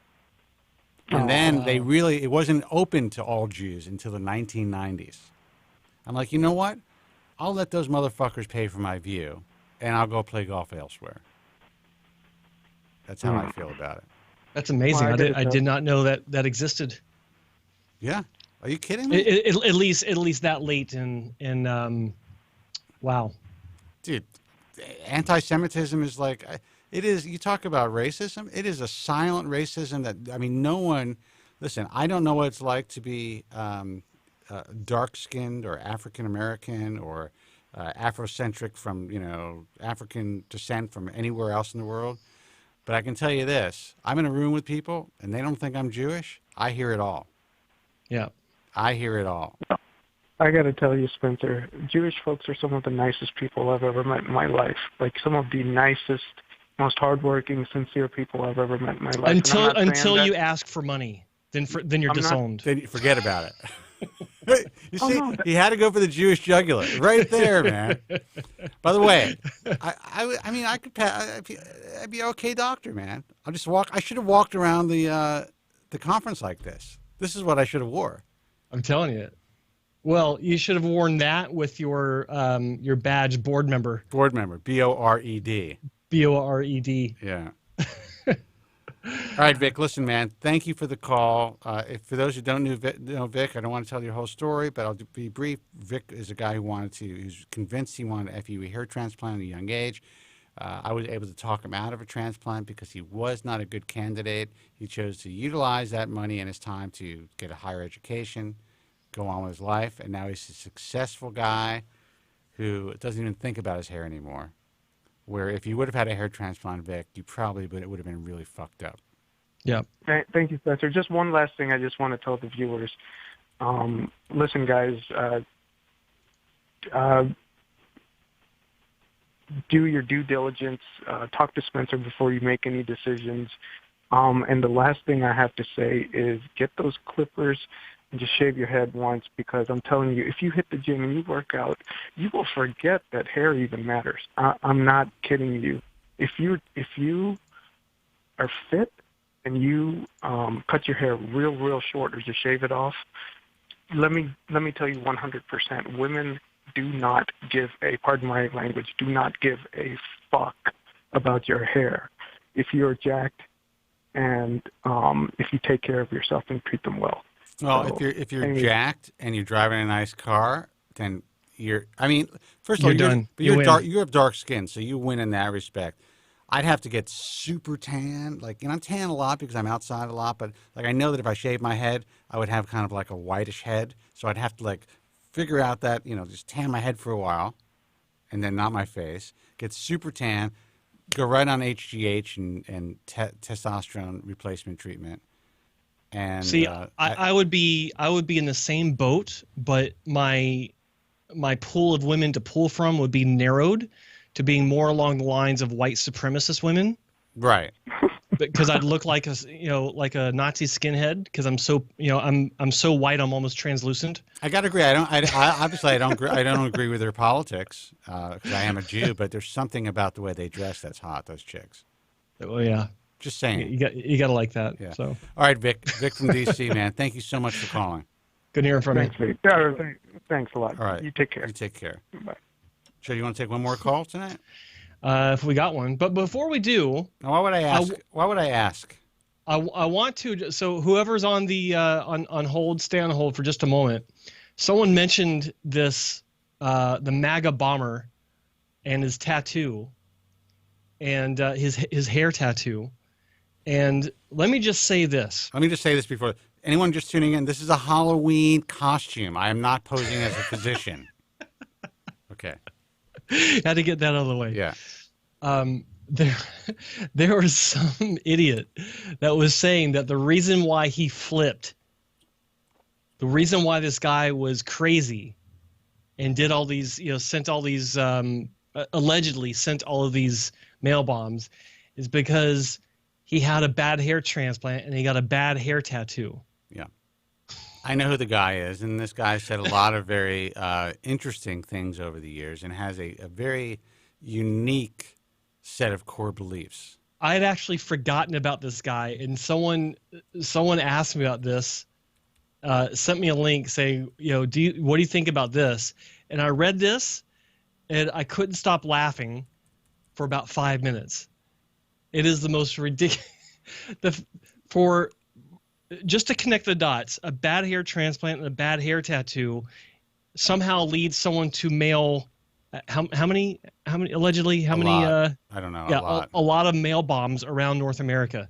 Speaker 11: And then it wasn't open to all Jews until the 1990s. I'm like, you know what? I'll let those motherfuckers pay for my view, and I'll go play golf elsewhere. That's how I feel about it.
Speaker 12: That's amazing. I did not know that existed.
Speaker 11: Yeah. Are you kidding me?
Speaker 12: At least that late in wow.
Speaker 11: Dude, anti-Semitism is like, it is, you talk about racism, it is a silent racism that, I mean, no one, listen, I don't know what it's like to be dark-skinned or African-American or Afrocentric from, you know, African descent from anywhere else in the world. But I can tell you this, I'm in a room with people and they don't think I'm Jewish. I hear it all.
Speaker 12: Yeah.
Speaker 11: I hear it all.
Speaker 18: I got to tell you, Spencer, Jewish folks are some of the nicest people I've ever met in my life. Like some of the nicest, most hardworking, sincere people I've ever met in my life.
Speaker 12: Until you ask for money, then you're disowned.
Speaker 11: Then you forget about it. You see, he had to go for the Jewish jugular right there, man. By the way, I mean, I'd be okay, doctor, man. I'll just walk. I should have walked around the conference like this. This is what I should have wore.
Speaker 12: I'm telling you. Well, you should have worn that with your badge, board member.
Speaker 11: Board member, B-O-R-E-D.
Speaker 12: B-O-R-E-D.
Speaker 11: Yeah. All right, Vic, listen, man, thank you for the call. For those who don't know Vic, I don't want to tell your whole story, but I'll be brief. Vic is a guy who's convinced he wanted a FUE hair transplant at a young age. I was able to talk him out of a transplant because he was not a good candidate. He chose to utilize that money and his time to get a higher education, go on with his life, and now he's a successful guy who doesn't even think about his hair anymore. Where if you would have had a hair transplant, Vic, you probably would have been really fucked up.
Speaker 12: Yeah.
Speaker 18: Thank you, Spencer. Just one last thing I just want to tell the viewers. Listen, guys, do your due diligence. Talk to Spencer before you make any decisions. And the last thing I have to say is get those clippers and just shave your head once, because I'm telling you, if you hit the gym and you work out, you will forget that hair even matters. I'm not kidding you. If you are fit and you cut your hair real short or just shave it off, let me tell you 100%, women do not give pardon my language, do not give a fuck about your hair if you're jacked and if you take care of yourself and treat them well.
Speaker 11: Well,
Speaker 18: So,
Speaker 11: if you're jacked and you're driving a nice car, then I mean, first of all,
Speaker 12: You're done.
Speaker 11: But
Speaker 12: You win.
Speaker 11: you have dark skin, so you win in that respect. I'd have to get super tan, I'm tan a lot because I'm outside a lot, but I know that if I shave my head, I would have kind of like a whitish head, so I'd have to figure out that, just tan my head for a while, and then not my face, get super tan, go right on HGH and testosterone replacement treatment. And
Speaker 12: see, I would be in the same boat, but my pool of women to pull from would be narrowed to being more along the lines of white supremacist women.
Speaker 11: Right.
Speaker 12: Because I'd look like a Nazi skinhead because I'm so I'm so white I'm almost translucent.
Speaker 11: I gotta agree. Obviously I don't agree with their politics because I am a Jew, but there's something about the way they dress that's hot. Those chicks.
Speaker 12: Oh yeah.
Speaker 11: Just saying.
Speaker 12: You got to like that.
Speaker 11: Yeah.
Speaker 12: So.
Speaker 11: All right, Vic from DC, man. Thank you so much for calling.
Speaker 12: Good hearing from
Speaker 18: you. Thanks a lot.
Speaker 11: All right.
Speaker 18: You take care.
Speaker 11: You take care.
Speaker 18: Bye.
Speaker 11: So you want to take one more call tonight?
Speaker 12: If we got one, but before we do,
Speaker 11: now, why would I ask?
Speaker 12: I want to. So whoever's on the on hold, stay on hold for just a moment. Someone mentioned this the MAGA bomber and his tattoo, and his hair tattoo. And let me just say this.
Speaker 11: Let me just say this before anyone just tuning in. This is a Halloween costume. I am not posing as a physician. Okay.
Speaker 12: Had to get that out of the way.
Speaker 11: Yeah.
Speaker 12: There was some idiot that was saying that the reason why he flipped, the reason why this guy was crazy and did all these, sent all these, allegedly sent all of these mail bombs, is because he had a bad hair transplant and he got a bad hair tattoo.
Speaker 11: Yeah. I know who the guy is, and this guy said a lot of very interesting things over the years and has a very unique set of core beliefs.
Speaker 12: I had actually forgotten about this guy, and someone asked me about this, sent me a link saying, what do you think about this? And I read this, and I couldn't stop laughing for about 5 minutes. It is the most ridiculous. Just to connect the dots, a bad hair transplant and a bad hair tattoo somehow leads someone to mail. How many allegedly? How many?
Speaker 11: I don't know.
Speaker 12: Yeah, a lot of mail bombs around North America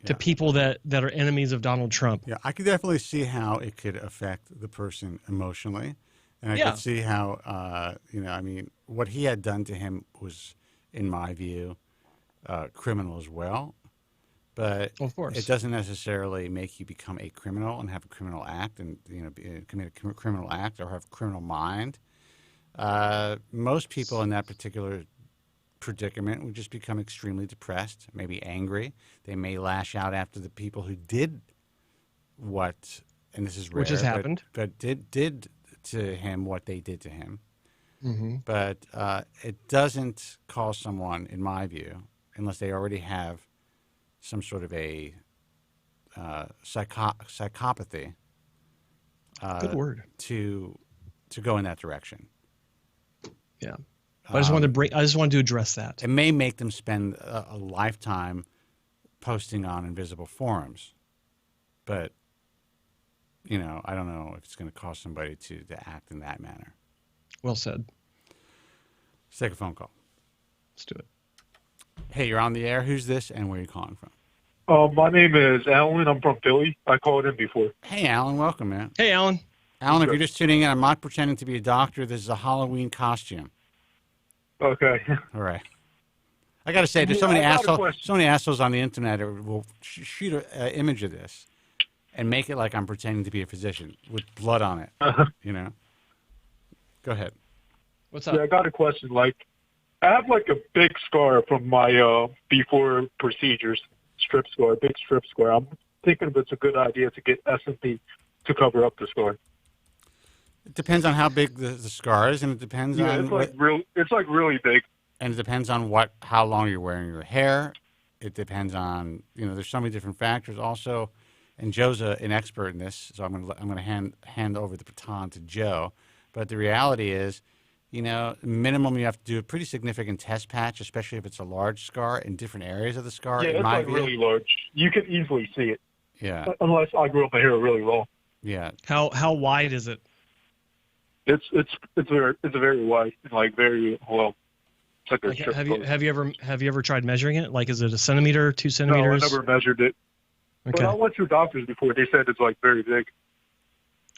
Speaker 12: to people that are enemies of Donald Trump.
Speaker 11: Yeah, I could definitely see how it could affect the person emotionally, and I could see how what he had done to him was, in my view, criminal as well. But
Speaker 12: of course,
Speaker 11: it doesn't necessarily make you become a criminal and have a criminal act and commit a criminal act or have a criminal mind. Most people in that particular predicament would just become extremely depressed, maybe angry. They may lash out after the people who did what, and this is rare,
Speaker 12: which has happened,
Speaker 11: but did to him what they did to him.
Speaker 12: Mm-hmm.
Speaker 11: But it doesn't cause someone, in my view, unless they already have some sort of a psychopathy.
Speaker 12: Good word.
Speaker 11: To go in that direction.
Speaker 12: Yeah, I just wanted to address that.
Speaker 11: It may make them spend a lifetime posting on invisible forums, but I don't know if it's going to cause somebody to act in that manner.
Speaker 12: Well said.
Speaker 11: Let's take a phone call.
Speaker 12: Let's do it.
Speaker 11: Hey, you're on the air. Who's this, and where are you calling from?
Speaker 19: My name is Alan. I'm from Philly. I called in before.
Speaker 11: Hey, Alan. Welcome, man.
Speaker 12: Hey, Alan.
Speaker 11: Alan, if you're just tuning in, I'm not pretending to be a doctor. This is a Halloween costume.
Speaker 19: Okay.
Speaker 11: All right. I got to say, there's so many assholes on the internet who will shoot an image of this and make it like I'm pretending to be a physician with blood on it. Go ahead.
Speaker 12: What's up?
Speaker 19: Yeah, I got a question. I have a big scar from my before procedures, big strip scar. I'm thinking if it's a good idea to get S&P to cover up the scar.
Speaker 11: It depends on how big the scar is, and it depends on
Speaker 19: it's really big.
Speaker 11: And it depends on how long you're wearing your hair. It depends on there's so many different factors. Also, and Joe's an expert in this, so I'm gonna hand over the baton to Joe. But the reality is, minimum you have to do a pretty significant test patch, especially if it's a large scar in different areas of the scar.
Speaker 19: Yeah, it's really large. You can easily see it.
Speaker 11: Yeah.
Speaker 19: Unless I grew up my hair really long.
Speaker 11: Yeah.
Speaker 12: How wide is it?
Speaker 19: It's very wide, very well. It's like a strip
Speaker 12: have you ever tried measuring it? Is it a centimeter, 2 centimeters?
Speaker 19: No, I never measured it.
Speaker 12: Okay.
Speaker 19: But I went to doctors before. They said it's very big.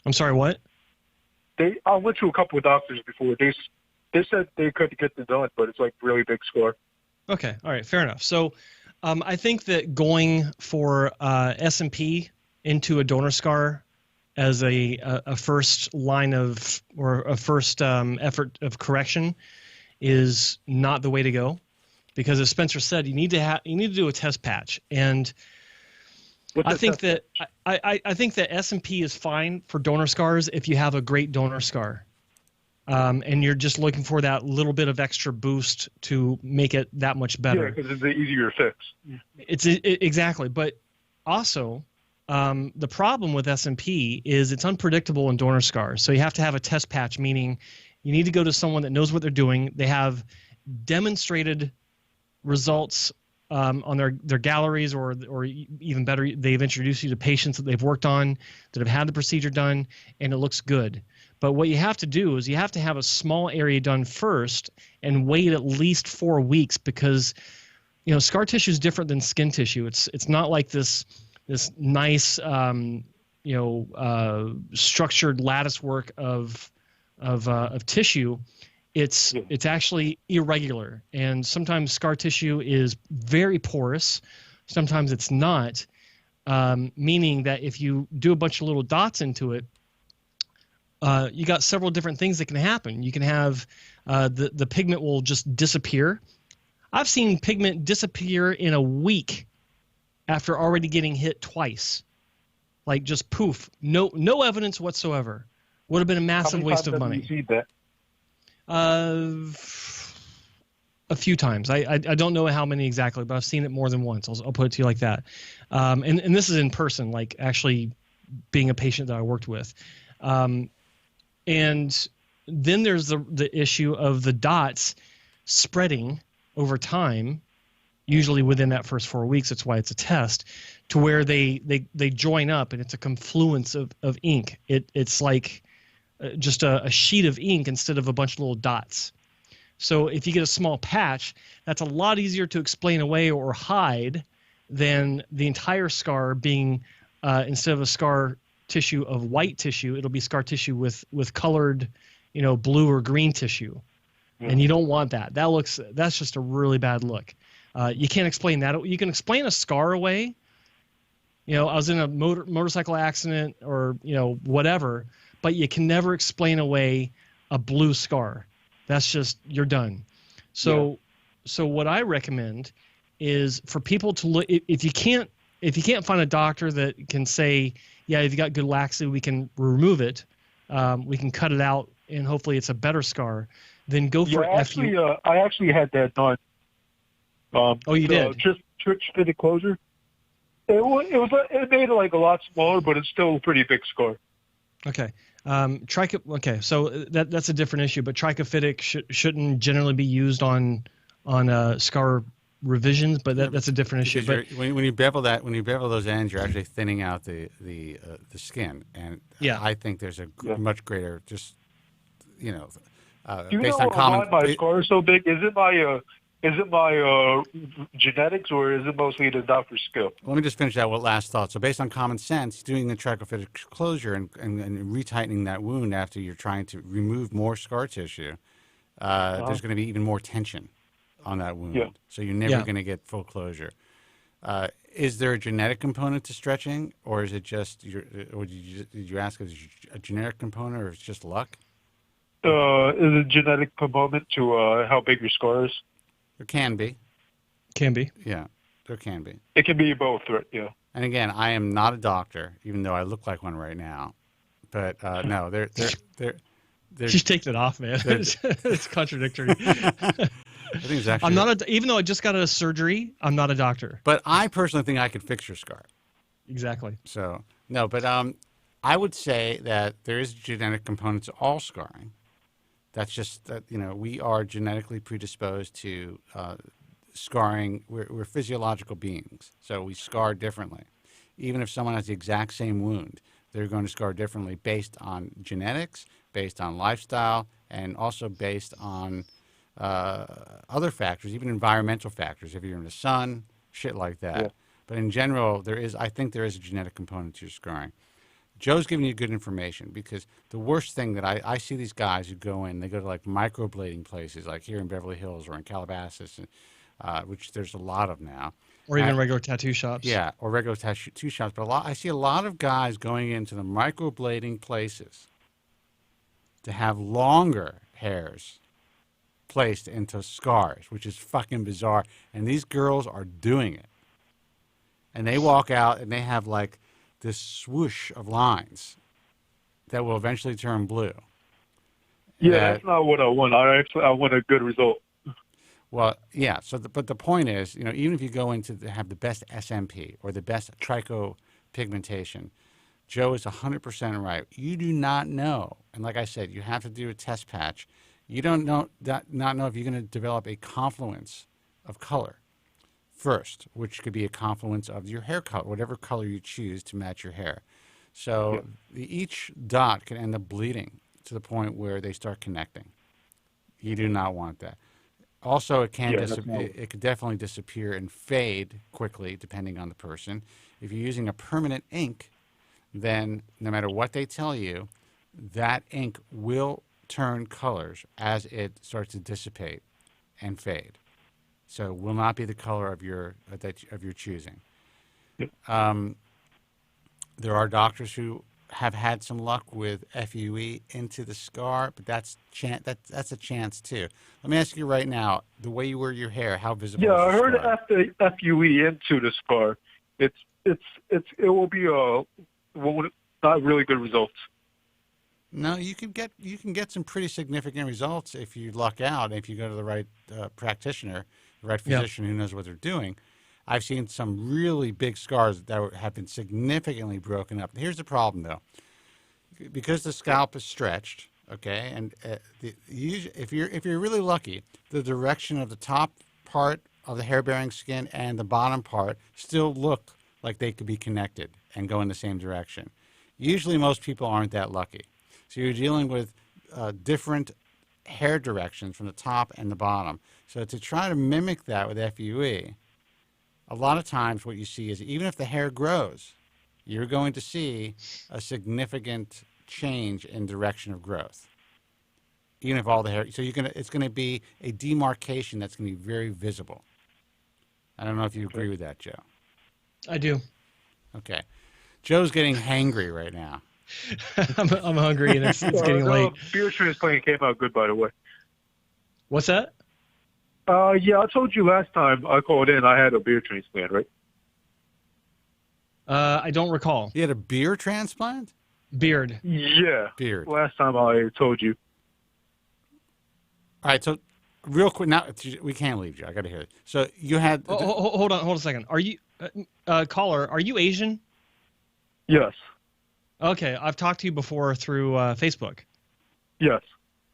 Speaker 12: I'm sorry, what?
Speaker 19: I went to a couple of doctors before. They said they could get it done, but it's really big scar.
Speaker 12: Okay, all right, fair enough. So, I think that going for S&P into a donor scar as a first line of or a first effort of correction is not the way to go, because as Spencer said, you need to do a test patch, and I think that S&P is fine for donor scars if you have a great donor scar, and you're just looking for that little bit of extra boost to make it that much better.
Speaker 19: Yeah, because it's an easier fix.
Speaker 12: Exactly, but also the problem with S&P is it's unpredictable in donor scars. So you have to have a test patch, meaning you need to go to someone that knows what they're doing. They have demonstrated results on their galleries, or even better, they've introduced you to patients that they've worked on that have had the procedure done, and it looks good. But what you have to do is you have to have a small area done first and wait at least 4 weeks, because scar tissue is different than skin tissue. It's not like this nice structured lattice work of tissue. it's actually irregular, and sometimes scar tissue is very porous, sometimes it's not, meaning that if you do a bunch of little dots into it, you got several different things that can happen. You can have the pigment will just disappear. I've seen pigment disappear in a week after already getting hit twice. Like just poof, no evidence whatsoever. Would have been a massive waste of money.
Speaker 19: How many times have you seen that?
Speaker 12: A few times. I don't know how many exactly, but I've seen it more than once. I'll put it to you like that. And this is in person, like actually being a patient that I worked with. And then there's the issue of the dots spreading over time, usually within that first 4 weeks. That's why it's a test, to where they join up and it's a confluence of ink. It's like just a sheet of ink instead of a bunch of little dots. So if you get a small patch, that's a lot easier to explain away or hide than the entire scar being, instead of a scar tissue of white tissue, it'll be scar tissue with colored, blue or green tissue. And you don't want that. That's just a really bad look. You can't explain that. You can explain a scar away. I was in a motorcycle accident or, whatever, but you can never explain away a blue scar. That's just, you're done. So what I recommend is for people to look, if you can't find a doctor that can say, yeah, if you got good laxity, we can remove it. We can cut it out and hopefully it's a better scar. Then go for FU.
Speaker 19: I actually had that done.
Speaker 12: Oh, you did?
Speaker 19: Just fitted closure. It made it like a lot smaller, but it's still a pretty big scar.
Speaker 12: Okay. Okay, so that's a different issue, but trichophytic shouldn't generally be used on scar revisions, but that's a different issue. But
Speaker 11: when you bevel those ends, you're actually thinning out the skin, and I think there's a much greater just
Speaker 19: Do you
Speaker 11: based
Speaker 19: know
Speaker 11: on common.
Speaker 19: why my scar is so big? Is it my genetics, or is it mostly the doctor's skill?
Speaker 11: Let me just finish that last thought. So based on common sense, doing the trichophytic closure and retightening that wound after you're trying to remove more scar tissue, there's going to be even more tension on that wound.
Speaker 19: Yeah.
Speaker 11: So you're never going to get full closure. Is there a genetic component to stretching, or is it just or did you ask if it's a genetic component, or it's just luck?
Speaker 19: Is it a genetic component to how big your scar is?
Speaker 11: There can be.
Speaker 12: Can be.
Speaker 11: Yeah, there can be.
Speaker 19: It can be both, right? Yeah.
Speaker 11: And again, I am not a doctor, even though I look like one right now. But no, they're
Speaker 12: She's taking it off, man. It's contradictory.
Speaker 11: I think it's actually.
Speaker 12: I'm not even though I just got a surgery, I'm not a doctor.
Speaker 11: But I personally think I could fix your scar.
Speaker 12: Exactly.
Speaker 11: So no, but I would say that there is a genetic component to all scarring. That's just that we are genetically predisposed to scarring. We're physiological beings, so we scar differently. Even if someone has the exact same wound, they're going to scar differently based on genetics, based on lifestyle, and also based on other factors, even environmental factors. If you're in the sun, shit like that. Yeah. But in general, I think there is a genetic component to your scarring. Joe's giving you good information, because the worst thing that I see these guys who go to like microblading places, like here in Beverly Hills or in Calabasas, which there's a lot of now.
Speaker 12: Or even regular tattoo shops.
Speaker 11: Yeah, or regular tattoo shops. But I see a lot of guys going into the microblading places to have longer hairs placed into scars, which is fucking bizarre. And these girls are doing it. And they walk out and they have like this swoosh of lines that will eventually turn blue.
Speaker 19: Yeah, that's not what I want. I want a good result.
Speaker 11: Well, yeah. But the point is, even if you go into have the best SMP or the best trichopigmentation, Joe is 100% right. You do not know, and like I said, you have to do a test patch. You don't know not know if you're going to develop a confluence of color first, which could be a confluence of your hair color, whatever color you choose to match your hair. So each dot can end up bleeding to the point where they start connecting. You do not want that. Also, it could definitely disappear and fade quickly depending on the person. If you're using a permanent ink, then no matter what they tell you, that ink will turn colors as it starts to dissipate and fade. So it will not be the color of your choosing. There are doctors who have had some luck with FUE into the scar, but that's a chance too. Let me ask you right now, the way you wear your hair, how visible?
Speaker 19: Yeah,
Speaker 11: is
Speaker 19: I
Speaker 11: your
Speaker 19: heard
Speaker 11: scar?
Speaker 19: after FUE into the scar, it will be not really good results.
Speaker 11: No, you can get some pretty significant results if you luck out, if you go to the right practitioner, the right physician who knows what they're doing. I've seen some really big scars that have been significantly broken up. Here's the problem, though. Because the scalp is stretched, okay, and if you're really lucky, the direction of the top part of the hair-bearing skin and the bottom part still look like they could be connected and go in the same direction. Usually, most people aren't that lucky. So you're dealing with different hair directions from the top and the bottom. So to try to mimic that with FUE, a lot of times what you see is even if the hair grows, you're going to see a significant change in direction of growth. Even if all the hair, so it's going to be a demarcation that's going to be very visible. I don't know if you agree with that, Joe.
Speaker 12: I do.
Speaker 11: Okay. Joe's getting hangry right now.
Speaker 12: I'm hungry and it's getting late.
Speaker 19: Beer transplant came out good, by the way.
Speaker 12: What's that?
Speaker 19: Yeah, I told you last time I called in I had a beer transplant, right?
Speaker 12: I don't recall.
Speaker 11: You had a beer transplant?
Speaker 12: Beard.
Speaker 19: Yeah.
Speaker 11: Beard.
Speaker 19: Last time I told you.
Speaker 11: All right, so real quick, now we can't leave you. I got to hear it. So you had...
Speaker 12: hold on a second. Are you, caller, are you Asian?
Speaker 19: Yes.
Speaker 12: Okay, I've talked to you before through Facebook.
Speaker 19: Yes.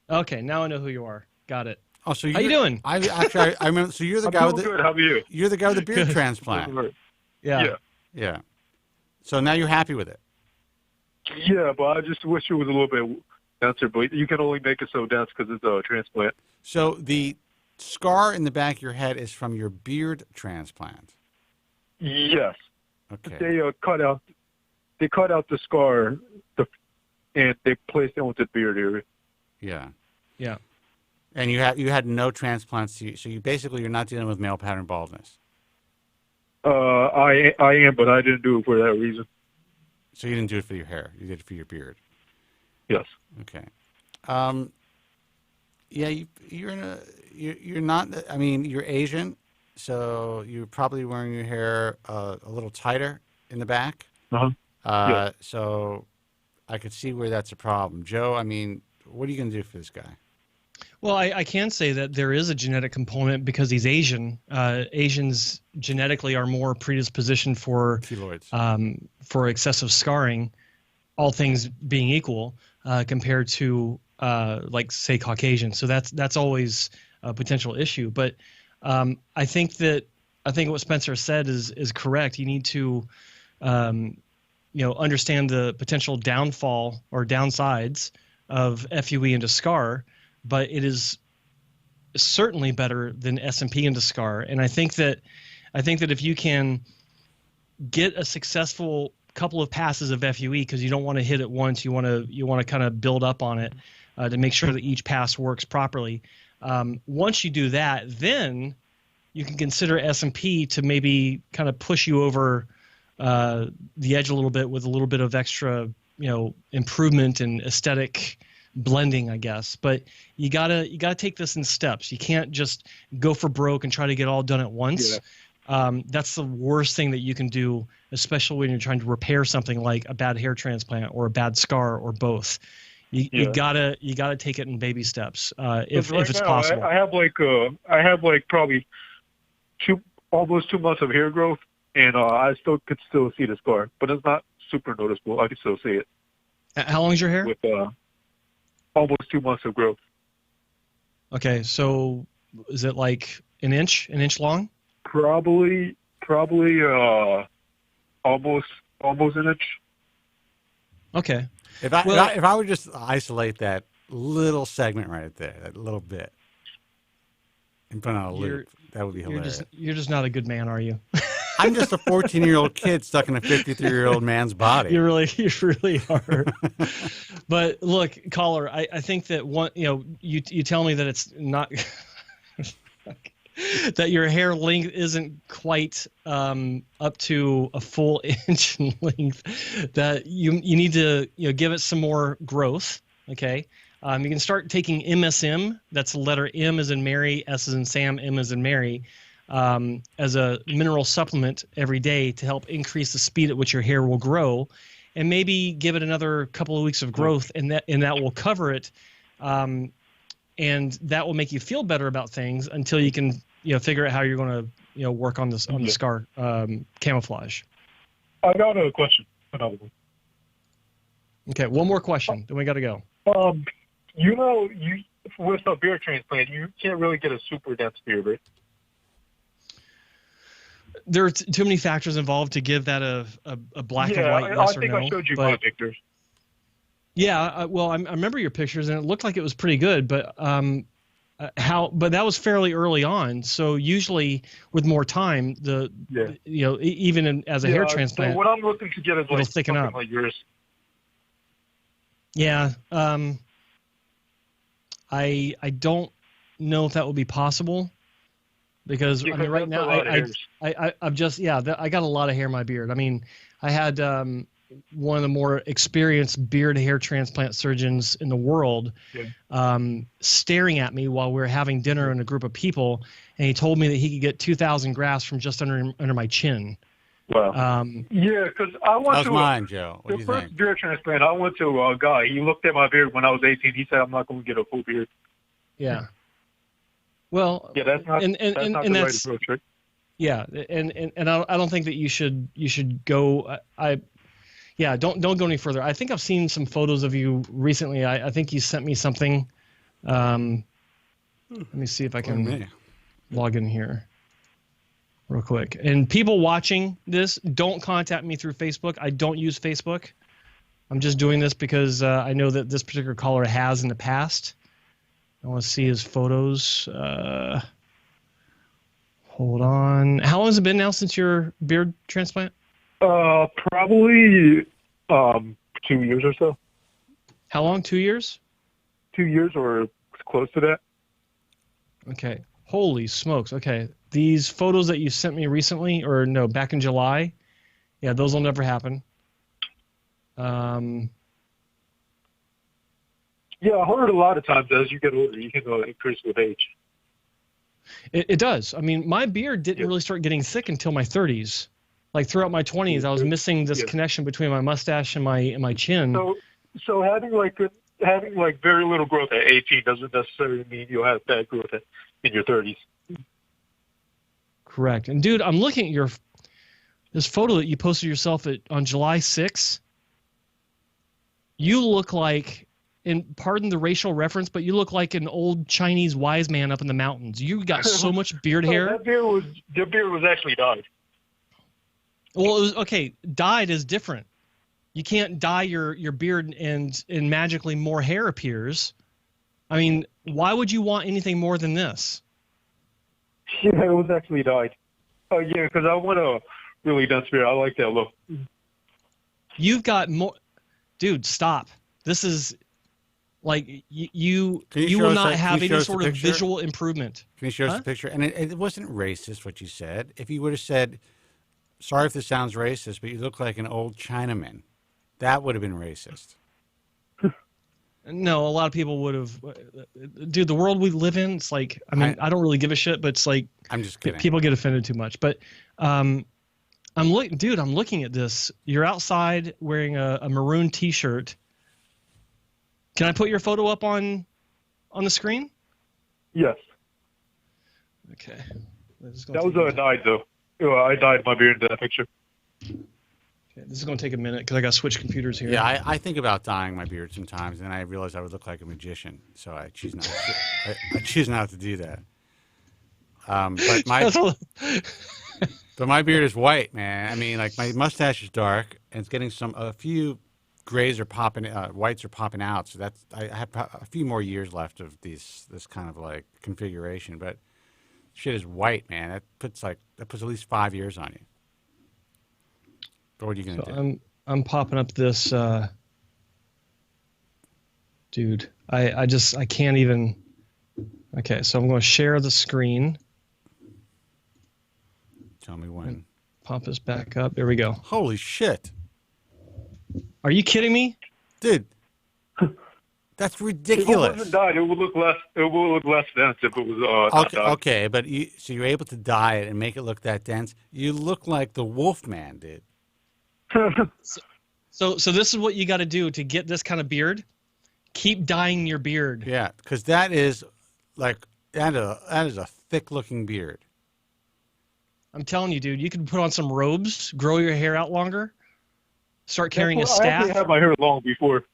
Speaker 12: Okay, now I know who you are. Got it.
Speaker 11: Oh, so
Speaker 12: how you doing?
Speaker 11: I remember. So you're the guy with the.
Speaker 19: Good. How are you?
Speaker 11: You're the guy with the beard transplant.
Speaker 12: Yeah.
Speaker 11: Yeah. So now you're happy with it.
Speaker 19: Yeah, but I just wish it was a little bit denser. But you can only make it so dense because it's a transplant.
Speaker 11: So the scar in the back of your head is from your beard transplant.
Speaker 19: Yes.
Speaker 11: Okay.
Speaker 19: They cut out the scar, and they placed it with the beard area.
Speaker 11: Yeah.
Speaker 12: Yeah.
Speaker 11: And you had no transplants, so you're not dealing with male pattern baldness.
Speaker 19: I am, but I didn't do it for that reason.
Speaker 11: So you didn't do it for your hair; you did it for your beard.
Speaker 19: Yes.
Speaker 11: Okay. Yeah, you're not. I mean, you're Asian, so you're probably wearing your hair a little tighter in the back.
Speaker 19: Yeah.
Speaker 11: So I could see where that's a problem. Joe, I mean, what are you going to do for this guy?
Speaker 12: Well, I can say that there is a genetic component because he's Asian. Asians genetically are more predispositioned for
Speaker 11: keloids,
Speaker 12: for excessive scarring, all things being equal, compared to like say Caucasian. So that's always a potential issue. But I think what Spencer said is correct. You need to understand the potential downfall or downsides of FUE into scar. But it is certainly better than SMP into scar. And I think that if you can get a successful couple of passes of FUE, because you don't want to hit it once, you want to kind of build up on it to make sure that each pass works properly. Once you do that, then you can consider SMP to maybe kind of push you over the edge a little bit with a little bit of extra, improvement and aesthetic blending, I guess. But you gotta take this in steps. You can't just go for broke and try to get all done at once. Yeah. That's the worst thing that you can do, especially when you're trying to repair something like a bad hair transplant or a bad scar or both. You gotta take it in baby steps if it's possible.
Speaker 19: I have probably almost 2 months of hair growth, and I could still see the scar, but it's not super noticeable. I can still see it.
Speaker 12: How long is your hair?
Speaker 19: With almost 2 months of growth.
Speaker 12: Okay, so is it like an inch long?
Speaker 19: Probably almost an inch.
Speaker 12: Okay.
Speaker 11: If I would just isolate that little segment right there, that little bit, and put on a loop, that would be hilarious.
Speaker 12: You're just not a good man, are you?
Speaker 11: I'm just a 14-year-old kid stuck in a 53-year-old man's body.
Speaker 12: You really are. But look, caller, I think that you tell me that it's not that your hair length isn't quite up to a full inch in length. That you need to give it some more growth. Okay. You can start taking MSM. That's the letter M as in Mary, S as in Sam, M as in Mary, as a mineral supplement every day to help increase the speed at which your hair will grow, and maybe give it another couple of weeks of growth, and that will cover it, and that will make you feel better about things until you can figure out how you're going to work on the scar camouflage.
Speaker 19: I got a question. Another one.
Speaker 12: Okay, one more question, then we got to go.
Speaker 19: With a beard transplant, you can't really get a super dense beard, right?
Speaker 12: There are too many factors involved to give that a black and white yes or no.
Speaker 19: I think I showed you my pictures.
Speaker 12: Yeah, well, I remember your pictures, and it looked like it was pretty good, but but that was fairly early on. So usually, with more time, even as a hair transplant,
Speaker 19: so what I'm looking to get is
Speaker 12: it'll thicken up.
Speaker 19: Like yours.
Speaker 12: Yeah, I don't know if that will be possible. Because I mean, right now I'm just I got a lot of hair in my beard. I mean, I had one of the more experienced beard hair transplant surgeons in the world staring at me while we were having dinner in a group of people, and he told me that he could get 2,000 grafts from just under my chin.
Speaker 19: Wow. Because I went
Speaker 11: How's
Speaker 19: to
Speaker 11: mine, Joe? What
Speaker 19: the
Speaker 11: do you
Speaker 19: first
Speaker 11: think?
Speaker 19: beard transplant. I went to a guy. He looked at my beard when I was 18. He said, "I'm not going to get a full beard."
Speaker 12: Yeah. Well,
Speaker 19: that's not the right approach, right?
Speaker 12: Yeah, and I don't think that you should go. Don't go any further. I think I've seen some photos of you recently. I think you sent me something. Let me see if I can log in here real quick. And people watching this, don't contact me through Facebook. I don't use Facebook. I'm just doing this because I know that this particular caller has in the past. I want to see his photos. Hold on. How long has it been now since your beard transplant?
Speaker 19: Probably 2 years or so.
Speaker 12: How long? 2 years?
Speaker 19: 2 years or close to that.
Speaker 12: Okay. Holy smokes. Okay. These photos that you sent me recently, or no, back in July, yeah, those will never happen.
Speaker 19: Yeah, I heard a lot of times as you get older, you can increase with age.
Speaker 12: It does. I mean, my beard didn't really start getting thick until my 30s. Like throughout my 20s, I was missing this connection between my mustache and my chin.
Speaker 19: So having very little growth at 18 doesn't necessarily mean you'll have bad growth in your 30s.
Speaker 12: Correct. And dude, I'm looking at this photo that you posted yourself on July 6th. You look like, and pardon the racial reference, but you look like an old Chinese wise man up in the mountains. You got so much beard hair.
Speaker 19: That beard was actually dyed.
Speaker 12: Well, it was, okay, dyed is different. You can't dye your beard and magically more hair appears. I mean, why would you want anything more than this?
Speaker 19: Yeah, it was actually dyed. Oh, yeah, because I want a really dense beard. I like that look.
Speaker 12: You've got more... Dude, stop. This is... Like, you will not have any sort of visual improvement.
Speaker 11: Can you show us the picture? And it wasn't racist what you said. If you would have said, sorry if this sounds racist, but you look like an old Chinaman, that would have been racist.
Speaker 12: No, a lot of people would have. Dude, the world we live in, it's like, I mean, I don't really give a shit, but it's like,
Speaker 11: I'm just kidding.
Speaker 12: People get offended too much. But I'm looking at this. You're outside wearing a maroon T-shirt. Can I put your photo up on the screen?
Speaker 19: Yes.
Speaker 12: Okay.
Speaker 19: That was dyed, though. I dyed my beard into that picture.
Speaker 12: Okay, this is going to take a minute because I got to switch computers here.
Speaker 11: Yeah, I think about dyeing my beard sometimes, and I realize I would look like a magician, so I choose not to, I choose not to do that. But my beard is white, man. I mean, like, my mustache is dark, and it's getting a few grays are popping, whites are popping out. So I have a few more years left of this kind of like configuration. But shit is white, man. That puts at least 5 years on you. What are you going to do?
Speaker 12: I'm popping up this. Dude, I can't even. Okay, so I'm going to share the screen.
Speaker 11: Tell me when.
Speaker 12: Pop this back up. There we go.
Speaker 11: Holy shit!
Speaker 12: Are you kidding me,
Speaker 11: dude? That's ridiculous.
Speaker 19: If it wasn't dyed, it would look less. It will look less dense if it was not dyed.
Speaker 11: Okay, but so you're able to dye it and make it look that dense. You look like the Wolfman, dude.
Speaker 12: So this is what you got to do to get this kind of beard. Keep dyeing your beard.
Speaker 11: Yeah, because that is like that is a thick-looking beard.
Speaker 12: I'm telling you, dude. You can put on some robes, grow your hair out longer, start carrying a staff.
Speaker 19: I actually had my hair long before.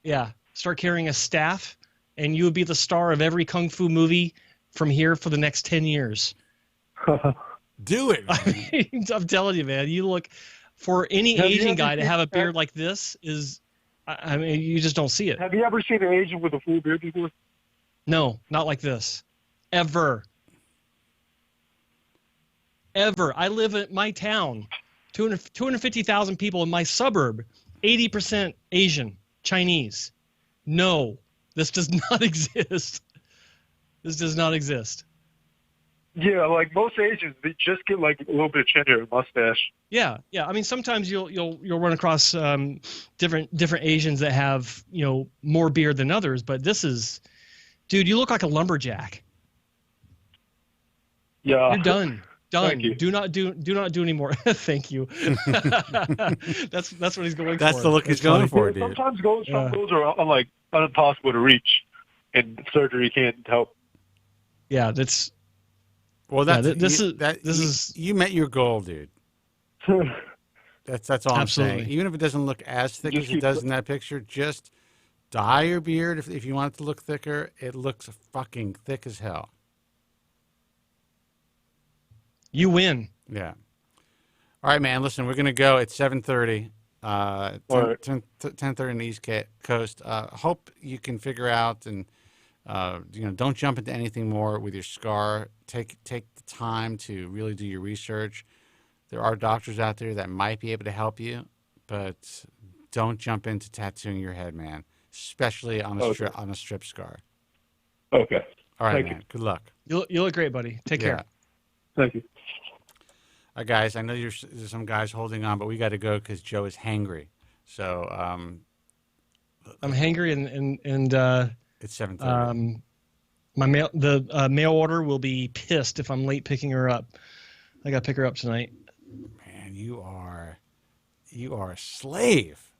Speaker 12: Yeah, start carrying a staff, and you would be the star of every kung fu movie from here for the next 10 years.
Speaker 11: Do it.
Speaker 12: I mean, I'm telling you, man. You look for any Asian guy to have a beard like this is. I mean, you just don't see it.
Speaker 19: Have you ever seen an Asian with a full beard before?
Speaker 12: No, not like this. Ever. I live in my town, 250,000 people in my suburb, 80% Asian, Chinese. No, this does not exist. This does not exist.
Speaker 19: Yeah, like most Asians, they just get like a little bit of chin hair and mustache.
Speaker 12: Yeah. I mean, sometimes you'll run across different Asians that have more beard than others, but this is, dude, you look like a lumberjack.
Speaker 19: Yeah,
Speaker 12: you're done.
Speaker 19: Thank you.
Speaker 12: Do not do anymore. Thank you. That's what he's going for.
Speaker 11: That's the look he's going for, dude.
Speaker 19: Sometimes goals are like impossible to reach, and surgery can't help.
Speaker 12: Yeah, that's.
Speaker 11: Well, this is you met your goal, dude. That's all I'm saying. Even if it doesn't look as thick as it does in that picture, just dye your beard if you want it to look thicker. It looks fucking thick as hell.
Speaker 12: You win.
Speaker 11: Yeah. All right, man. Listen, we're gonna go. It's 7:30. 10:30 on the East Coast. Hope you can figure out and. Don't jump into anything more with your scar. Take the time to really do your research. There are doctors out there that might be able to help you, but don't jump into tattooing your head, man. Especially on a strip scar.
Speaker 19: Okay.
Speaker 11: All right,
Speaker 19: Thank
Speaker 11: man.
Speaker 19: you.
Speaker 11: Good luck.
Speaker 12: You look great, buddy. Take care.
Speaker 19: Thank you.
Speaker 11: All right, guys. I know there's some guys holding on, but we got to go because Joe is hangry. So
Speaker 12: I'm hangry and.
Speaker 11: It's 7:30.
Speaker 12: The mail order will be pissed if I'm late picking her up. I got to pick her up tonight.
Speaker 11: Man, you are a slave.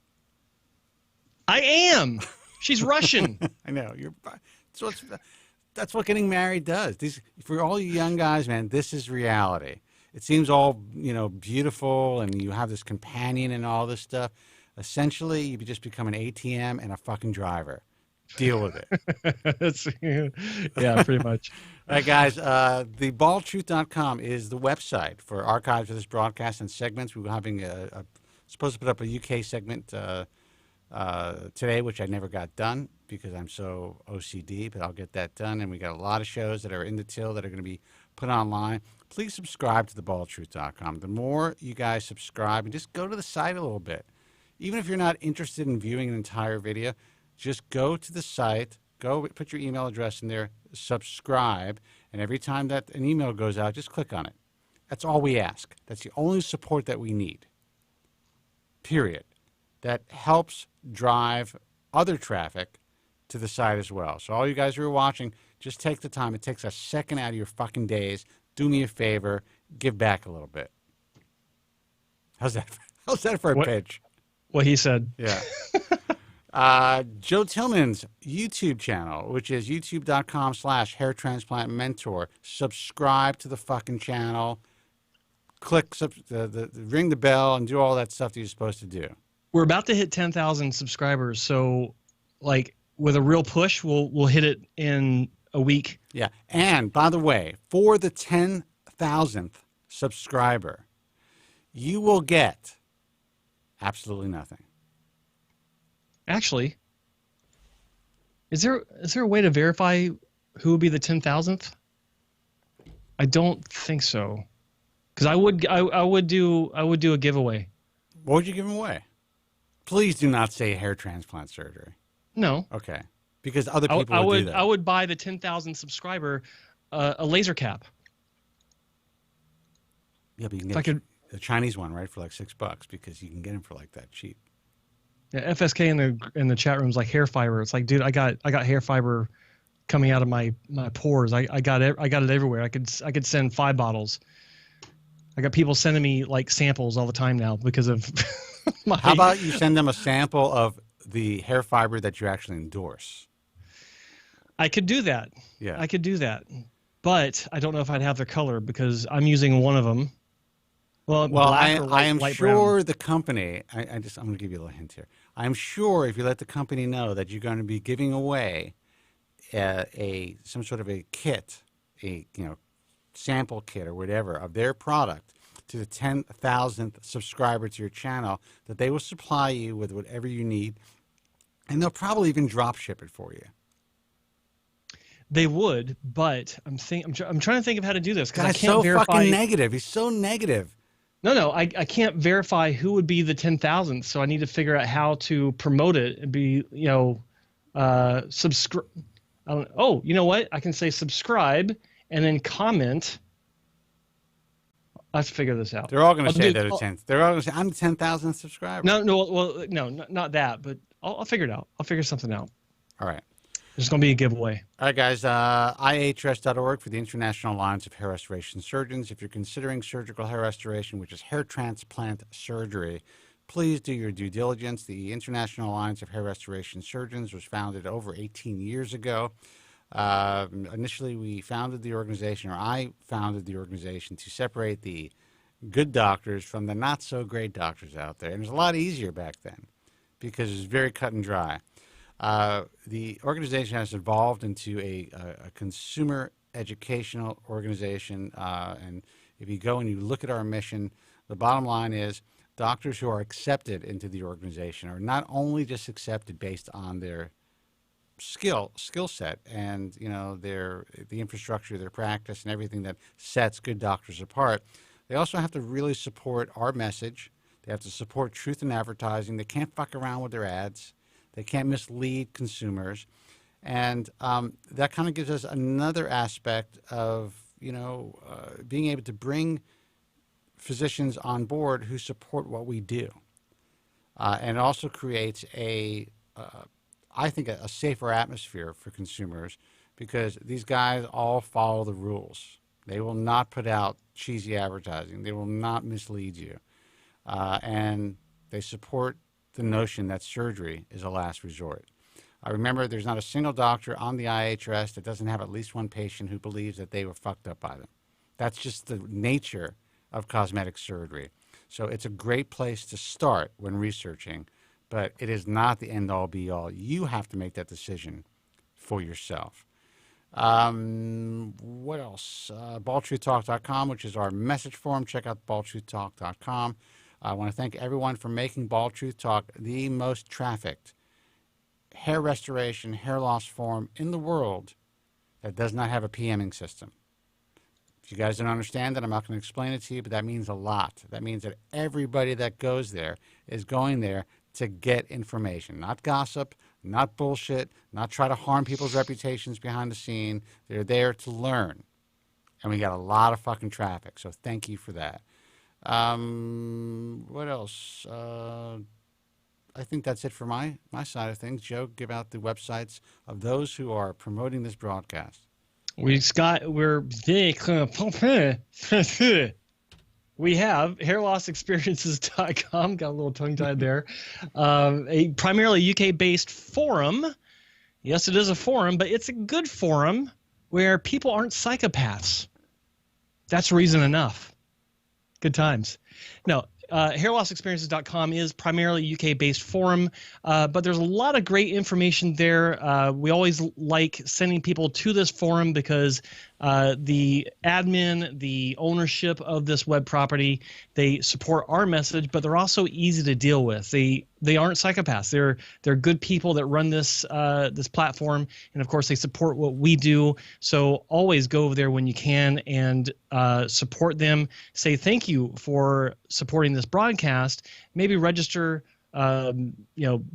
Speaker 12: I am. She's Russian.
Speaker 11: I know. That's what getting married does. For all you young guys, man, this is reality. It seems all beautiful, and you have this companion and all this stuff. Essentially, you just become an ATM and a fucking driver. Deal with
Speaker 12: it. Yeah, pretty much.
Speaker 11: All right, guys. TheBaldTruth.com is the website for archives of this broadcast and segments. We were having supposed to put up a UK segment today, which I never got done because I'm so OCD, but I'll get that done. And we got a lot of shows that are in the till that are going to be put online. Please subscribe to TheBaldTruth.com. The more you guys subscribe, and just go to the site a little bit. Even if you're not interested in viewing an entire video, just go to the site, go put your email address in there, subscribe, and every time that an email goes out, just click on it. That's all we ask. That's the only support that we need. Period. That helps drive other traffic to the site as well. So all you guys who are watching, just take the time. It takes a second out of your fucking days. Do me a favor. Give back a little bit. How's that for a pitch?
Speaker 12: What he said.
Speaker 11: Yeah. Joe Tillman's YouTube channel, which is youtube.com/hairtransplantmentor. Subscribe to the fucking channel. Click, ring the bell, and do all that stuff that you're supposed to do.
Speaker 12: We're about to hit 10,000 subscribers, so like with a real push, we'll hit it in a week.
Speaker 11: Yeah, and by the way, for the 10,000th subscriber, you will get absolutely nothing.
Speaker 12: Actually, is there a way to verify who would be the 10,000th? I don't think so, because I would do a giveaway.
Speaker 11: What would you give him away? Please do not say hair transplant surgery.
Speaker 12: No.
Speaker 11: Okay. Because other people would do that.
Speaker 12: I would buy the 10,000 subscriber a laser cap.
Speaker 11: Yeah, but you can get the Chinese one, right, for like $6 because you can get them for like that cheap.
Speaker 12: Yeah, FSK in the chat room's like hair fiber. It's like, dude, I got hair fiber coming out of my pores. I got it everywhere. I could send 5 bottles. I got people sending me like samples all the time now because of my.
Speaker 11: How about you send them a sample of the hair fiber that you actually endorse?
Speaker 12: I could do that.
Speaker 11: Yeah,
Speaker 12: I could do that, but I don't know if I'd have their color because I'm using one of them. Well,
Speaker 11: I am
Speaker 12: light
Speaker 11: sure
Speaker 12: brown.
Speaker 11: the company. I'm going to give you a little hint here. I'm sure if you let the company know that you're going to be giving away some sort of a kit, sample kit or whatever of their product to the 10,000th subscriber to your channel, that they will supply you with whatever you need, and they'll probably even drop ship it for you.
Speaker 12: They would, but I'm trying to think of how to do this because I
Speaker 11: Guy's
Speaker 12: can't verify.
Speaker 11: Fucking negative. He's so negative.
Speaker 12: No, I can't verify who would be the 10,000th, so I need to figure out how to promote it and be, subscribe. Oh, you know what? I can say subscribe and then comment. I have to figure this out.
Speaker 11: They're all going to say they're the 10th. They're all going to say, I'm the 10,000th subscriber.
Speaker 12: No, not that, but I'll figure it out. I'll figure something out.
Speaker 11: All right.
Speaker 12: There's going to be a giveaway.
Speaker 11: All right, guys. IHRS.org for the International Alliance of Hair Restoration Surgeons. If you're considering surgical hair restoration, which is hair transplant surgery, please do your due diligence. The International Alliance of Hair Restoration Surgeons was founded over 18 years ago. Initially, we founded the organization, or I founded the organization, to separate the good doctors from the not-so-great doctors out there. And it was a lot easier back then because it was very cut and dry. The organization has evolved into a consumer educational organization, and if you go and you look at our mission, the bottom line is doctors who are accepted into the organization are not only just accepted based on their skill set and the infrastructure, their practice, and everything that sets good doctors apart. They also have to really support our message. They have to support truth in advertising. They can't fuck around with their ads. They can't mislead consumers. And that kind of gives us another aspect of, being able to bring physicians on board who support what we do. And it also creates I think, a safer atmosphere for consumers because these guys all follow the rules. They will not put out cheesy advertising. They will not mislead you. And they support the notion that surgery is a last resort. Remember, there's not a single doctor on the IHRS that doesn't have at least one patient who believes that they were fucked up by them. That's just the nature of cosmetic surgery. So it's a great place to start when researching, but it is not the end-all, be-all. You have to make that decision for yourself. What else? BaldTruthTalk.com, which is our message forum. Check out BaldTruthTalk.com. I want to thank everyone for making Bald Truth Talk the most trafficked hair restoration, hair loss forum in the world that does not have a PMing system. If you guys don't understand that, I'm not going to explain it to you, but that means a lot. That means that everybody that goes there is going there to get information, not gossip, not bullshit, not try to harm people's reputations behind the scene. They're there to learn. And we got a lot of fucking traffic, so thank you for that. What else? I think that's it for my side of things. Joe, give out the websites of those who are promoting this broadcast.
Speaker 12: We have hairlossexperiences.com, got a little tongue-tied there, a primarily UK-based forum. Yes, it is a forum, but it's a good forum where people aren't psychopaths. That's reason enough. Good times. No, hairlossexperiences.com is primarily UK-based forum, but there's a lot of great information there. We always like sending people to this forum because the admin, the ownership of this web property, they support our message, but they're also easy to deal with. They they aren't psychopaths. They're good people that run this this platform, and of course they support what we do. So always go over there when you can and support them. Say thank you for supporting this broadcast. Maybe register.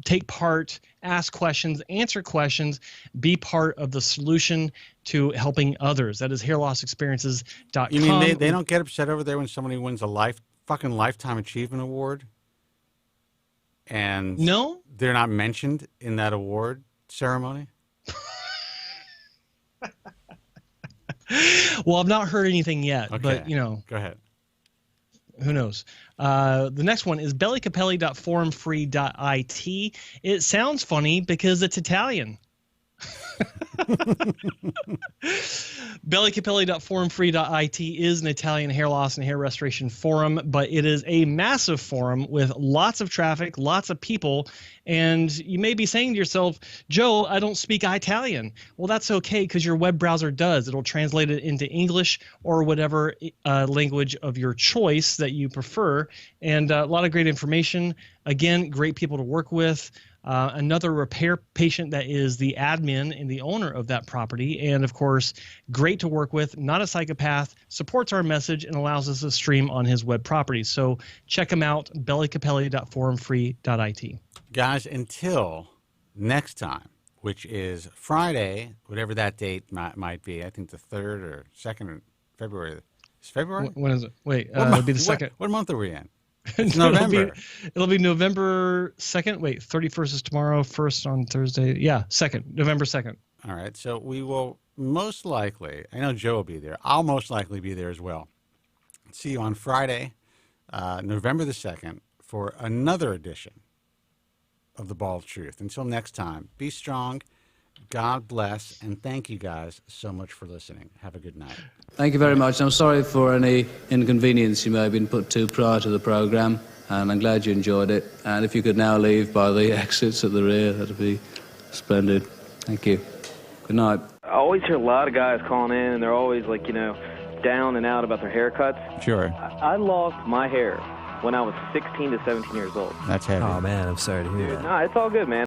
Speaker 12: Take part, ask questions, answer questions, be part of the solution to helping others. That is hairlossexperiences.com.
Speaker 11: You mean they don't get upset over there when somebody wins a fucking lifetime achievement award? And
Speaker 12: no,
Speaker 11: they're not mentioned in that award ceremony?
Speaker 12: Well, I've not heard anything yet,
Speaker 11: Okay.
Speaker 12: but
Speaker 11: Go ahead.
Speaker 12: Who knows? The next one is bellycapelli.forumfree.it. It sounds funny because it's Italian. bellycapelli.forumfree.it is an Italian hair loss and hair restoration forum, but it is a massive forum with lots of traffic, lots of people, and you may be saying to yourself, Joe, I don't speak Italian. Well, that's okay because your web browser does. It'll translate it into English or whatever language of your choice that you prefer, and a lot of great information. Again, great people to work with. Another repair patient that is the admin and the owner of that property. And of course, great to work with, not a psychopath, supports our message and allows us to stream on his web property. So check him out, bellycapelli.forumfree.it. Guys, until next time, which is Friday, whatever that date might be, I think the 3rd or 2nd of February. Is February? When is it? Wait, it'll be the 2nd.
Speaker 11: What month are we in? It's November.
Speaker 12: It'll be November 2nd. Wait, 31st is tomorrow, 1st on Thursday. Yeah, 2nd, November 2nd.
Speaker 11: All right, so we will most likely, I know Joe will be there. I'll most likely be there as well. See you on Friday, November the 2nd, for another edition of The Bald Truth. Until next time, be strong, God bless, and thank you guys so much for listening. Have a good night.
Speaker 20: Thank you very much. I'm sorry for any inconvenience you may have been put to prior to the programme, and I'm glad you enjoyed it. And if you could now leave by the exits at the rear, that'd be splendid. Thank you. Good night.
Speaker 21: I always hear a lot of guys calling in, and they're always like, down and out about their haircuts.
Speaker 11: Sure.
Speaker 21: I lost my hair when I was 16 to 17 years old.
Speaker 11: That's heavy.
Speaker 22: Oh, man, I'm sorry to hear that.
Speaker 21: No, it's all good, man.